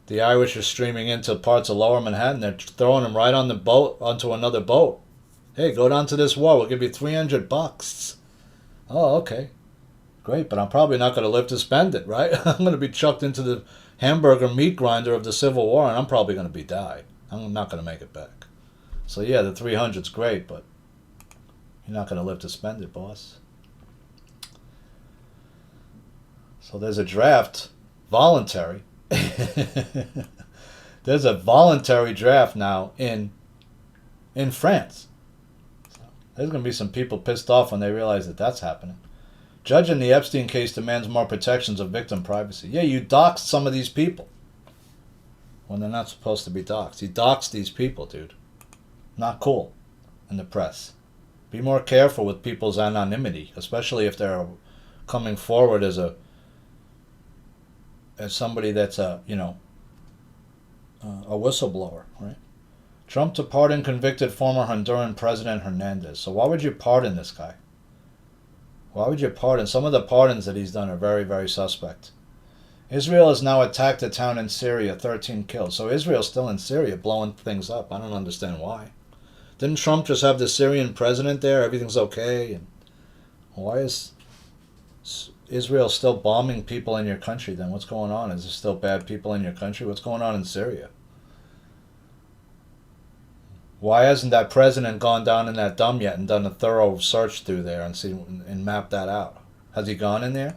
the Irish are streaming into parts of Lower Manhattan. They're throwing them right on the boat, onto another boat. Hey, go down to this war. We'll give you $300. Oh, okay. Great, but I'm probably not going to live to spend it, right? I'm going to be chucked into the hamburger meat grinder of the Civil War, and I'm probably going to be died. I'm not going to make it back. So, yeah, the 300's great, but you're not going to live to spend it, boss. So there's a draft, voluntary. There's a voluntary draft now in France. So there's going to be some people pissed off when they realize that that's happening. Judge in the Epstein case demands more protections of victim privacy. Yeah, you doxed some of these people when they're not supposed to be doxed. You doxed these people, dude. Not cool in the press. Be more careful with people's anonymity, especially if they're coming forward as somebody that's a a whistleblower, right? Trump to pardon convicted former Honduran President Hernandez. So why would you pardon this guy? Why would you pardon? Some of the pardons that he's done are very, very suspect. Israel has now attacked a town in Syria, 13 killed. So Israel's still in Syria, blowing things up. I don't understand why. Didn't Trump just have the Syrian president there? Everything's okay. And why is Israel still bombing people in your country then? What's going on? Is there still bad people in your country? What's going on in Syria? Why hasn't that president gone down in that dump yet and done a thorough search through there and mapped that out? Has he gone in there?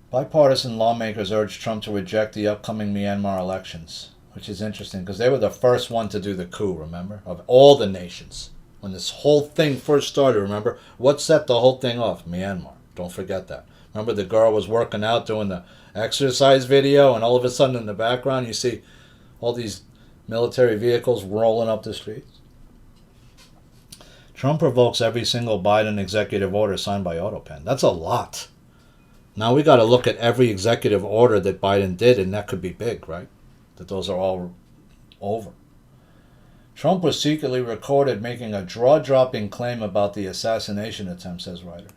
Bipartisan lawmakers urged Trump to reject the upcoming Myanmar elections, which is interesting because they were the first one to do the coup, remember? Of all the nations. When this whole thing first started, remember? What set the whole thing off? Myanmar. Don't forget that. Remember the girl was working out doing the exercise video and all of a sudden in the background you see all these military vehicles rolling up the streets? Trump revokes every single Biden executive order signed by AutoPen. That's a lot. Now we got to look at every executive order that Biden did, and that could be big, right? That those are all over. Trump was secretly recorded making a jaw-dropping claim about the assassination attempt, says writer.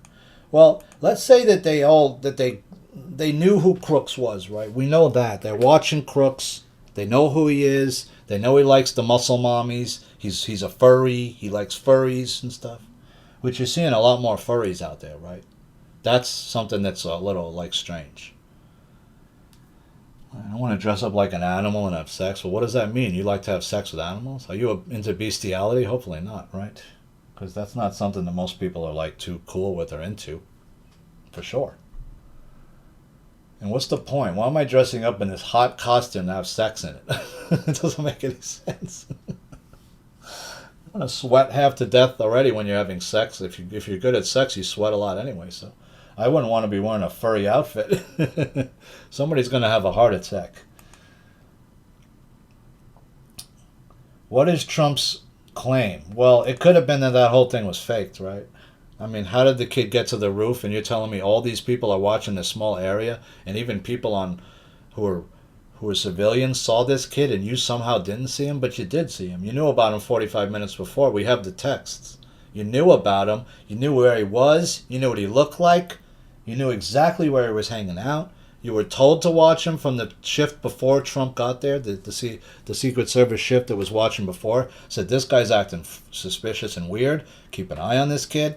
Well, let's say that they knew who Crooks was, right? We know that. They're watching Crooks. They know who he is. They know he likes the muscle mommies. He's a furry. He likes furries and stuff. Which you're seeing a lot more furries out there, right? That's something that's a little, like, strange. I want to dress up like an animal and have sex. Well, what does that mean? You like to have sex with animals? Are you into bestiality? Hopefully not, right? Because that's not something that most people are, like, too cool with or into. For sure. And what's the point? Why am I dressing up in this hot costume to have sex in it? It doesn't make any sense. I'm going to sweat half to death already when you're having sex. If you're good at sex, you sweat a lot anyway, so I wouldn't want to be wearing a furry outfit. Somebody's going to have a heart attack. What is Trump's claim? Well, it could have been that whole thing was faked, right? I mean, how did the kid get to the roof? And you're telling me all these people are watching this small area, and even people who are civilians saw this kid, and you somehow didn't see him, but you did see him. You knew about him 45 minutes before. We have the texts. You knew about him. You knew where he was. You knew what he looked like. You knew exactly where he was hanging out. You were told to watch him from the shift before Trump got there. The Secret Service shift that was watching before said, this guy's acting suspicious and weird. Keep an eye on this kid.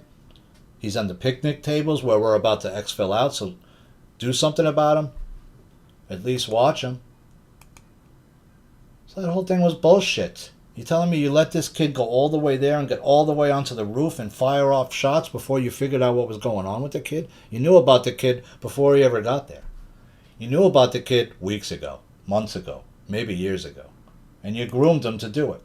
He's on the picnic tables where we're about to exfil out, so do something about him. At least watch him. So that whole thing was bullshit. You telling me you let this kid go all the way there and get all the way onto the roof and fire off shots before you figured out what was going on with the kid? You knew about the kid before he ever got there. You knew about the kid weeks ago, months ago, maybe years ago. And you groomed him to do it.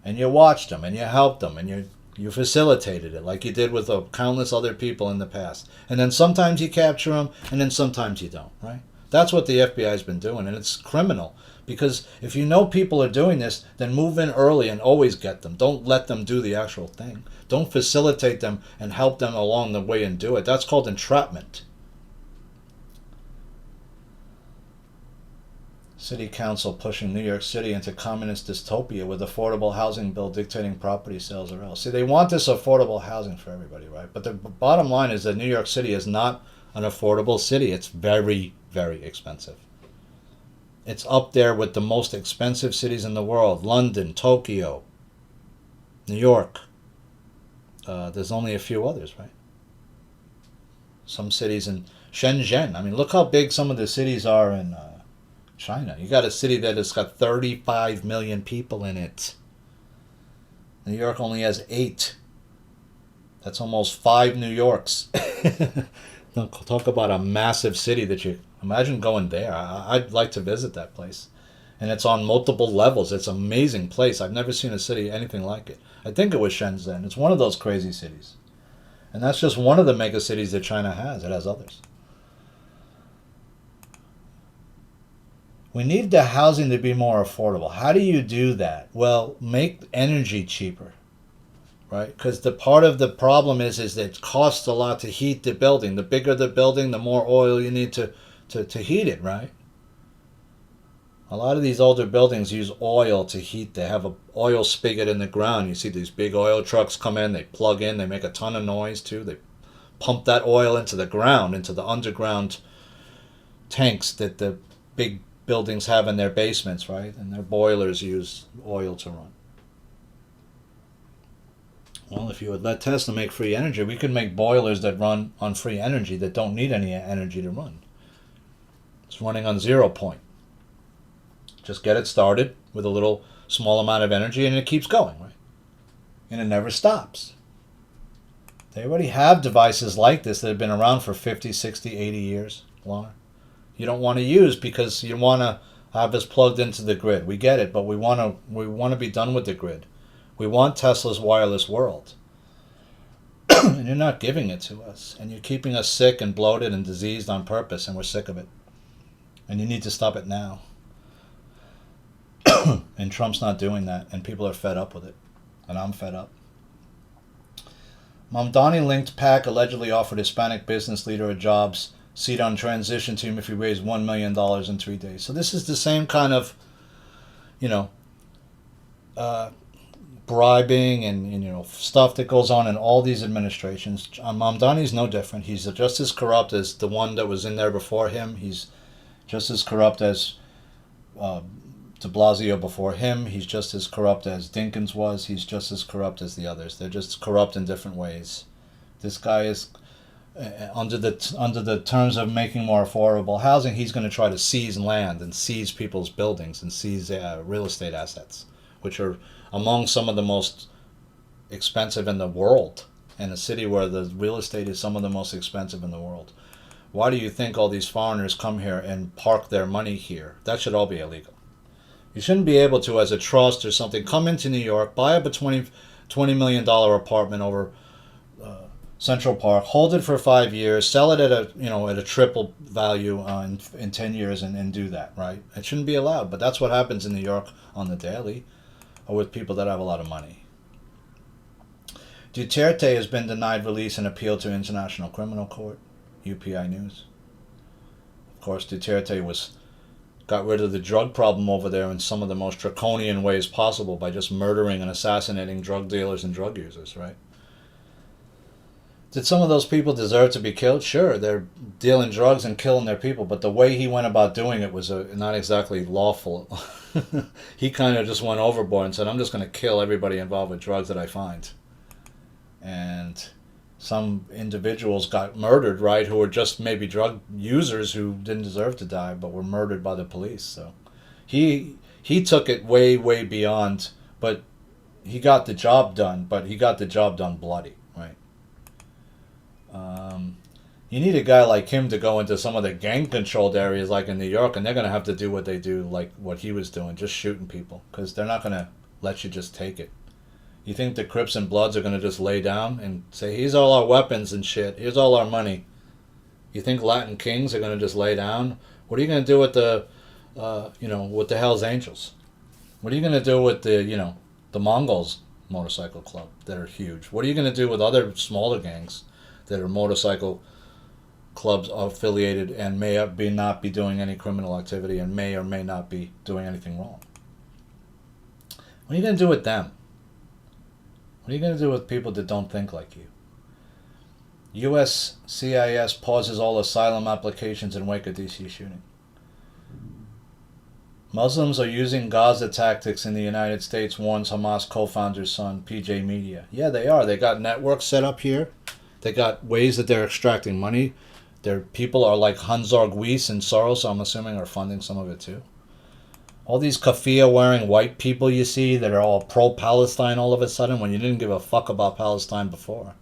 And you watched him and you helped him and you facilitated it like you did with countless other people in the past. And then sometimes you capture them and then sometimes you don't, right? That's what the FBI's been doing, and it's criminal. Because if you know people are doing this, then move in early and always get them. Don't let them do the actual thing. Don't facilitate them and help them along the way and do it. That's called entrapment. City Council pushing New York City into communist dystopia with affordable housing bill dictating property sales or else. See, they want this affordable housing for everybody, right? But the bottom line is that New York City is not an affordable city. It's very, very expensive. It's up there with the most expensive cities in the world. London, Tokyo, New York. There's only a few others, right? Some cities in Shenzhen. I mean, look how big some of the cities are in China. You got a city that has got 35 million people in it. New York only has 8. That's almost 5 New Yorks. Talk about a massive city that you... Imagine going there. I'd like to visit that place. And it's on multiple levels. It's an amazing place. I've never seen a city anything like it. I think it was Shenzhen. It's one of those crazy cities. And that's just one of the mega cities that China has. It has others. We need the housing to be more affordable. How do you do that? Well, make energy cheaper. Right? Because the part of the problem is that it costs a lot to heat the building. The bigger the building, the more oil you need to heat it, right? A lot of these older buildings use oil to heat. They have a oil spigot in the ground. You see these big oil trucks come in, they plug in, they make a ton of noise too. They pump that oil into the ground, into the underground tanks that the big buildings have in their basements, right? And their boilers use oil to run. Well, if you would let Tesla make free energy, we could make boilers that run on free energy that don't need any energy to run. It's running on 0 point. Just get it started with a little small amount of energy and it keeps going, right? And it never stops. They already have devices like this that have been around for 50, 60, 80 years longer. You don't want to use because you want to have us plugged into the grid. We get it, but we want to be done with the grid. We want Tesla's wireless world. And you're not giving it to us. And you're keeping us sick and bloated and diseased on purpose, and we're sick of it. And you need to stop it now. And Trump's not doing that, and people are fed up with it. And I'm fed up. Mamdani-linked PAC allegedly offered Hispanic business leader a jobs seat on transition team if he raised $1 million in 3 days. So this is the same kind of, bribing and stuff that goes on in all these administrations. Mamdani's no different. He's just as corrupt as the one that was in there before him. He's just as corrupt as de Blasio before him. He's just as corrupt as Dinkins was. He's just as corrupt as the others. They're just corrupt in different ways. This guy is under the terms of making more affordable housing. He's going to try to seize land and seize people's buildings and seize real estate assets, which are among some of the most expensive in the world, in a city where the real estate is some of the most expensive in the world. Why do you think all these foreigners come here and park their money here? That should all be illegal. You shouldn't be able to, as a trust or something, come into New York, buy up a $20 million apartment over Central Park, hold it for 5 years, sell it at a triple value in 10 years, and do that, right? It shouldn't be allowed, but that's what happens in New York on the daily, or with people that have a lot of money. Duterte has been denied release and appeal to International Criminal Court. UPI News. Of course, Duterte got rid of the drug problem over there in some of the most draconian ways possible by just murdering and assassinating drug dealers and drug users, right? Did some of those people deserve to be killed? Sure, they're dealing drugs and killing their people, but the way he went about doing it was not exactly lawful. He kind of just went overboard and said, I'm just going to kill everybody involved with drugs that I find. And some individuals got murdered, right, who were just maybe drug users who didn't deserve to die, but were murdered by the police. So he took it way, way beyond, but he got the job done, but he got the job done bloody, right? You need a guy like him to go into some of the gang-controlled areas like in New York, and they're going to have to do what they do, like what he was doing, just shooting people, because they're not going to let you just take it. You think the Crips and Bloods are going to just lay down and say, here's all our weapons and shit, here's all our money? You think Latin Kings are going to just lay down? What are you going to do with with the Hells Angels? What are you going to do with the Mongols motorcycle club that are huge? What are you going to do with other smaller gangs that are motorcycle clubs affiliated and may not be doing any criminal activity and may or may not be doing anything wrong? What are you going to do with them? What are you going to do with people that don't think like you? U.S. CIS pauses all asylum applications in wake of D.C. shooting. Muslims are using Gaza tactics in the United States, warns Hamas co-founder's son, PJ Media. Yeah, they are. They got networks set up here. They got ways that they're extracting money. Their people are like Hanzar Guis and Soros, I'm assuming, are funding some of it too. All these keffiyeh-wearing white people you see that are all pro-Palestine all of a sudden when you didn't give a fuck about Palestine before.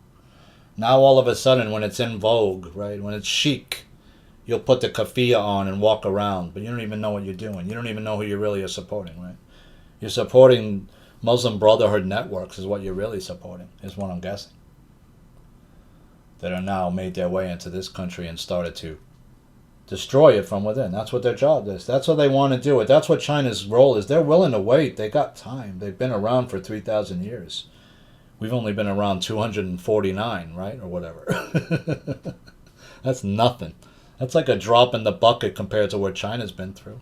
Now all of a sudden when it's in vogue, right, when it's chic, you'll put the keffiyeh on and walk around, but you don't even know what you're doing. You don't even know who you really are supporting, right? You're supporting Muslim Brotherhood networks is what you're really supporting, is what I'm guessing. That are now made their way into this country and started to destroy it from within. That's what their job is. That's what they want to do it. That's what China's role is. They're willing to wait. They got time. They've been around for 3,000 years. We've only been around 249, right? Or whatever. That's nothing. That's like a drop in the bucket compared to what China's been through.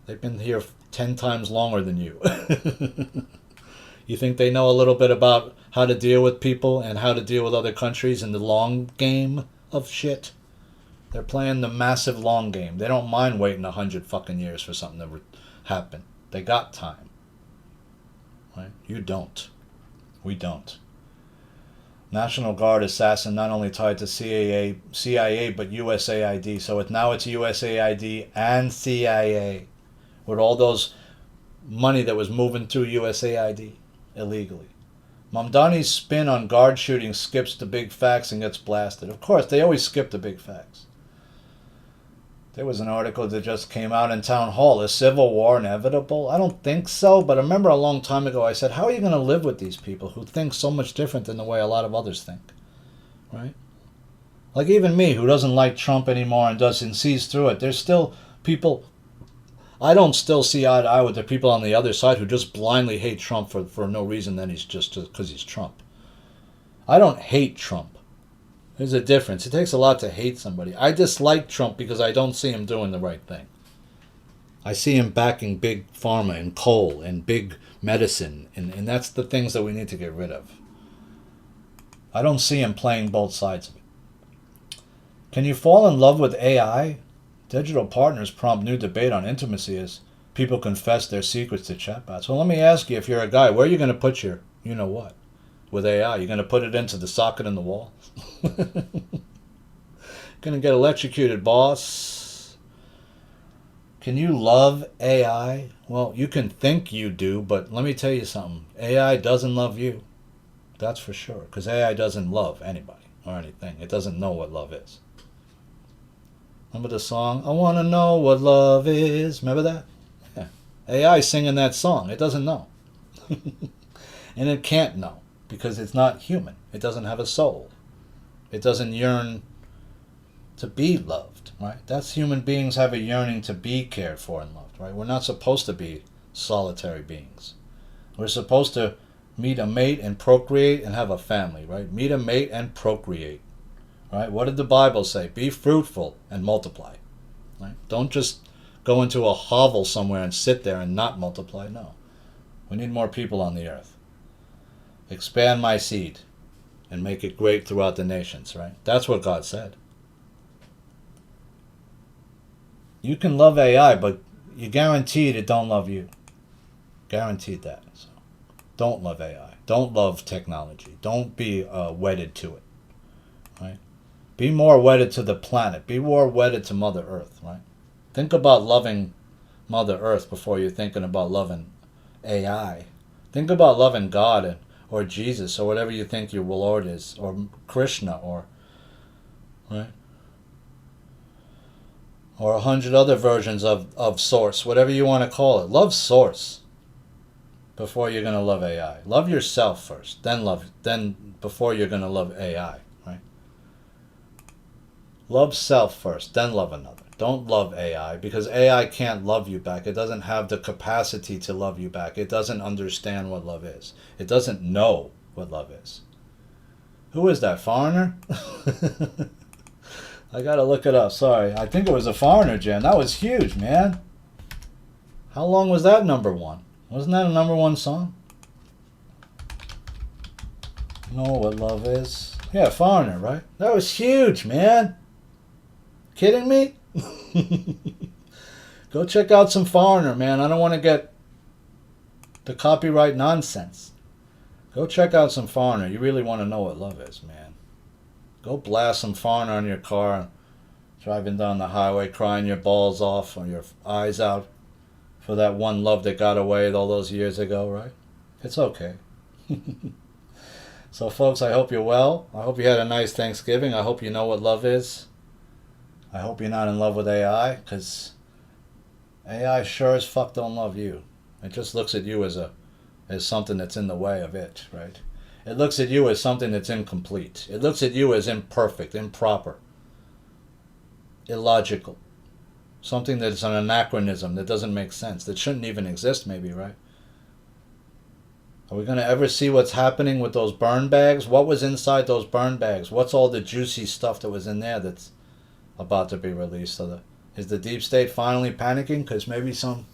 They've been here 10 times longer than you. You think they know a little bit about how to deal with people and how to deal with other countries in the long game of shit? They're playing the massive long game. They don't mind waiting 100 fucking years for something to happen. They got time. Right? You don't. We don't. National Guard assassin not only tied to CIA but USAID. So now it's USAID and CIA with all those money that was moving through USAID illegally. Mamdani's spin on guard shooting skips the big facts and gets blasted. Of course, they always skip the big facts. There was an article that just came out in Town Hall. Is civil war inevitable? I don't think so, but I remember a long time ago I said, how are you going to live with these people who think so much different than the way a lot of others think? Right? Like even me, who doesn't like Trump anymore and sees through it, there's still people... I don't still see eye to eye with the people on the other side who just blindly hate Trump for no reason than he's just because he's Trump. I don't hate Trump. There's a difference. It takes a lot to hate somebody. I dislike Trump because I don't see him doing the right thing. I see him backing big pharma and coal and big medicine, and that's the things that we need to get rid of. I don't see him playing both sides of it. Can you fall in love with AI? Digital partners prompt new debate on intimacy as people confess their secrets to chatbots. Well, let me ask you, if you're a guy, where are you going to put your you-know-what with AI? You're going to put it into the socket in the wall? Gonna get electrocuted, boss. Can you love AI? Well, you can think you do, but let me tell you something. AI doesn't love you. That's for sure. Because AI doesn't love anybody or anything. It doesn't know what love is. Remember the song, I want to know what love is? Remember that? Yeah. AI singing that song. It doesn't know. And it can't know because it's not human. It doesn't have a soul. It doesn't yearn to be loved, right? That's human beings have a yearning to be cared for and loved, right? We're not supposed to be solitary beings. We're supposed to meet a mate and procreate and have a family, right? Meet a mate and procreate, right? What did the Bible say? Be fruitful and multiply, right? Don't just go into a hovel somewhere and sit there and not multiply. No. We need more people on the earth. Expand my seed and make it great throughout the nations, right? That's what God said. You can love AI, but you're guaranteed it don't love you. Guaranteed that. So don't love AI. Don't love technology. Don't be wedded to it, right? Be more wedded to the planet. Be more wedded to Mother Earth, right? Think about loving Mother Earth before you're thinking about loving AI. Think about loving God or Jesus, or whatever you think your Lord is, or Krishna, or right, or 100 other versions of Source, whatever you want to call it. Love Source before you're gonna love AI. Love yourself first, then before you're gonna love AI, right? Love self first, then love another. Don't love AI, because AI can't love you back. It doesn't have the capacity to love you back. It doesn't understand what love is. It doesn't know what love is. Who is that, foreigner? I gotta look it up, sorry. I think it was a foreigner jam. That was huge, man. How long was that number one? Wasn't that a number one song? Know what love is? Yeah, foreigner, right? That was huge, man. Kidding me? Go check out some foreigner, man. I don't want to get the copyright nonsense. Go check out some foreigner. You really want to know what love is, man. Go blast some foreigner on your car, driving down the highway, crying your balls off or your eyes out for that one love that got away all those years ago, right? It's okay. So, folks, I hope you're well. I hope you had a nice Thanksgiving. I hope you know what love is. I hope you're not in love with AI, because AI sure as fuck don't love you. It just looks at you as something that's in the way of it, right? It looks at you as something that's incomplete. It looks at you as imperfect, improper, illogical. Something that's an anachronism, that doesn't make sense, that shouldn't even exist maybe, right? Are we going to ever see what's happening with those burn bags? What was inside those burn bags? What's all the juicy stuff that was in there that's about to be released? Is the deep state finally panicking? Because maybe some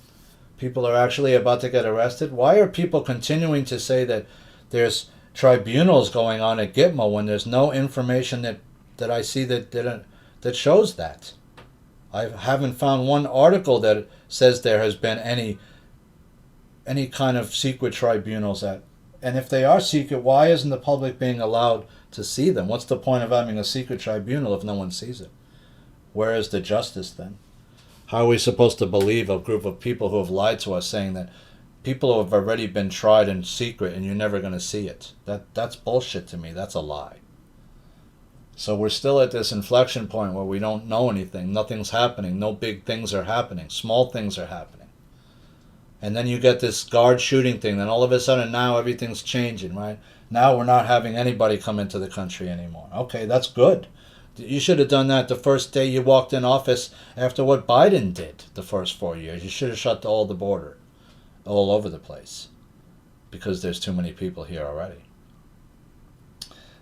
People are actually about to get arrested. Why are people continuing to say that there's tribunals going on at Gitmo when there's no information that I see that shows that? I haven't found one article that says there has been any kind of secret tribunals and if they are secret, why isn't the public being allowed to see them? What's the point of having a secret tribunal if no one sees it? Where is the justice then? How are we supposed to believe a group of people who have lied to us saying that people who have already been tried in secret and you're never going to see it? That's bullshit to me. That's a lie. So we're still at this inflection point where we don't know anything. Nothing's happening. No big things are happening. Small things are happening. And then you get this guard shooting thing. Then all of a sudden now everything's changing, right? Now we're not having anybody come into the country anymore. Okay, that's good. You should have done that the first day you walked in office after what Biden did the first 4 years. You should have shut all the border all over the place because there's too many people here already.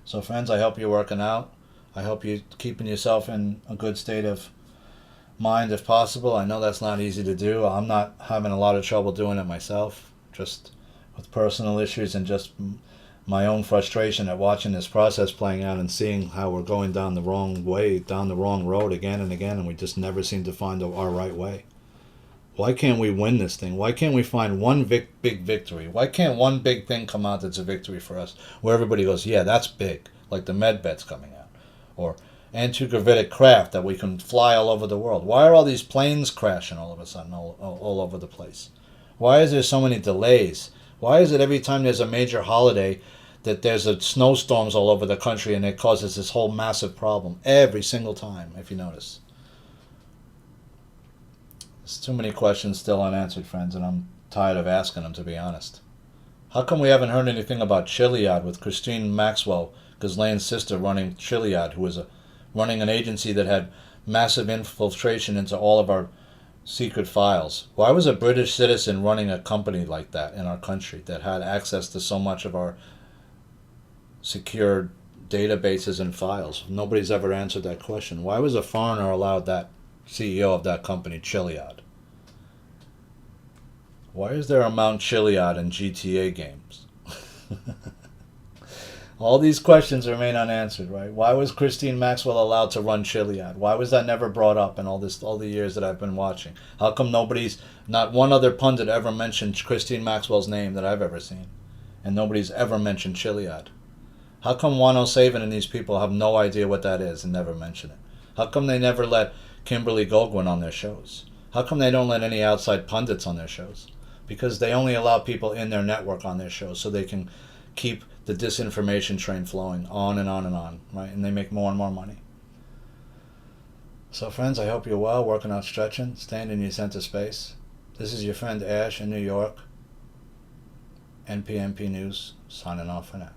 So friends, I hope you're working out. I hope you're keeping yourself in a good state of mind if possible. I know that's not easy to do. I'm not having a lot of trouble doing it myself, just with personal issues and just my own frustration at watching this process playing out and seeing how we're going down the wrong way, down the wrong road again and again, and we just never seem to find our right way. Why can't we win this thing? Why can't we find one big victory? Why can't one big thing come out that's a victory for us, where everybody goes, yeah, that's big, like the med beds coming out, or anti-gravitic craft that we can fly all over the world? Why are all these planes crashing all of a sudden all over the place? Why is there so many delays? Why is it every time there's a major holiday that there's snowstorms all over the country and it causes this whole massive problem every single time, if you notice? There's too many questions still unanswered, friends, and I'm tired of asking them, to be honest. How come we haven't heard anything about Chiliad with Christine Maxwell, Ghislaine's sister, running Chiliad, who was running an agency that had massive infiltration into all of our secret files? Why was a British citizen running a company like that in our country that had access to so much of our secure databases and files? Nobody's ever answered that question. Why was a foreigner allowed that CEO of that company, Chiliad? Why is there a Mount Chiliad in GTA games? All these questions remain unanswered, right? Why was Christine Maxwell allowed to run Chiliad? Why was that never brought up in all the years that I've been watching? How come not one other pundit ever mentioned Christine Maxwell's name that I've ever seen? And nobody's ever mentioned Chiliad? How come Juan O'Savin and these people have no idea what that is and never mention it? How come they never let Kimberly Goldwyn on their shows? How come they don't let any outside pundits on their shows? Because they only allow people in their network on their shows so they can keep the disinformation train flowing on and on and on, right? And they make more and more money. So friends, I hope you're well, working out, stretching, staying in your center space. This is your friend Ash in New York. NPNP News, signing off for now.